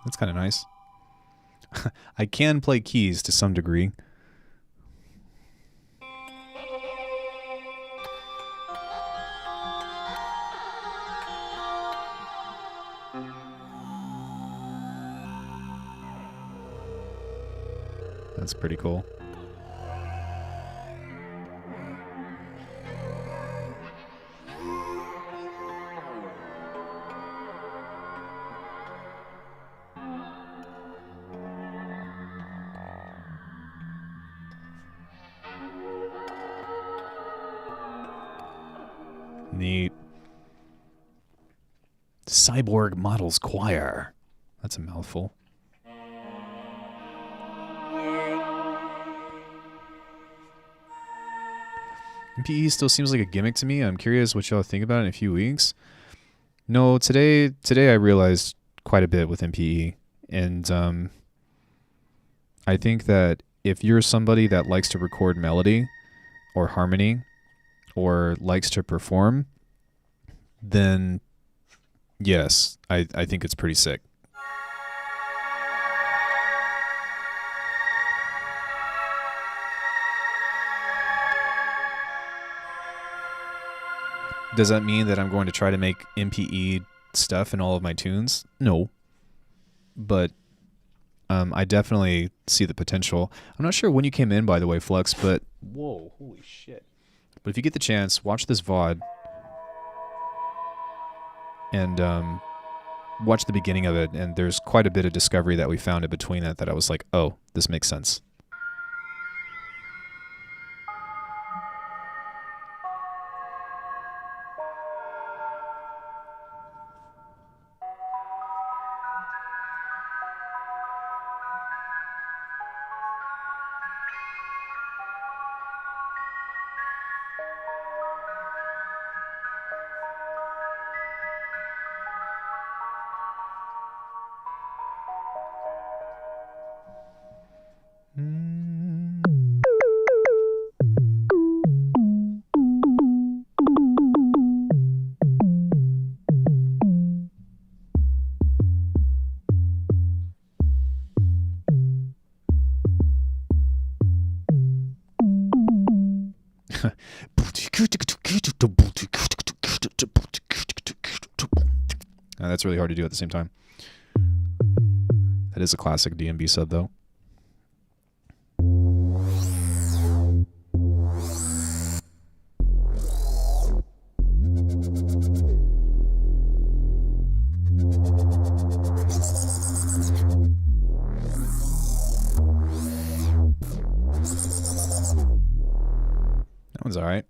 That's kind of nice. I can play keys to some degree. That's pretty cool. Neat. Cyborg Models Choir. That's a mouthful. MPE still seems like a gimmick to me. I'm curious what y'all think about it in a few weeks. No, today I realized quite a bit with MPE. And I think that if you're somebody that likes to record melody or harmony or likes to perform, then yes, I think it's pretty sick. Does that mean that I'm going to try to make MPE stuff in all of my tunes? No. But I definitely see the potential. I'm not sure when you came in, by the way, Flux, but... Whoa, holy shit. But if you get the chance, watch this VOD. And watch the beginning of it, and there's quite a bit of discovery that we found in between that I was like, oh, this makes sense. That's really hard to do at the same time. That is a classic DMB sub, though. That one's all right.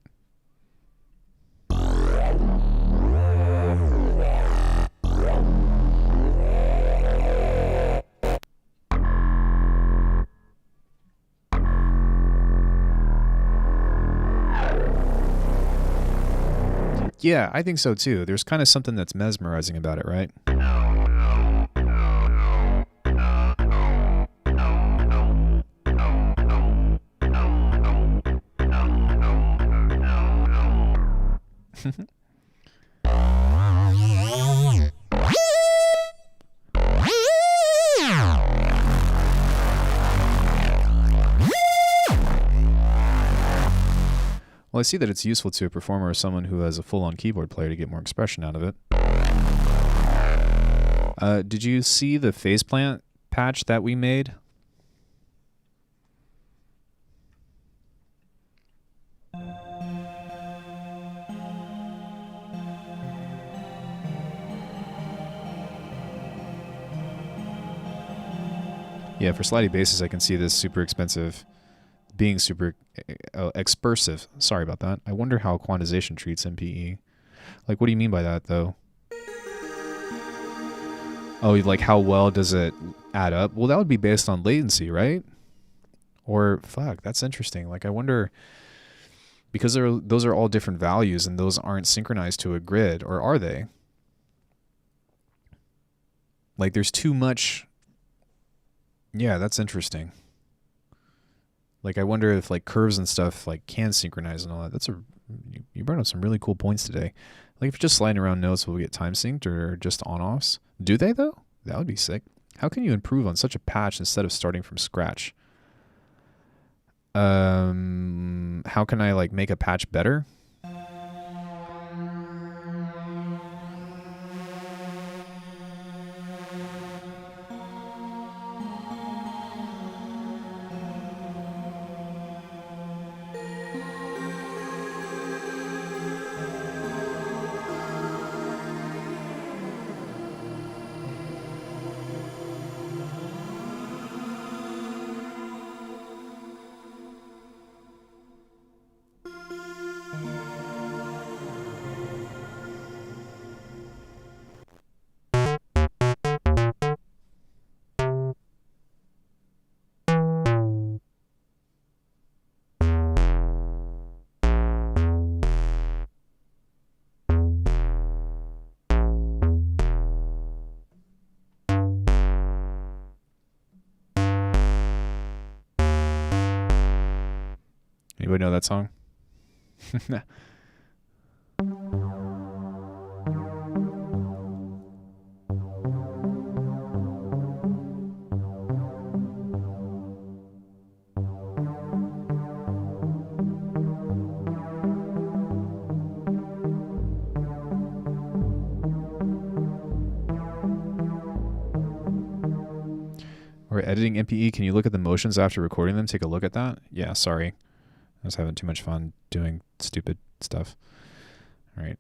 Yeah, I think so too. There's kind of something that's mesmerizing about it, right? Well, I see that it's useful to a performer or someone who has a full-on keyboard player to get more expression out of it. Did you see the faceplant patch that we made? Yeah, for slidey basses, I can see this super expensive being super expressive. Sorry about that. I wonder how quantization treats MPE. Like, what do you mean by that, though? Oh, like, how well does it add up? Well, that would be based on latency, right? Or, fuck, that's interesting. Like, I wonder, because those are all different values, and those aren't synchronized to a grid, or are they? Like, there's too much... Yeah, that's interesting. Like, I wonder if, like, curves and stuff, like, can synchronize and all that. That's you brought up some really cool points today. Like, if you're just sliding around notes, will we get time synced or just on-offs? Do they, though? That would be sick. How can you improve on such a patch instead of starting from scratch? How can I, like, make a patch better? Anybody know that song? We're editing MPE. Can you look at the motions after recording them? Take a look at that. Yeah, sorry. I was having too much fun doing stupid stuff. All right.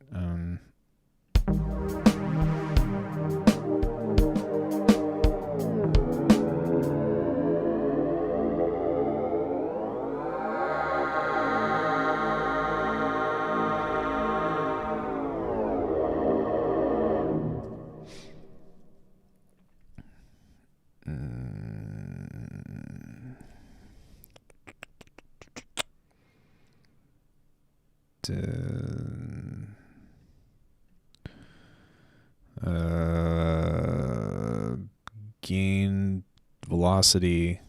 Gain velocity.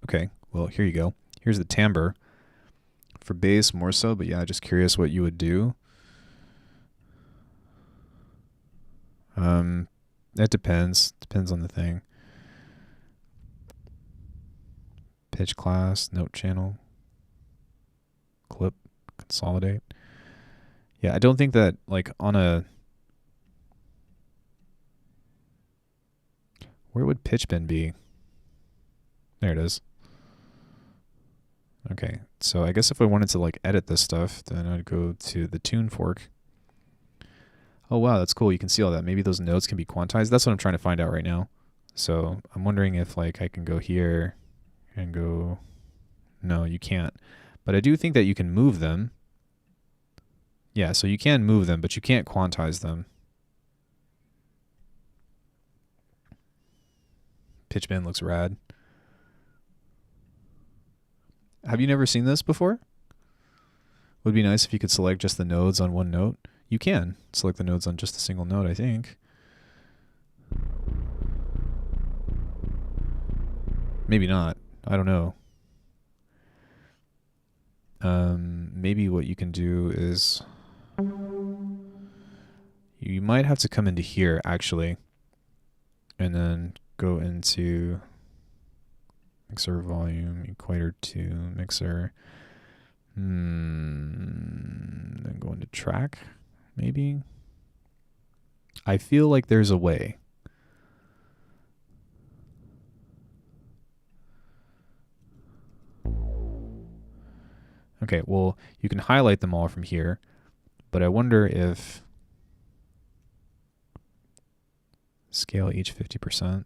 Okay, well, here you go. Here's the timbre. For bass, more so, but yeah, just curious what you would do. It depends. Depends on the thing. Pitch class, note channel, clip, consolidate. Yeah, I don't think that, like, on a... Where would pitch bend be? There it is. Okay, so I guess if I wanted to, like, edit this stuff, then I'd go to the tune fork. Oh, wow, that's cool. You can see all that. Maybe those notes can be quantized. That's what I'm trying to find out right now. So I'm wondering if, like, I can go here and go... No, you can't. But I do think that you can move them. Yeah, so you can move them, but you can't quantize them. Pitch bend looks rad. Have you never seen this before? Would be nice if you could select just the nodes on one note. You can select the nodes on just a single note, I think. Maybe not. I don't know. Maybe what you can do is... You might have to come into here, actually. And then go into mixer volume, equator to mixer. Then go into track, maybe. I feel like there's a way. Okay, well, you can highlight them all from here, but I wonder if scale each 50%.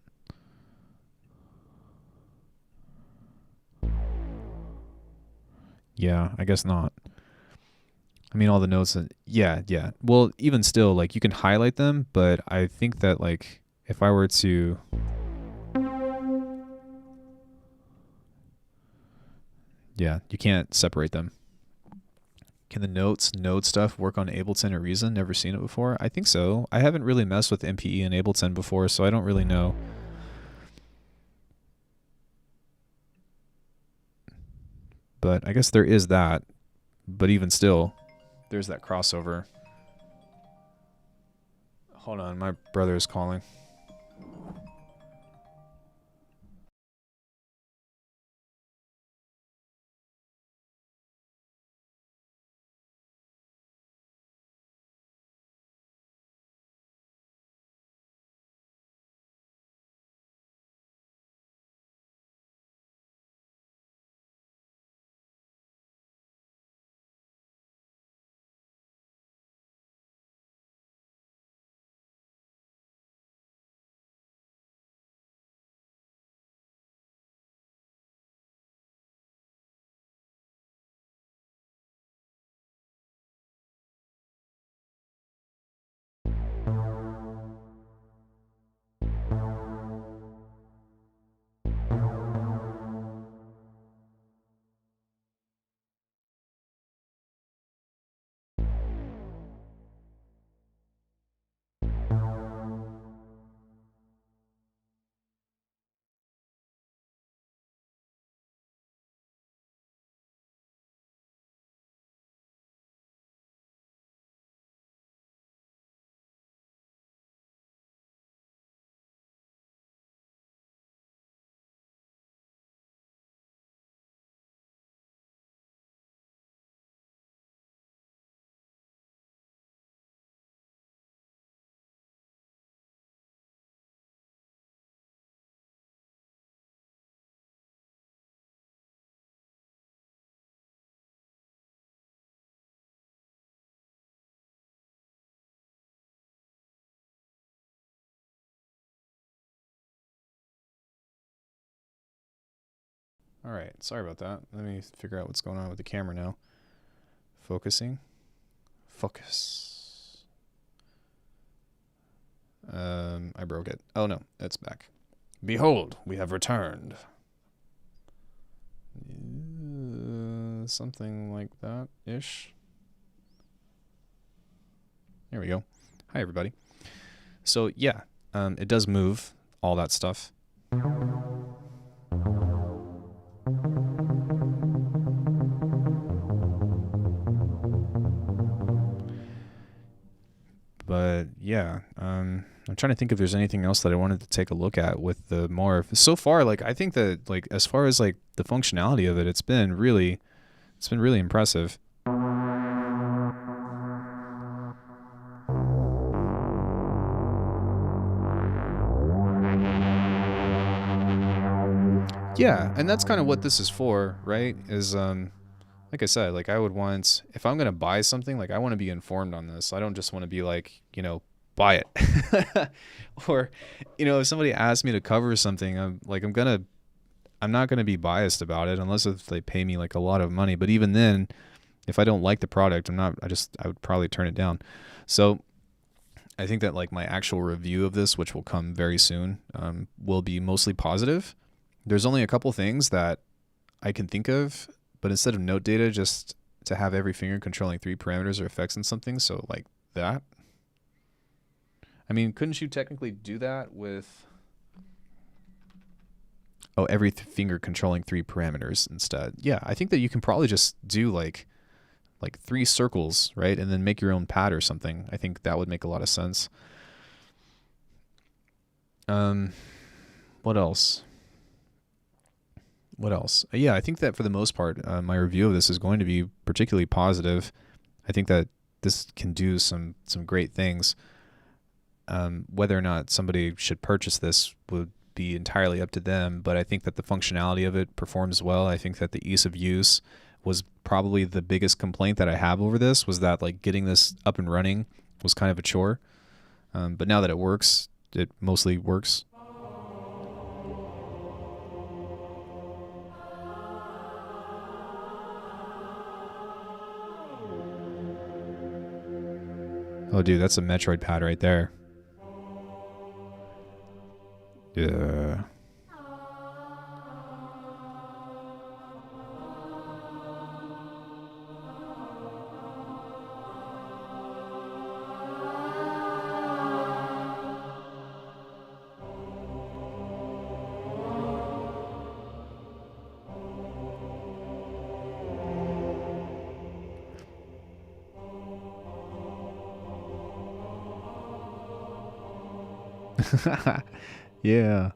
Yeah, I guess not. I mean, all the notes, yeah. Well, even still, like, you can highlight them, but I think that, like, if I were to... Yeah, you can't separate them. Can the node stuff work on Ableton or Reason? Never seen it before. I think so. I haven't really messed with MPE and Ableton before, so I don't really know. But I guess there is that. But even still, there's that crossover. Hold on, my brother is calling. All right, sorry about that. Let me figure out what's going on with the camera now. Focusing. Focus. I broke it. Oh no, it's back. Behold, we have returned. Something like that-ish. There we go. Hi, everybody. So, yeah, it does move, all that stuff. But, yeah, I'm trying to think if there's anything else that I wanted to take a look at with the Morph. So far, like, I think that, like, as far as, like, the functionality of it, it's been really impressive. Yeah, and that's kind of what this is for, right? Is like I said, like I would want, if I'm gonna buy something, like I want to be informed on this. I don't just want to be like, you know, buy it. Or, you know, if somebody asks me to cover something, I'm not gonna be biased about it unless if they pay me like a lot of money. But even then, if I don't like the product, I would probably turn it down. So I think that like my actual review of this, which will come very soon, will be mostly positive. There's only a couple things that I can think of, but instead of note data, just to have every finger controlling 3 parameters or effects in something, so like that. I mean, couldn't you technically do that with... Oh, every finger controlling 3 parameters instead. Yeah, I think that you can probably just do like 3 circles, right? And then make your own pad or something. I think that would make a lot of sense. What else? Yeah, I think that for the most part, my review of this is going to be particularly positive. I think that this can do some great things. Whether or not somebody should purchase this would be entirely up to them, but I think that the functionality of it performs well. I think that the ease of use was probably the biggest complaint that I have over this, was that like getting this up and running was kind of a chore. But now that it works, it mostly works. Oh, dude, that's a Metroid pad right there. Yeah. Yeah.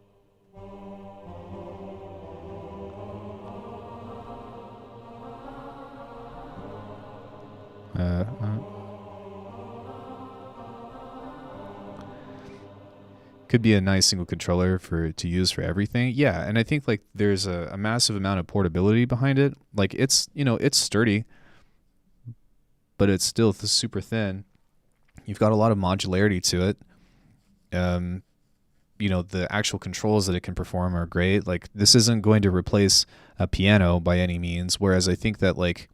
Could be a nice single controller to use for everything. Yeah, and I think like there's a massive amount of portability behind it. Like it's, you know, it's sturdy, but it's still super thin. You've got a lot of modularity to it. You know, the actual controls that it can perform are great. Like this isn't going to replace a piano by any means, whereas I think that like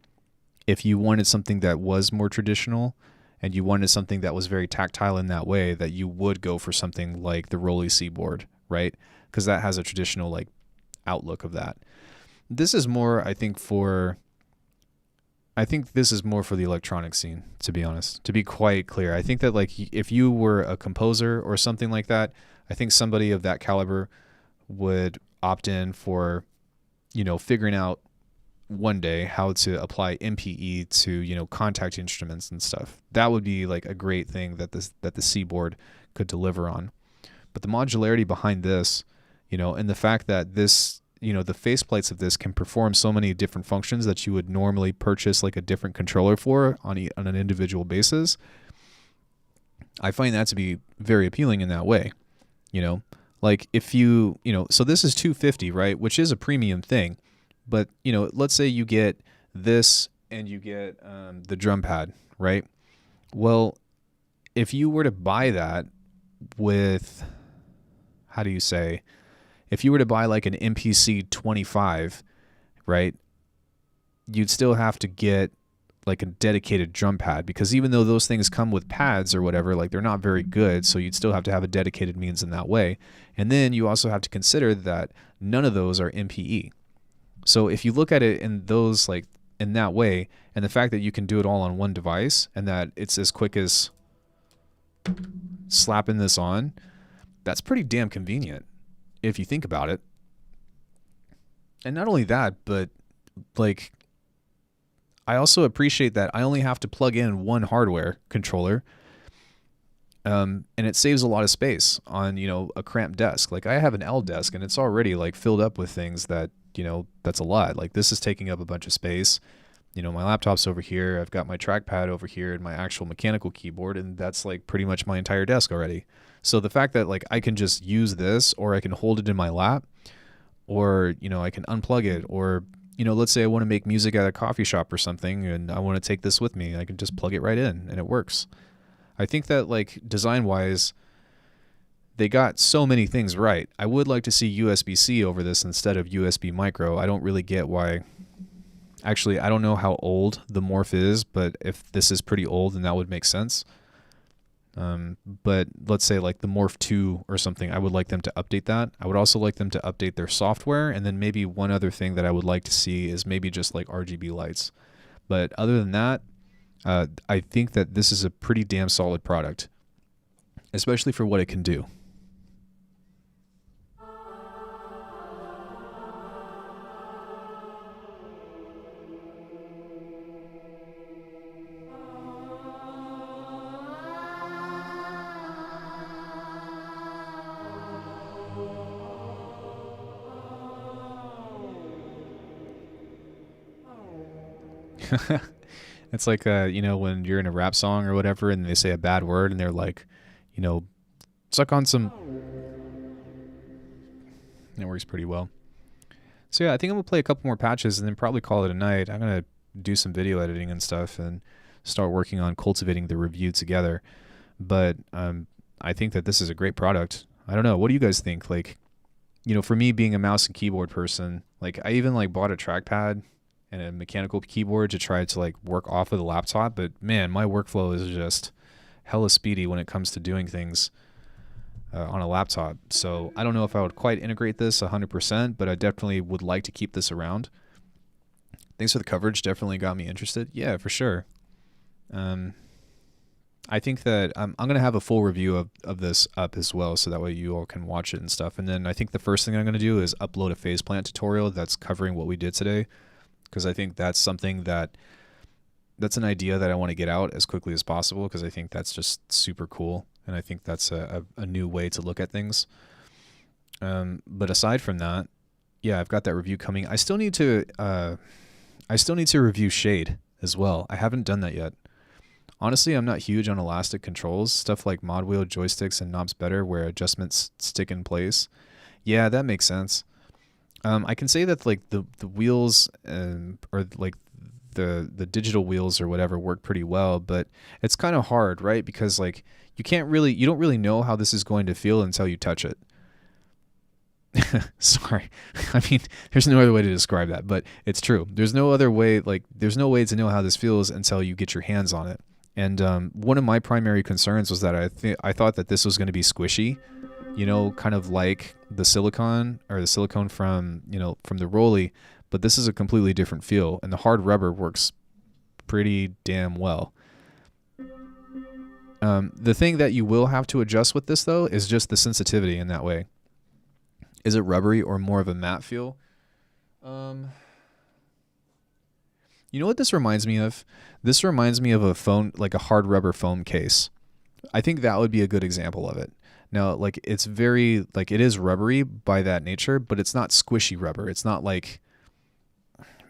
if you wanted something that was more traditional and you wanted something that was very tactile in that way, that you would go for something like the Rolly Seaboard, right? Because that has a traditional like outlook of that. This is more, I think this is more for the electronic scene, to be honest, to be quite clear. I think that like if you were a composer or something like that, I think somebody of that caliber would opt in for, you know, figuring out one day how to apply MPE to, you know, contact instruments and stuff. That would be like a great thing that the Seaboard could deliver on. But the modularity behind this, you know, and the fact that this, you know, the faceplates of this can perform so many different functions that you would normally purchase like a different controller for on an individual basis, I find that to be very appealing in that way. You know, like if you know, so this is $250, right? Which is a premium thing. But, you know, let's say you get this and you get the drum pad, right? Well, if you were to buy that with, how do you say, if you were to buy like an MPC 25, right? You'd still have to get like a dedicated drum pad, because even though those things come with pads or whatever, like they're not very good. So you'd still have to have a dedicated means in that way. And then you also have to consider that none of those are MPE. So if you look at it in those, like in that way, and the fact that you can do it all on one device and that it's as quick as slapping this on, that's pretty damn convenient if you think about it. And not only that, but like, I also appreciate that I only have to plug in one hardware controller, and it saves a lot of space on, you know, a cramped desk. Like I have an L desk and it's already like filled up with things that, you know, that's a lot. Like this is taking up a bunch of space. You know, my laptop's over here. I've got my trackpad over here and my actual mechanical keyboard, and that's like pretty much my entire desk already. So the fact that like I can just use this, or I can hold it in my lap, or, you know, I can unplug it, or, you know, let's say I want to make music at a coffee shop or something and I want to take this with me. I can just plug it right in and it works. I think that like design-wise, they got so many things right. I would like to see USB-C over this instead of USB micro. I don't really get why. Actually, I don't know how old the Morph is, but if this is pretty old, then that would make sense. But let's say like the Morph 2 or something, I would like them to update that. I would also like them to update their software. And then maybe one other thing that I would like to see is maybe just like RGB lights. But other than that, I think that this is a pretty damn solid product, especially for what it can do. It's like, you know, when you're in a rap song or whatever and they say a bad word and they're like, you know, suck on some. It works pretty well. So yeah, I think I'm going to play a couple more patches and then probably call it a night. I'm going to do some video editing and stuff and start working on cultivating the review together. But I think that this is a great product. I don't know. What do you guys think? Like, you know, for me being a mouse and keyboard person, like I even like bought a trackpad and a mechanical keyboard to try to like work off of the laptop. But man, my workflow is just hella speedy when it comes to doing things on a laptop. So I don't know if I would quite integrate this 100%, but I definitely would like to keep this around. Thanks for the coverage. Definitely got me interested. Yeah, for sure. I think that I'm going to have a full review of this up as well, so that way you all can watch it and stuff. And then I think the first thing I'm going to do is upload a phase plant tutorial that's covering what we did today, because I think that's something that's an idea that I want to get out as quickly as possible, because I think that's just super cool, and I think that's a new way to look at things. But aside from that, yeah, I've got that review coming. I still need to review Shade as well. I haven't done that yet. Honestly, I'm not huge on elastic controls, stuff like mod wheel, joysticks, and knobs better, where adjustments stick in place. Yeah, that makes sense. I can say that like the wheels or like the digital wheels or whatever work pretty well, but it's kind of hard, right? Because like you don't really know how this is going to feel until you touch it. Sorry. I mean, there's no other way to describe that, but it's true. There's no other way, like there's no way to know how this feels until you get your hands on it. And one of my primary concerns was that I thought that this was going to be squishy, you know, kind of like the silicone from, you know, from the Rolly, but this is a completely different feel, and the hard rubber works pretty damn well. The thing that you will have to adjust with this though is just the sensitivity in that way. Is it rubbery or more of a matte feel? You know what this reminds me of? This reminds me of a phone, like a hard rubber foam case. I think that would be a good example of it. Now, like it's very, like it is rubbery by that nature, but it's not squishy rubber. It's not like,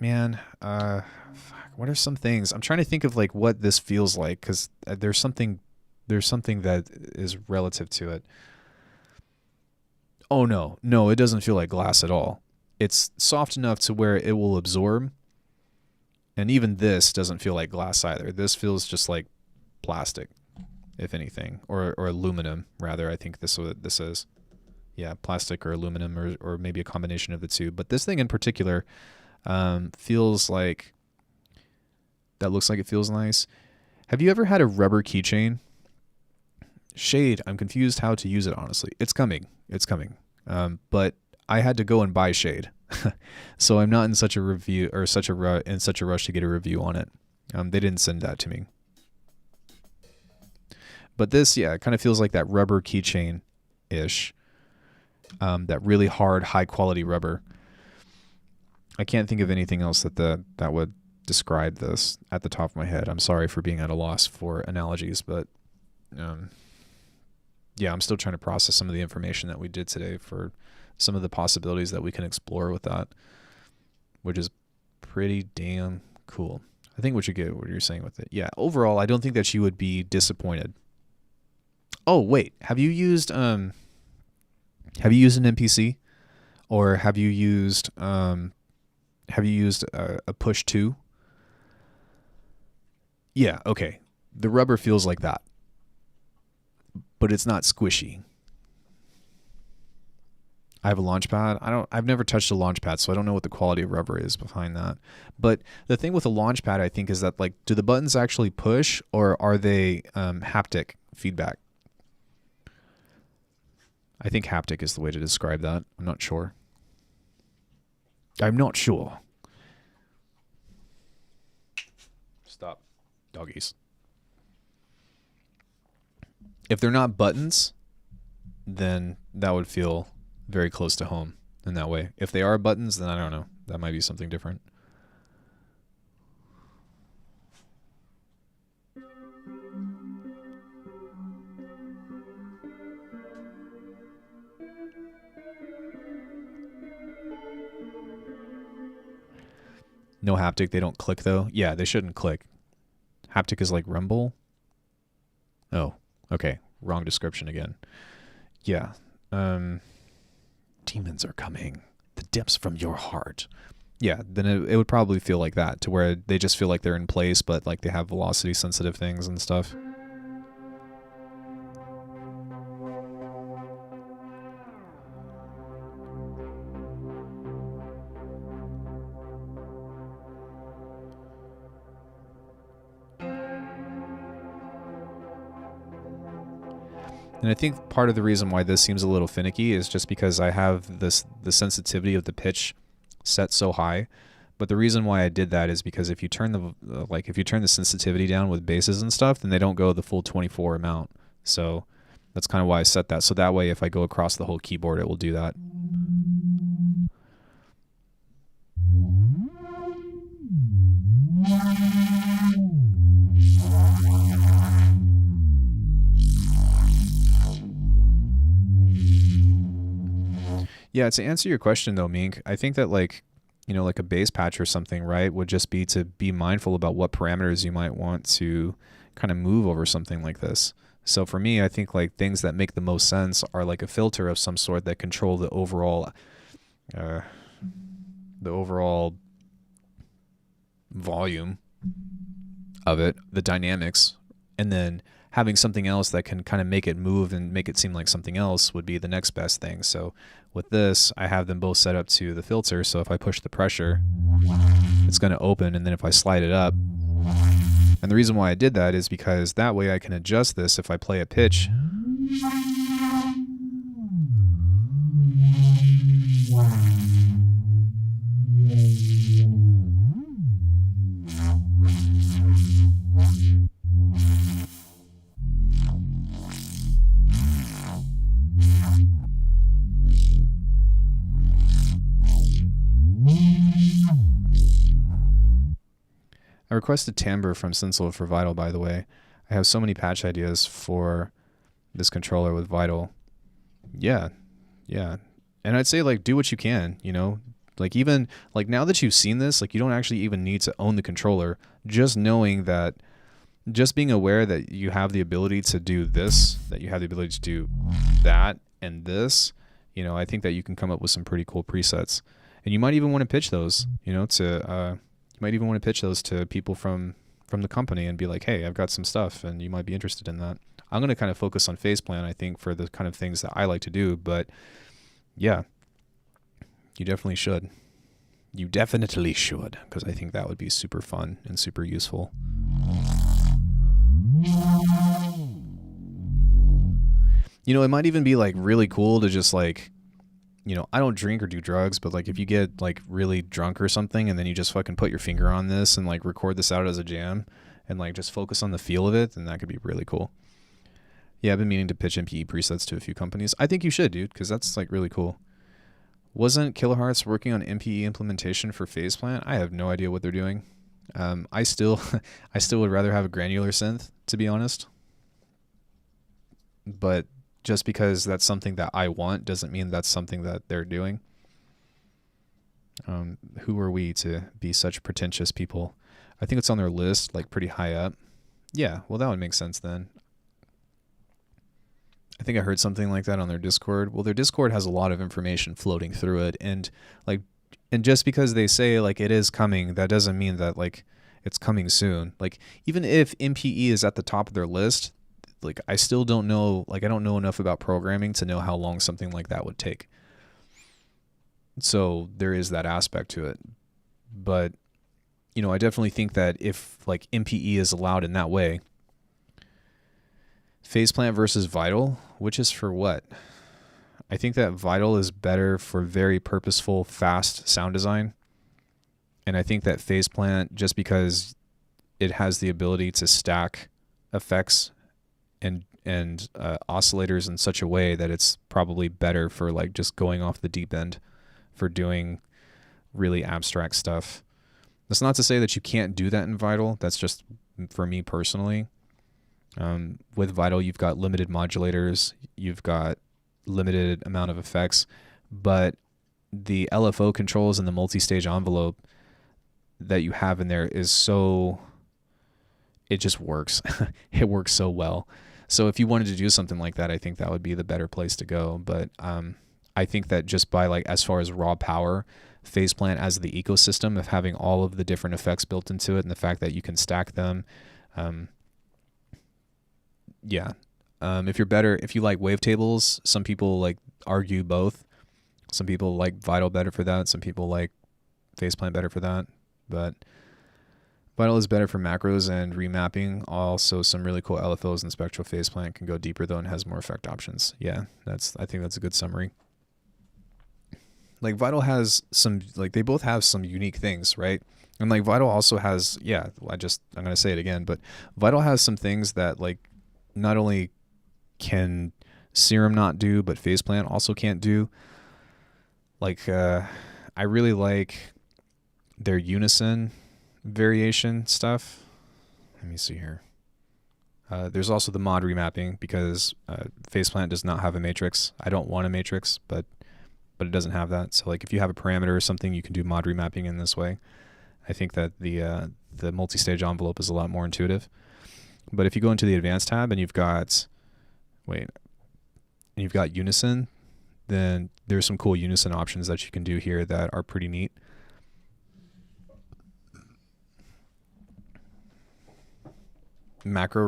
man, what are some things? I'm trying to think of like what this feels like, because there's something that is relative to it. Oh no, it doesn't feel like glass at all. It's soft enough to where it will absorb. And even this doesn't feel like glass either. This feels just like plastic, if anything, or aluminum rather. I think this is what this is. Yeah, plastic or aluminum, or maybe a combination of the two. But this thing in particular, Feels like, that looks like it feels nice. Have you ever had a rubber keychain? Shade, I'm confused how to use it, honestly. It's coming. It's coming. But I had to go and buy shade. So I'm not in such a review or in such a rush to get a review on it. They didn't send that to me. But this, yeah, it kind of feels like that rubber keychain-ish. That really hard, high-quality rubber. I can't think of anything else that would describe this at the top of my head. I'm sorry for being at a loss for analogies, but yeah, I'm still trying to process some of the information that we did today for some of the possibilities that we can explore with that, which is pretty damn cool. I think what you're saying with it. Yeah, overall, I don't think that you would be disappointed. Oh, wait, have you used an MPC, or have you used a push 2? Yeah, okay. The rubber feels like that, but it's not squishy. I have a launch pad. I've never touched a launch pad, so I don't know what the quality of rubber is behind that. But the thing with a launch pad, I think, is that, like, do the buttons actually push, or are they haptic feedback? I think haptic is the way to describe that. I'm not sure. I'm not sure. Stop, doggies. If they're not buttons, then that would feel very close to home in that way. If they are buttons, then I don't know. That might be something different. No haptic. They don't click, though. Yeah, they shouldn't click. Haptic is like rumble. Oh, okay. Wrong description again. Yeah. Demons are coming. The depths from your heart. Yeah, then it would probably feel like that, to where they just feel like they're in place, but like they have velocity sensitive things and stuff. And I think part of the reason why this seems a little finicky is just because I have the sensitivity of the pitch set so high. But the reason why I did that is because if you turn the sensitivity down with basses and stuff, then they don't go the full 24 amount. So that's kind of why I set that. So that way, if I go across the whole keyboard, it will do that. Yeah, to answer your question though, Mink, I think that like a bass patch or something, right, would just be to be mindful about what parameters you might want to kind of move over something like this. So for me, I think like things that make the most sense are like a filter of some sort that control the overall volume of it, the dynamics, and then having something else that can kind of make it move and make it seem like something else would be the next best thing. So with this, I have them both set up to the filter. So if I push the pressure, it's going to open. And then if I slide it up, and the reason why I did that is because that way I can adjust this if I play a pitch. I requested timbre from Sensel for Vital, by the way. I have so many patch ideas for this controller with Vital. Yeah. And I'd say, like, do what you can, Like, even, like, now that you've seen this, like, you don't actually even need to own the controller. Just knowing that, just being aware that you have the ability to do this, that you have the ability to do that and this, I think that you can come up with some pretty cool presets. And you might even want to pitch those, might even want to pitch those to people from the company and be like, hey, I've got some stuff and you might be interested in that. I'm going to kind of focus on Faceplant, I think, for the kind of things that I like to do. But yeah, you definitely should. You definitely should, because I think that would be super fun and super useful. You know, it might even be like really cool to just like, you know, I don't drink or do drugs, but like if you get like really drunk or something and then you just fucking put your finger on this and like record this out as a jam and like just focus on the feel of it, then that could be really cool. Yeah, I've been meaning to pitch MPE presets to a few companies. I think you should, dude, because that's like really cool. Wasn't Kilohearts working on MPE implementation for Phase Plant? I have no idea what they're doing. I still would rather have a granular synth, to be honest. But just because that's something that I want doesn't mean that's something that they're doing. Who are we to be such pretentious people? I think it's on their list, like pretty high up. Yeah, well, that would make sense then. I think I heard something like that on their Discord. Well, their Discord has a lot of information floating through it, and just because they say like it is coming, that doesn't mean that like it's coming soon. Like even if MPE is at the top of their list, like I still don't know, like I don't know enough about programming to know how long something like that would take. So there is that aspect to it. But you know, I definitely think that if like MPE is allowed in that way, Phase Plant versus Vital, which is for what? I think that Vital is better for very purposeful, fast sound design. And I think that Phase Plant, just because it has the ability to stack effects and oscillators in such a way that it's probably better for like just going off the deep end for doing really abstract stuff. That's not to say that you can't do that in Vital. That's just for me personally. With Vital, you've got limited modulators, you've got limited amount of effects, but the LFO controls and the multi-stage envelope that you have in there is so, it just works. It works so well. So if you wanted to do something like that, I think that would be the better place to go. But I think that just by like as far as raw power, Phase Plant as the ecosystem of having all of the different effects built into it and the fact that you can stack them, yeah. If you like wavetables, some people like argue both. Some people like Vital better for that. Some people like Phase Plant better for that. But Vital is better for macros and remapping. Also, some really cool LFOs and Spectral Phase Plant can go deeper though and has more effect options. Yeah, I think that's a good summary. Like Vital has some, like they both have some unique things, right? And like Vital also has, yeah, I'm going to say it again, but Vital has some things that like not only can Serum not do, but Phase Plant also can't do. Like, I really like their unison variation stuff. Let me see here. There's also the mod remapping because Phase Plant does not have a matrix. I don't want a matrix, but it doesn't have that. So like if you have a parameter or something, you can do mod remapping in this way. I think that the multi-stage envelope is a lot more intuitive. But if you go into the advanced tab and you've got unison, then there's some cool unison options that you can do here that are pretty neat. Macro